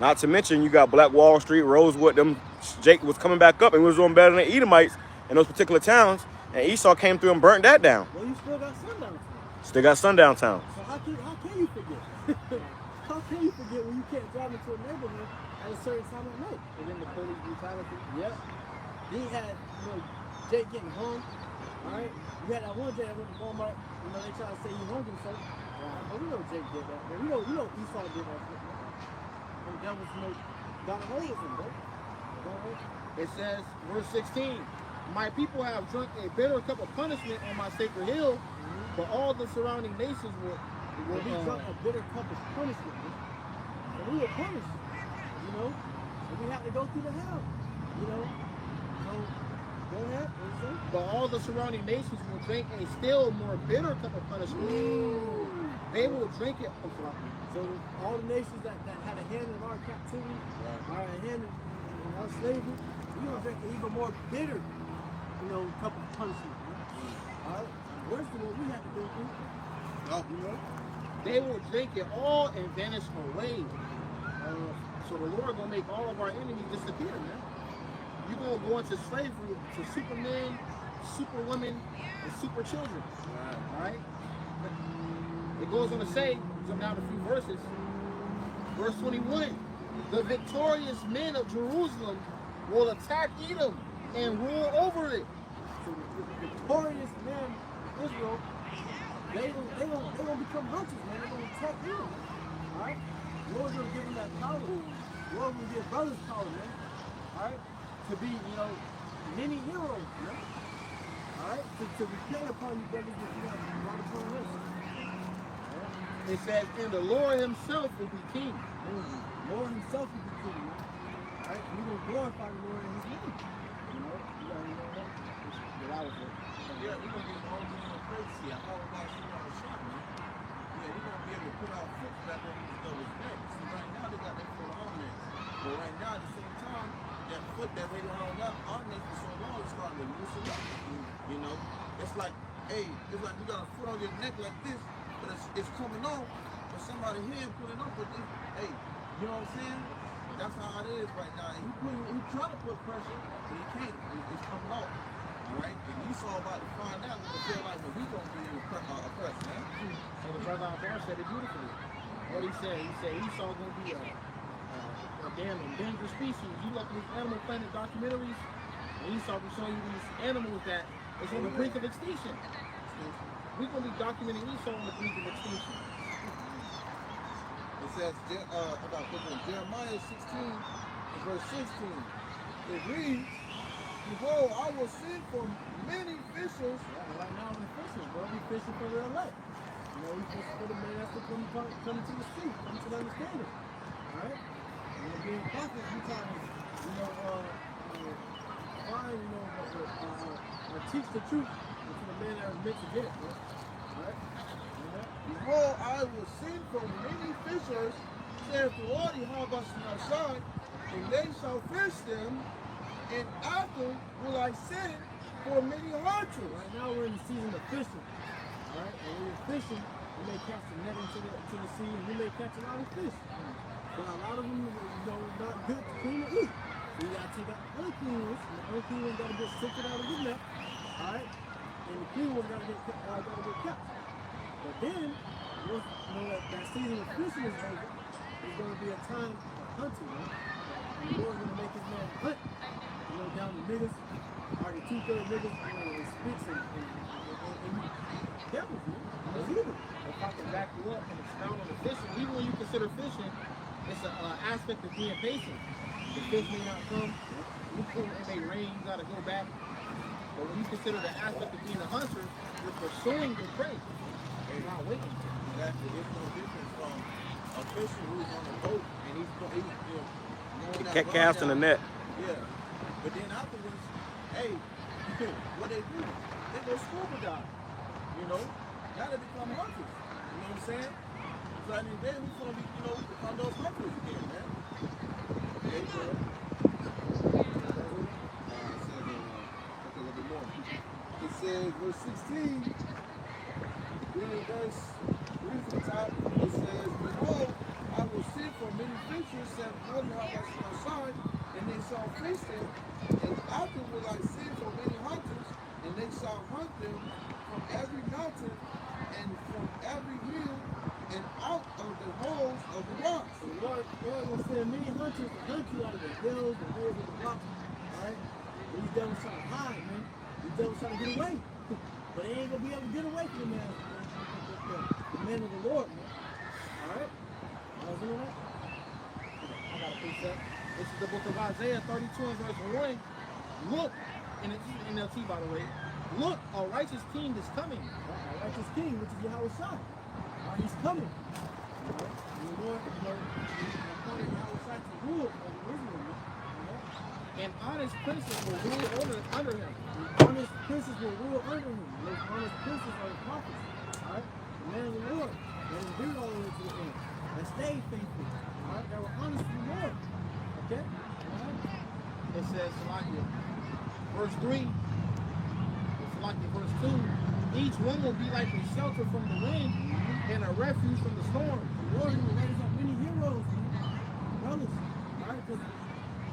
Not to mention, you got Black Wall Street, Rosewood. Them Jake was coming back up and was doing better than the Edomites in those particular towns, and Esau came through and burnt that down. Well, you still got sundown towns. Still got sundown towns. So how can you forget? How can you forget when you can't drive into a neighborhood at a certain time of night? And then the police brutality. Yep. Then you had, you know, Jake getting hung. All right. You had that one Jake that went to Walmart. You know, they try to say he hung himself. But we know Jake did that. Man. We know Esau did that. And that was, you know, got a hold of him, bro. It says, verse 16, my people have drunk a bitter cup of punishment on my sacred hill, but all the surrounding nations will We drunk a bitter cup of punishment, man. And we were punished, you know. And we had to go through the hell, you know. So, go ahead. What you say? But all the surrounding nations will drink a still more bitter cup of punishment. They will drink it. So all the nations that had a hand in our captivity, or a hand in our slavery, we gonna drink an even more bitter, you know, cup of punishment. All right, worse than what we had to go through. You know, they will drink it all and vanish away. So the Lord gonna make all of our enemies disappear, man. You gonna go into slavery to supermen, superwomen, and super children. All right. It goes on to say, jump down a few verses. Verse 21, the victorious men of Jerusalem will attack Edom and rule over it. so the victorious gonna become hunters, man. They're gonna attack you. All right? The Lord's gonna give them that power. The Lord will give brothers power, man. All right? To be, many heroes, man. All right? To repay upon you, brothers, that you have brought upon us. It says, and the Lord himself will be king. The Lord himself will be king, man. All right? We're gonna glorify the Lord in his name. You already know that. That was it. Yeah, we're gonna get all the praise here. How about you on the shot, man? Yeah, we're gonna be able to put our foot back on these brothers' necks. See, right now they got their foot on necks. But right now, at the same time, that foot that they hung up on neck for so long is starting to loosen up. You know? It's like, hey, it's like you got a foot on your neck like this, but it's coming off, but somebody here pulling up with this. Hey, you know what I'm saying? That's how it is right now. And he trying to put pressure, but he can't. It's coming off. All right? And Esau about to find out what it feel like when we gonna be oppressed, man. So the brother Albar said it beautifully. What he said Esau gonna be a damn endangered species. You look at these Animal Planet documentaries, and Esau be showing you these animals that is on the brink of extinction. We're gonna be documenting Esau on the brink of extinction. It says about Jeremiah 16, verse 16. It reads, behold, I will send for many fishers. Right now we're fishing, bro. We fishing for the elect. We fishing for the man that's to come to the sea, come to the understanding. Alright? And being prophets, we try to, find, or teach the truth to the man that was meant to get it, bro. Alright? Behold, I will send for many fishers, saith the Lord, YAHAWASHI, and they shall fish them, and after will I send for many hunters. Right now we're in the season of fishing. Alright? And when we're fishing, we may catch the net into the sea, and we may catch a lot of fish. But a lot of them, not good to clean and eat. So you gotta take out the unclean ones, and the unclean ones gotta get sifted out of the net. Alright? And the clean ones gotta get kept. But then, once that season of fishing is over, there's gonna be a time for hunting, man. And the Lord's gonna make his man hunt. Down the niggas, already 2/3 niggas, and spits and devils, man. That's evil. If I can back you up and expound on the fishing, even when you consider fishing, it's an aspect of being patient. The fish may not come, it may rain, you gotta go back. But when you consider the aspect of being a hunter, you're pursuing your prey. You're not waiting. Exactly. There's no difference from a fisher who's on a boat and he's Casting the net. Yeah. But then afterwards, hey, what they do? They go scuba dive. Now they become hunters. You know what I'm saying? So I mean, then we're gonna be, become those hunters again, man. Okay, so it says verse 16. Reading from the top, it says, behold, I will send for many fishers, said the Lord YAHAWASHI, and they shall fish them, and after will I send for many hunters, and they shall hunt them from every mountain and from every hill and out of the holes of the rocks. The Lord will send many hunters to hunt you out of the hills and holes of the rocks. Alright? These devils trying to hide, man. These devils trying to get away. But they ain't gonna be able to get away from the man. The man of the Lord, man. Alright? I was doing that. I got a precept. This is the book of Isaiah 32 and verse 1. Look, and it's NLT by the way. Look, a righteous king is coming. A righteous king, which is YAHAWASHI. He's coming. Alright? The Lord, appointed YAHAWASHI to rule over Israel, man. And honest princes will rule under him. Honest princes will rule under him. Those honest princes are the prophets. Alright? The man of the Lord. That is due all the way to the end. That stayed faithful. Alright? That were honest to the Lord. Okay? Alright? It says, verse 3, verse 2, each one will be like a shelter from the wind and a refuge from the storm. The Lord will raise up many heroes, brothers. Alright? Because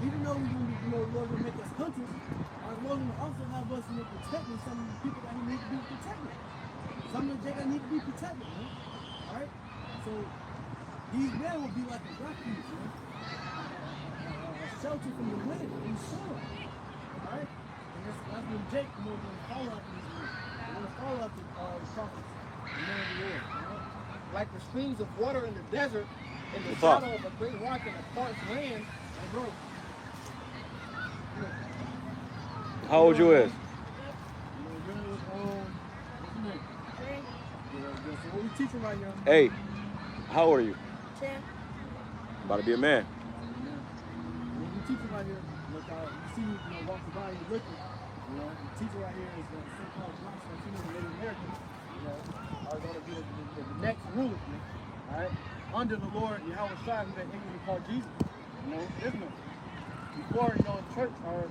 even though the Lord will make us hunters, our Lord will also have us protecting some of the people that He needs to be protected. Some of the that need to be protected, man. Alright? So these men will be like a refuge, man. A shelter from the wind and the storm. Alright? And that's when Jake will follow up these men. He's going to follow up the prophets. man of the Lord. You know? Like the streams of water in the desert, in the What's up? shadow of a great rock in a parched land. And bro, How old you is? So what we teaching right now? Hey, how old are you? 10. About to be a man. What we teaching right here, look out, you see, walking by, you're looking, the teacher right here is the so-called blacks, Latinos, and Native Americans, are going to be the next rulers, man. All right? Under the Lord, YAHAWASHI, who that ignorantly called Jesus. Israel. Before, in church, or,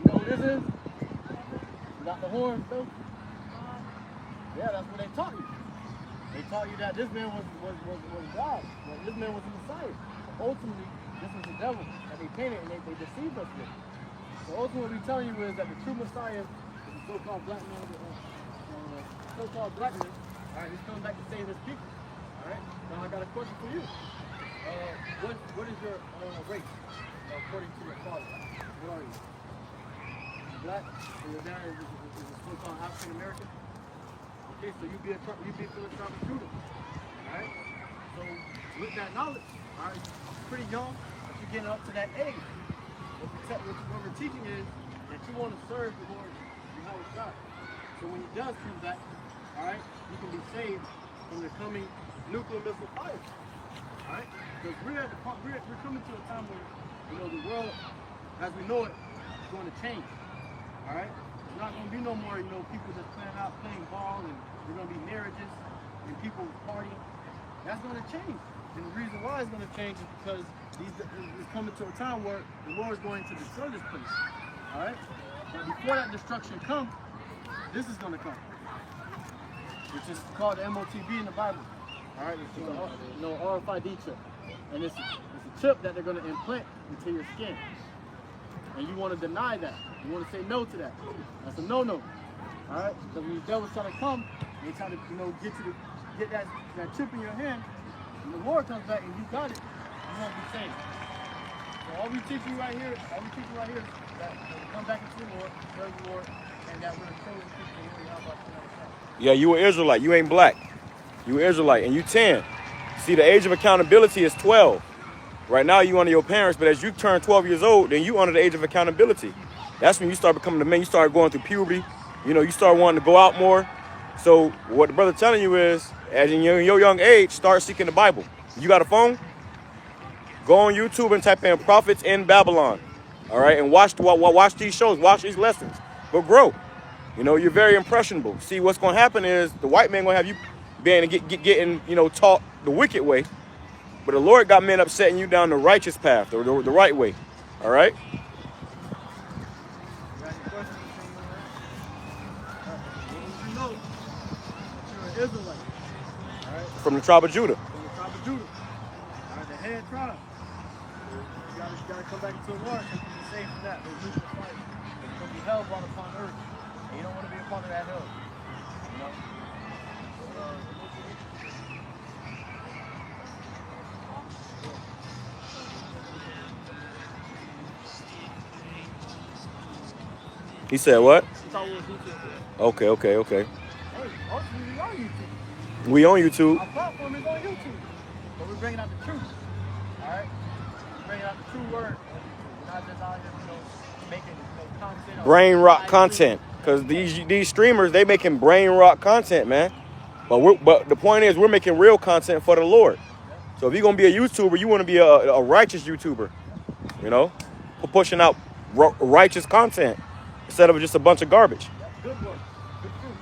who this is? You got the horns, though? Yeah, that's what they taught you. They taught you that this man was God, that this man was the Messiah. Ultimately, this was the devil that they painted and they deceived us with. So ultimately, what we're telling you is that the true Messiah is the so-called black man, so-called black man. All right, he's coming back to save his people. All right. Now I got a question for you. What is your race according to your father? What are you? Black, and your dad is a so-called African American. Okay, so you be from the tribe of Judah. Alright? So with that knowledge, alright, you're pretty young, but you're getting up to that age. What we're teaching is that you want to serve the Lord YAHAWASHI. So when he does come back, alright, you can be saved from the coming nuclear missile fire. Alright? Because we're coming to a time where the world as we know it is going to change. Alright? There's not going to be no more, people just playing ball, and there's going to be marriages and people partying. That's going to change. And the reason why it's going to change is because it's coming to a time where the Lord is going to destroy this place. Alright? But before that destruction comes, this is going to come. Which is called the MOTB in the Bible. Alright? It's an RFID chip. And it's a chip that they're going to implant into your skin. And you want to deny that. You want to say no to that. That's a no-no. Alright? Because when the devil's trying to come, they try to, get that chip in your hand, and the Lord comes back and you got it, you won't be saved. So all we teach you right here is that we come back into the Lord, serve the Lord, and that we're chosen people. How about you? Yeah, you an Israelite. You ain't black. You an Israelite, and you 10. See, the age of accountability is 12. Right now, you under your parents, but as you turn 12 years old, then you under the age of accountability. That's when you start becoming the man. You start going through puberty. You start wanting to go out more. So what the brother telling you is, as in your young age, start seeking the Bible. You got a phone? Go on YouTube and type in Prophets in Babylon. All right, and watch these shows, watch these lessons. But grow. You're very impressionable. See, what's going to happen is the white man going to have you being getting taught the wicked way. But the Lord got men up setting you down the righteous path, or the right way. All right? Israelite. Right? From the tribe of Judah. From the tribe of Judah. Alright, the head tribe. You gotta come back into the Lord so you can be saved from that. There's nuclear fire. There's gonna be hell brought upon earth. And you don't want to be a part of that hell. He said what? That's all we'll do to it. Okay. Hey, ultimately we are YouTube. We on YouTube. Our platform is on YouTube. But we're bringing out the truth. Alright? We're bringing out the true word. We're not just out here, making content. Brain rock content. Because these streamers, they making brain rock content, man. But the point is, we're making real content for the Lord. So if you're going to be a YouTuber, you want to be a righteous YouTuber. Pushing out righteous content instead of just a bunch of garbage. Good work. Good fruit.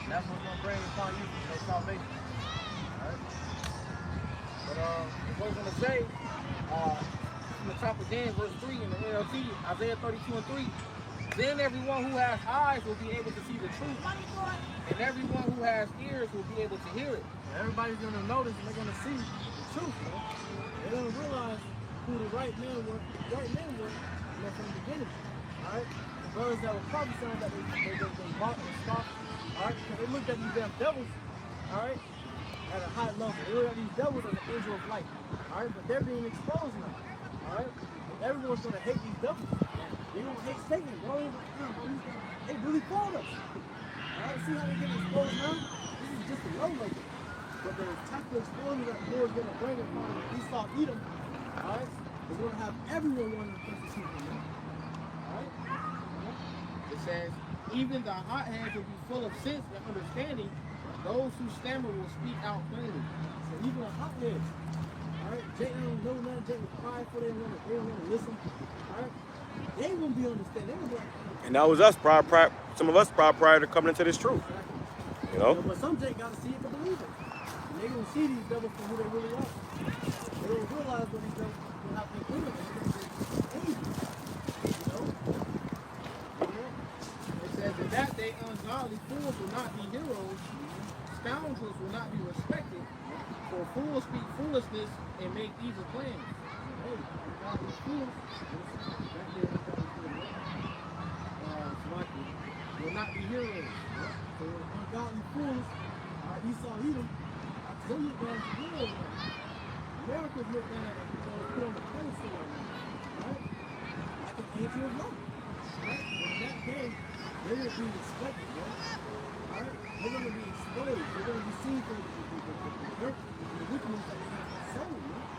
And that's what's going to bring upon you salvation. Alright? But what I'm going to say, from the top of James, verse 3 in the NLT, Isaiah 32:3, then everyone who has eyes will be able to see the truth. And everyone who has ears will be able to hear it. And everybody's going to notice and they're going to see the truth. They're going to realize who the right men were from the beginning. Alright? The brothers that were prophesying that they mocked and scoffed. Alright? Because they looked at these damn devils, alright, at a high level. They looked at these devils as an angel of light. Alright? But they're being exposed now. Alright? Everyone's gonna hate these devils. They don't hate Satan. They really called us. Alright? see how they get exposed now? This is just the low level. But the type of exposure that the Lord's going to bring upon Esau, Edom, alright, is going to have everyone wanting to persecute him now. Alright? It says, even the hotheads will be full of sense and understanding. Those who stammer will speak out plainly. So even the hotheads, alright, Jake don't know nothing, Jake was prideful, they don't want to listen. Alright? They ain't gonna be understanding. They gonna be like, And that was us some of us prior to coming into this truth. You know? but some Jake gotta see it to believe it. And they gonna see these devils for who they really are. They don't realize what these devils will have to do with them. You know? It says, in that day, ungodly fools will not be heroes. Scoundrels will not be respected. For fools speak foolishness and make evil plans. Hey, ungodly fools. Back there, ungodly fools. Will not be heroes. So ungodly fools, Esau, Edom, they look down to the world now. America's look down at put on the pedestal right now. Right? Like an angel of light. Right? And in that day, they will be respected, right? Alright? They're going to be exposed. They're going to be seen for the dirt and the wickedness that they have sown, right?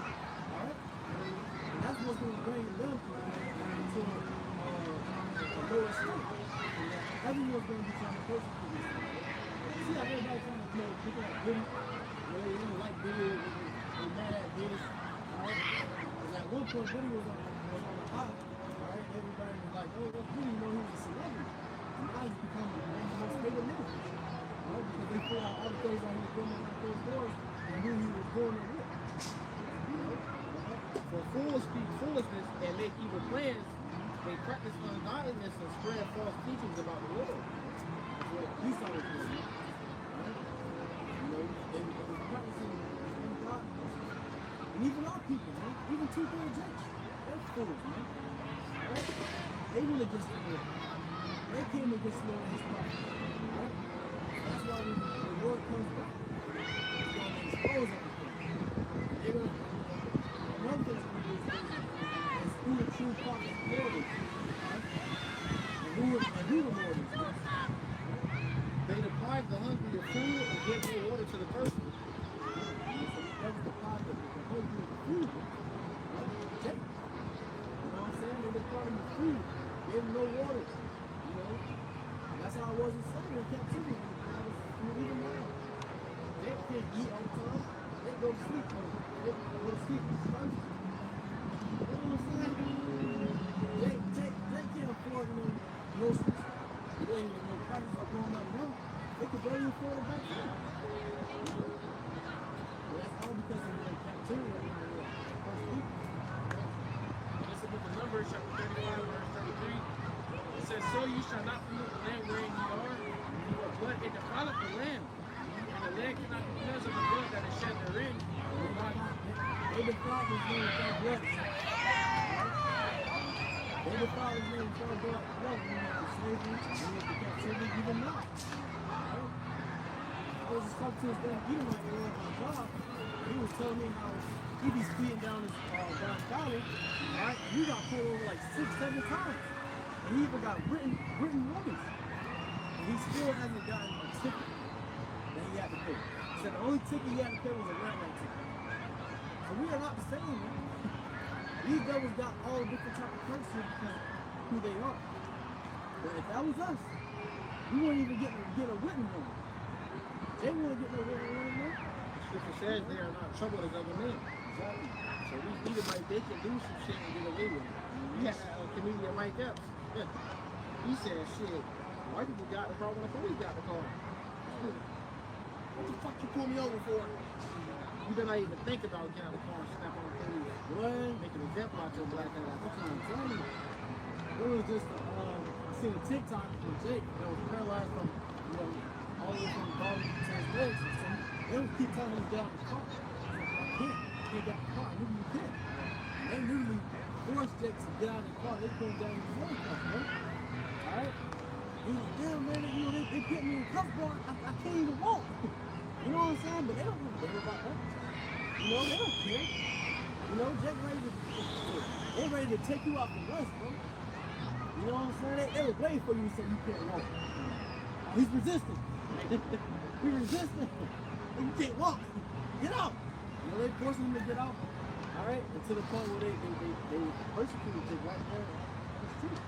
Alright? And that's what's going to bring them to a lower state. Everyone's going to be trying to persecute this. You see how everybody's trying to pick up Diddy? They don't like Diddy, they're mad at Diddy. Alright? Because at one point, Diddy was on the hot. Alright? Everybody was like, oh, what's Diddy? You know, he was a celebrity. And now he's become one of the most famous men. Alright? Because they put out all the things that he was doing behind those doors and who he was going with. You know? For fools speak foolishness and make evil plans. They practice ungodliness and spread false teachings about the Lord. That's what Esau was doing. Right? You know, they were practicing ungodliness. And even our people, man, even two-third Jakes, they're fools, man. Right? They went against the Lord. They came against the Lord and his prophets. Right? That's why when the Lord comes back, he's going to expose everything. They're going to, one thing's going to do is who the true prophet of the Lord is. And who the Lord is. They deprive the hungry of food and give no water to the thirsty. That was the part that the hungry of food. Right? Jake. You know what I'm saying? They deprived him of food. Gave him no water. You know? And that's how it was in Saturday in captivity. Even now. Jake can't eat all the time. They go to sleep. They go to sleep. You know what I'm saying? Jake can't afford no groceries. They ain't even no prices are going up now. They could barely afford it back then. You know? But that's all because of the captivity right now. First week. This is the book of Numbers, chapter 31, verse 33. It says, so you shall not pollute the land wherein you are, but it defileth the land. And the land cannot be cleansed of the blood that is shed therein. They defiled his name with their blood. They defiled his name with their blood. When he went to slavery, when he went to captivity, even now. Right? I was just talking to his dad, Edom, like they were on my job. He was telling me how he be speeding down his down Valley, right? He got pulled over like 6-7 times. And he even got written warnings. And he still hasn't gotten a ticket that he had to pay. He said the only ticket he had to pay was a red light ticket. So we are not the same, man. These devils got all different type of curses because of who they are. But if that was us, we wouldn't even get a written one. They wouldn't get no written one, man. Scripture says they are not troubled as other men. Exactly. So these Edomites, they can do some shit and get away with it. We had a comedian Mike Epps. He said, shit, white people got the car when the police got the car. What the fuck you pull me over for? You did not even think about getting out of the car and snap on the police. What? Make an example out your black ass. That's what I'm telling you. It was just, I seen a TikTok from Jake that was paralyzed from, you know, all the way from the bottom to his legs. So they would keep telling him to get out the car. I can't get out the car. I knew you can't. And they literally forced Jake to get out of the car. They put him down in the road cuff, bro. Alright? He was like, damn, man, you know, they put me in cuffs, bro. I can't even walk. You know what I'm saying? But they don't give a damn about that. You know, they don't care. You know, Jake they ready to take you out the rest, bro. You know what I'm saying? They were waiting for you to say you can't walk. He's resisting. He's resisting. You can't walk. Get out. You know, they forcing him to get out. All right, and to the point where they persecuted the right there on the street.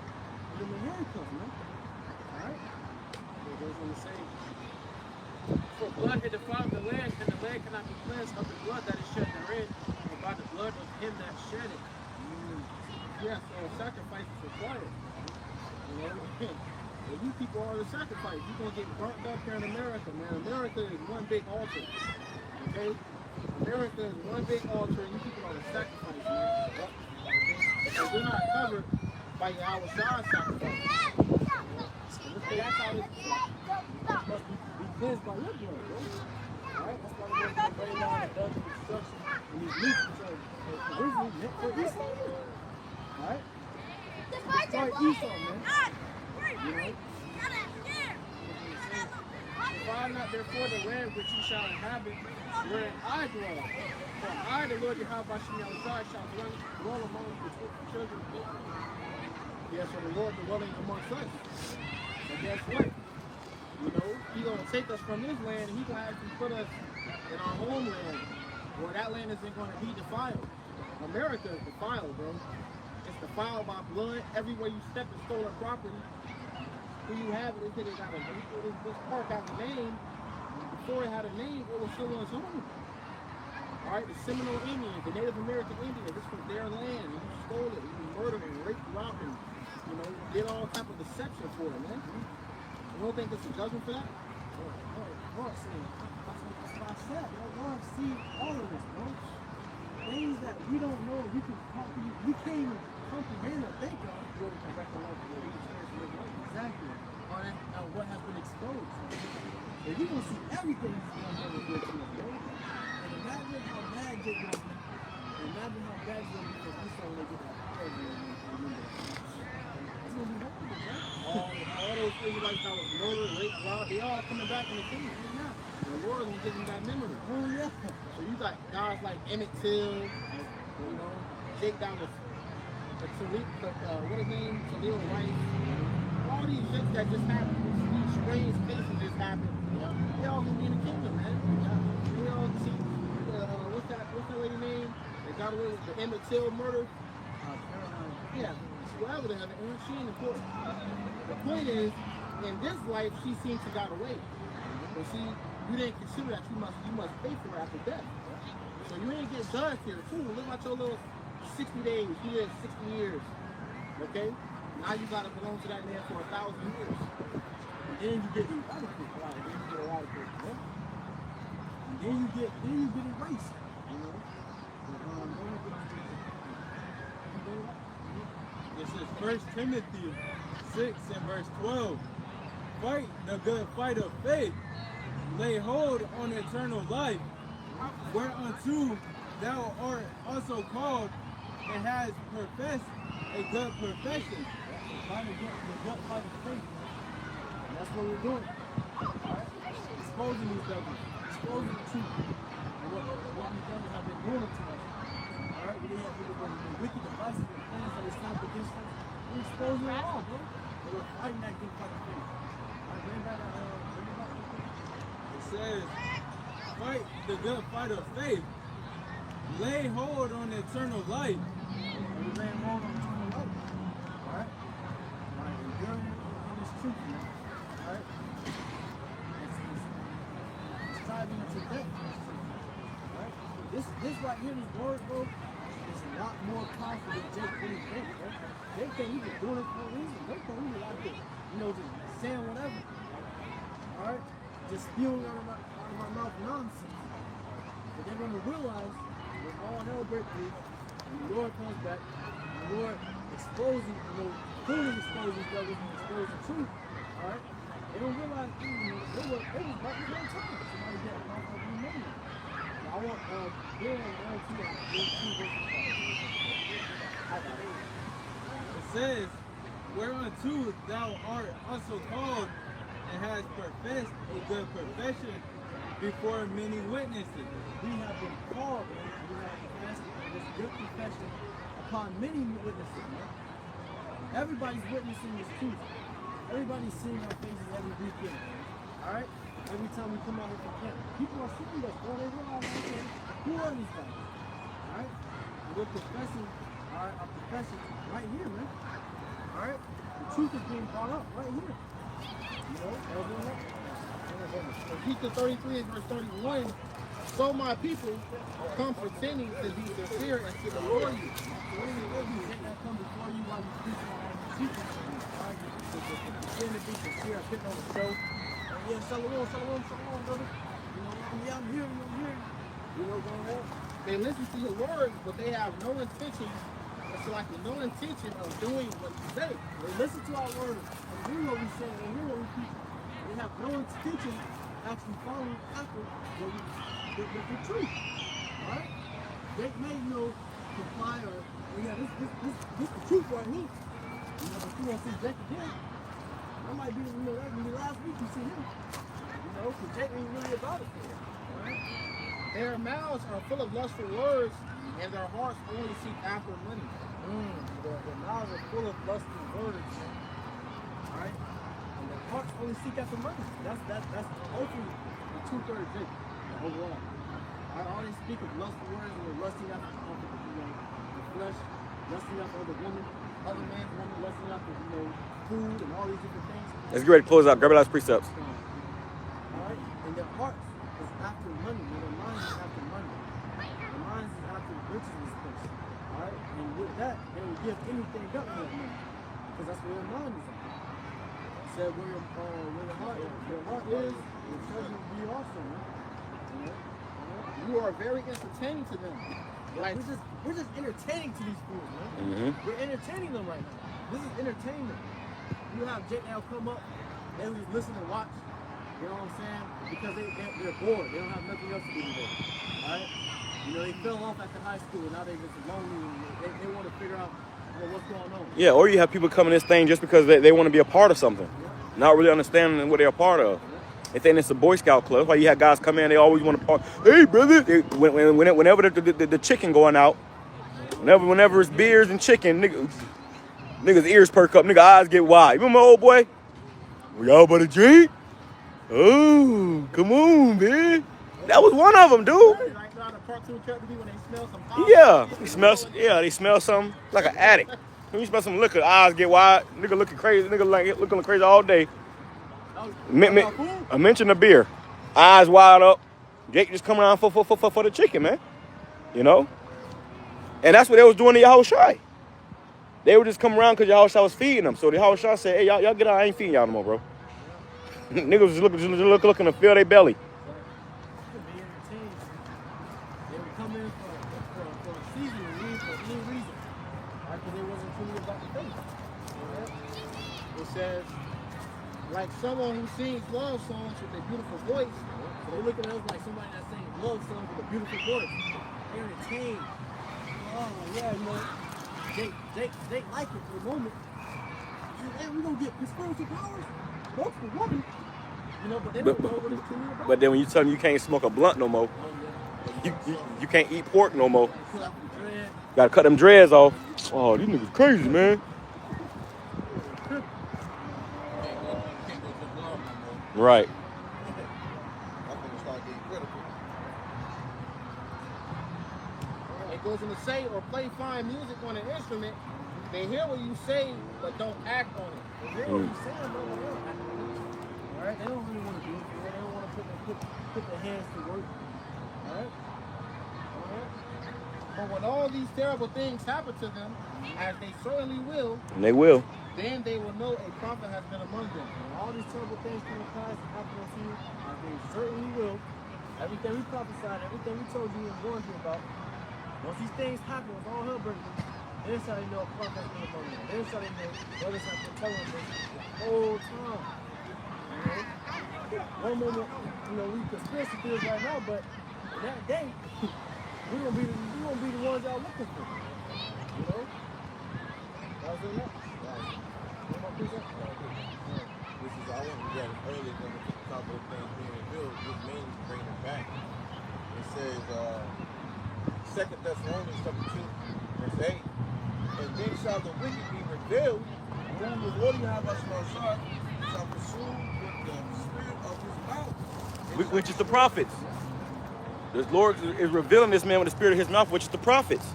Put him in handcuffs, man. All right. It goes on to say, for blood had defiled the land, and the land cannot be cleansed of the blood that is shed therein, but by the blood of him that shed it. Yes, so a sacrifice is required. You know, and you people are the sacrifice. You're going to get burnt up here in America, man. America is one big altar. Okay? America is one big altar, and you people are the sacrifice, man. Okay? Because they're not covered by YAHAWASHI's sacrifice. And that's how it's must be cleansed by your blood, bro. Alright? That's why we're going to bring down and done the destruction and these leaks are originally meant for Esau. Alright? Sorry, Esau, man. You know? Defile not therefore the land which you shall inhabit, wherein I dwell. For I, the Lord YAHAWASHI, shall dwell among the children of Israel. Yes, for the Lord dwelling amongst us. And guess what? You know, He's going to take us from this land and He's going to actually put us in our homeland where that land isn't going to be defiled. America is defiled, bro. It's defiled by blood. Everywhere you step is stolen property. Who you have it, they got a this park has a name. Before it had a name, it was still on its own. Alright, the Seminole Indians, the Native American Indians, this was their land. You stole it, you murdered and raped, robbed and, you know, did all type of deception for it, man. You don't think it's a judgment for that? Lord, see, that's what I said. Lord, see all of this, bro. Things that we don't know, we can't even comprehend or think of. Exactly. Or what has been exposed. And you're going to see everything that's going to happen with you, bro. And imagine how bad you're going to be. Imagine how bad you're going to be for you when they get that power, man. It's going to be happening, bro. All those Israelites that was murdered, raped, robbed, they all coming back in the kingdom. And the Lord is giving that memory. Oh, yeah. So you got guys like Emmett Till, you know, Jake down with what his name? Khalil Rice. All these things that just happened, these strange cases just happened. Yeah. They all gonna be in the kingdom, man. Yeah. We all see what's that lady name? They got away with the Emmett Till murder. Yeah. Whatever the hell, she in the court. The point is, in this life, she seems to got away. But see, you didn't consider that you must pay for it after death. So you ain't get judged here too. Look at your little 60 days. You did 60 years. Okay? Now you gotta belong to that man for 1,000 years. And then you get eradicated. Right, then you get eradicated. Yeah? And then you get erased. You know? This is 1 Timothy 6 and verse 12. Fight the good fight of faith. Lay hold on eternal life, whereunto thou art also called, and has professed a good profession. Fight the good fight of faith. And that's what we're doing. Alright? Exposing these devils. Exposing the truth. And what these devils have been doing to us. Alright? We have the wicked devices and plans that is not against us. We're exposing it all, bro. And we're fighting that good fight of faith. Alright, bring it back. It says, fight the good fight of faith. Lay hold on eternal life. And we laying hold on eternal life. Alright? By enduring in this truth, man. Alright? It's striving into death. Alright? This right here, this word, bro, is a lot more powerful than Jake really think, bro. They think he was doing it for a reason. They think he was out there, you know, just saying whatever. Alright? Just spewing out of my mouth nonsense. But they're going to realize when all hell breaks loose, and the Lord comes back, and the Lord exposes, you know, fully exposes devils and exposes the truth. Alright? They don't realize, you know, it was about the same time. Somebody get off of the moment. I want Bill and all two verses. It says, whereunto thou art also called, and has professed a good profession before many witnesses. We have been called, man. We have professed this good confession upon many witnesses, man. Everybody's witnessing this truth. Everybody's seeing our faces every weekend, man. All right? Every time we come out here for camp, people are seeing us, bro. They realize, okay, who are these guys? All right? And we're professing our profession right here, man. All right? The truth is being brought up right here. You know? Ezekiel 33 and verse 31. So my people come pretending to be sincere and to allure you. That come before you while you preach on the secret. All right? Pretend to be sincere, putting on the show. Yeah, shalom, brother. You know, I'm here. You know, go ahead. They listen to your words, but they have no intention. It's like no intention of doing what you say. They listen to our words, and hear what we say, and hear what we preach. They have no intention of actually following after the truth. Alright? They may, comply or, this the truth right here. You know, but you won't see Jake again. That might be, that can be last week you see him. Because Jake ain't really about it. Alright? Their mouths are full of lustful words, and their hearts only seek after money. Their mouths are full of lustful words. Alright? And their hearts only seek after money. That's hopefully the 2/3 Jake overall. I already speak of lustful words and they're lusting after the flesh, lusting after other women, other man's women, lusting after food and all these different things. Let's get ready to close out. Grab your last precepts. Alright? And their hearts is after money, and their minds is after money. Their minds is after riches in this place. Alright? And with that, they will give anything up for that money. Because that's where their mind is at. It said where your heart is, your treasure will be also, man. You are very entertaining to them. Like, we're just entertaining to these fools, man. We're entertaining them right now. This is entertainment. You have Jake now come up, they will just listen and watch. You know what I'm saying? Because they're bored. They don't have nothing else to do today. Alright? They fell off after high school and now they're just lonely and they want to figure out what's going on. Yeah, or you have people coming this thing just because they want to be a part of something. Not really understanding what they're a part of. They think it's a Boy Scout club. That's why you have guys come in, they always want to part. Hey, brother. Whenever the chicken going out, whenever it's beers and chicken, niggas ears perk up, nigga eyes get wide. You remember my old boy? We all about to drink? Oh, come on, man. That was one of them, dude. Yeah, they smell something like an addict. When you smell some liquor, eyes get wide, nigga looking crazy, looking crazy all day. I mentioned the beer. Eyes wide up. Jake just come around for the chicken, man. And that's what they was doing to Yahawashi. They would just come around because Yahawashi was feeding them. So the Yahawashi said, hey, y'all get out. I ain't feeding y'all no more, bro. Niggas was looking to fill their belly. They would come in for a season and leave for any reason. Because they wasn't truly about the faith. It says, like someone who sings love songs with a beautiful voice. So they look at us like somebody that sings love songs with a beautiful voice. They're entertained. Oh, yeah, Jake like it for the moment. Hey, we gonna get spiritual powers. Multiple women. But they don't know what it's truly about. But then when you tell them you can't smoke a blunt no more, you can't eat pork no more. Gotta cut them dreads off. Oh, these niggas crazy, man. Right. It goes on to say or play fine music on an instrument. They hear what you say, but don't act on it. They hear what you say, but they don't act on it. Alright? They don't really want to do it. They don't want to put their hands to work. Alright? But when all these terrible things happen to them, as they certainly will, And they will. then they will know a prophet has been among them. When all these terrible things come to pass and happen to you, as they certainly will, everything we prophesied, everything we told you and warned you about, once these things happen, it's all hell breaking loose. Then how they know a prophet has been among them. Then how they know brothers have been telling them the whole time. One moment, we conspiracy theories right now, but that day, we're gonna be the ones y'all looking for. That was enough. This is, I want to grab it earlier when we talk about things being revealed, which means bringing it back. It says, 2 Thessalonians chapter 2, verse 8, and then shall the wicked be revealed, whom the Lord Yahawashi shall pursue with the spirit of his mouth. Which is the prophets. The Lord is revealing this man with the spirit of his mouth, which is the prophets.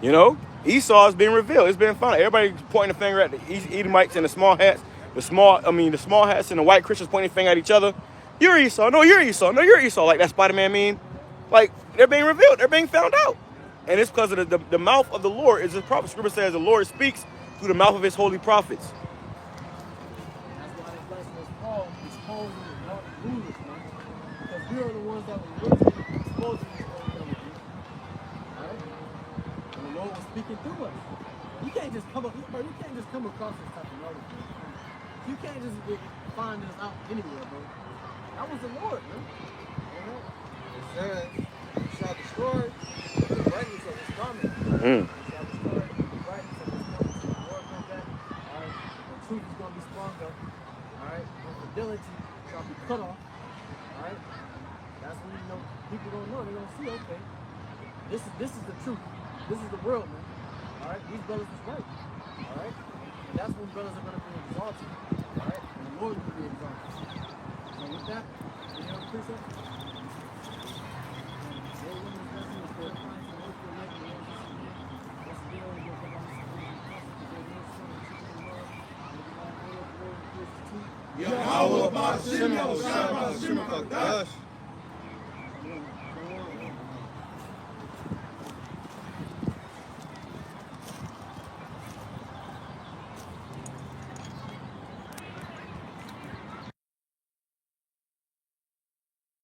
You know, Esau is being revealed. It's been found. Everybody pointing the finger at the Edomites and the small hats. The small hats and the white Christians pointing the finger at each other. You're Esau. No, you're Esau. No, you're Esau. Like that Spider-Man meme. Like they're being revealed. They're being found out. And it's because of the mouth of the Lord is the prophet. Scripture says the Lord speaks through the mouth of his holy prophets. That's why this lesson is called exposing the dark rulers, man. Because we are the ones that were originally exposing these old devils. Alright? And the Lord was speaking through us. You can't just come across this type of knowledge. You can't just find this out anywhere, bro. That was the Lord, man. It says, he shall destroy the brightness of his garment. Mm. He shall destroy the brightness of his coming. So the Lord comes back. Alright? The truth is going to be sprung up. Alright? Infidelity shall be cut off. Alright? That's when you know people don't know. They're going to see, okay, this is the truth. This is the world, man. Alright? These brothers is right. Alright? And that's when brothers are going to be exalted. Alright? And the Lord will be exalted. So with that, you know the precept? YAHAWAH BAHASHAM.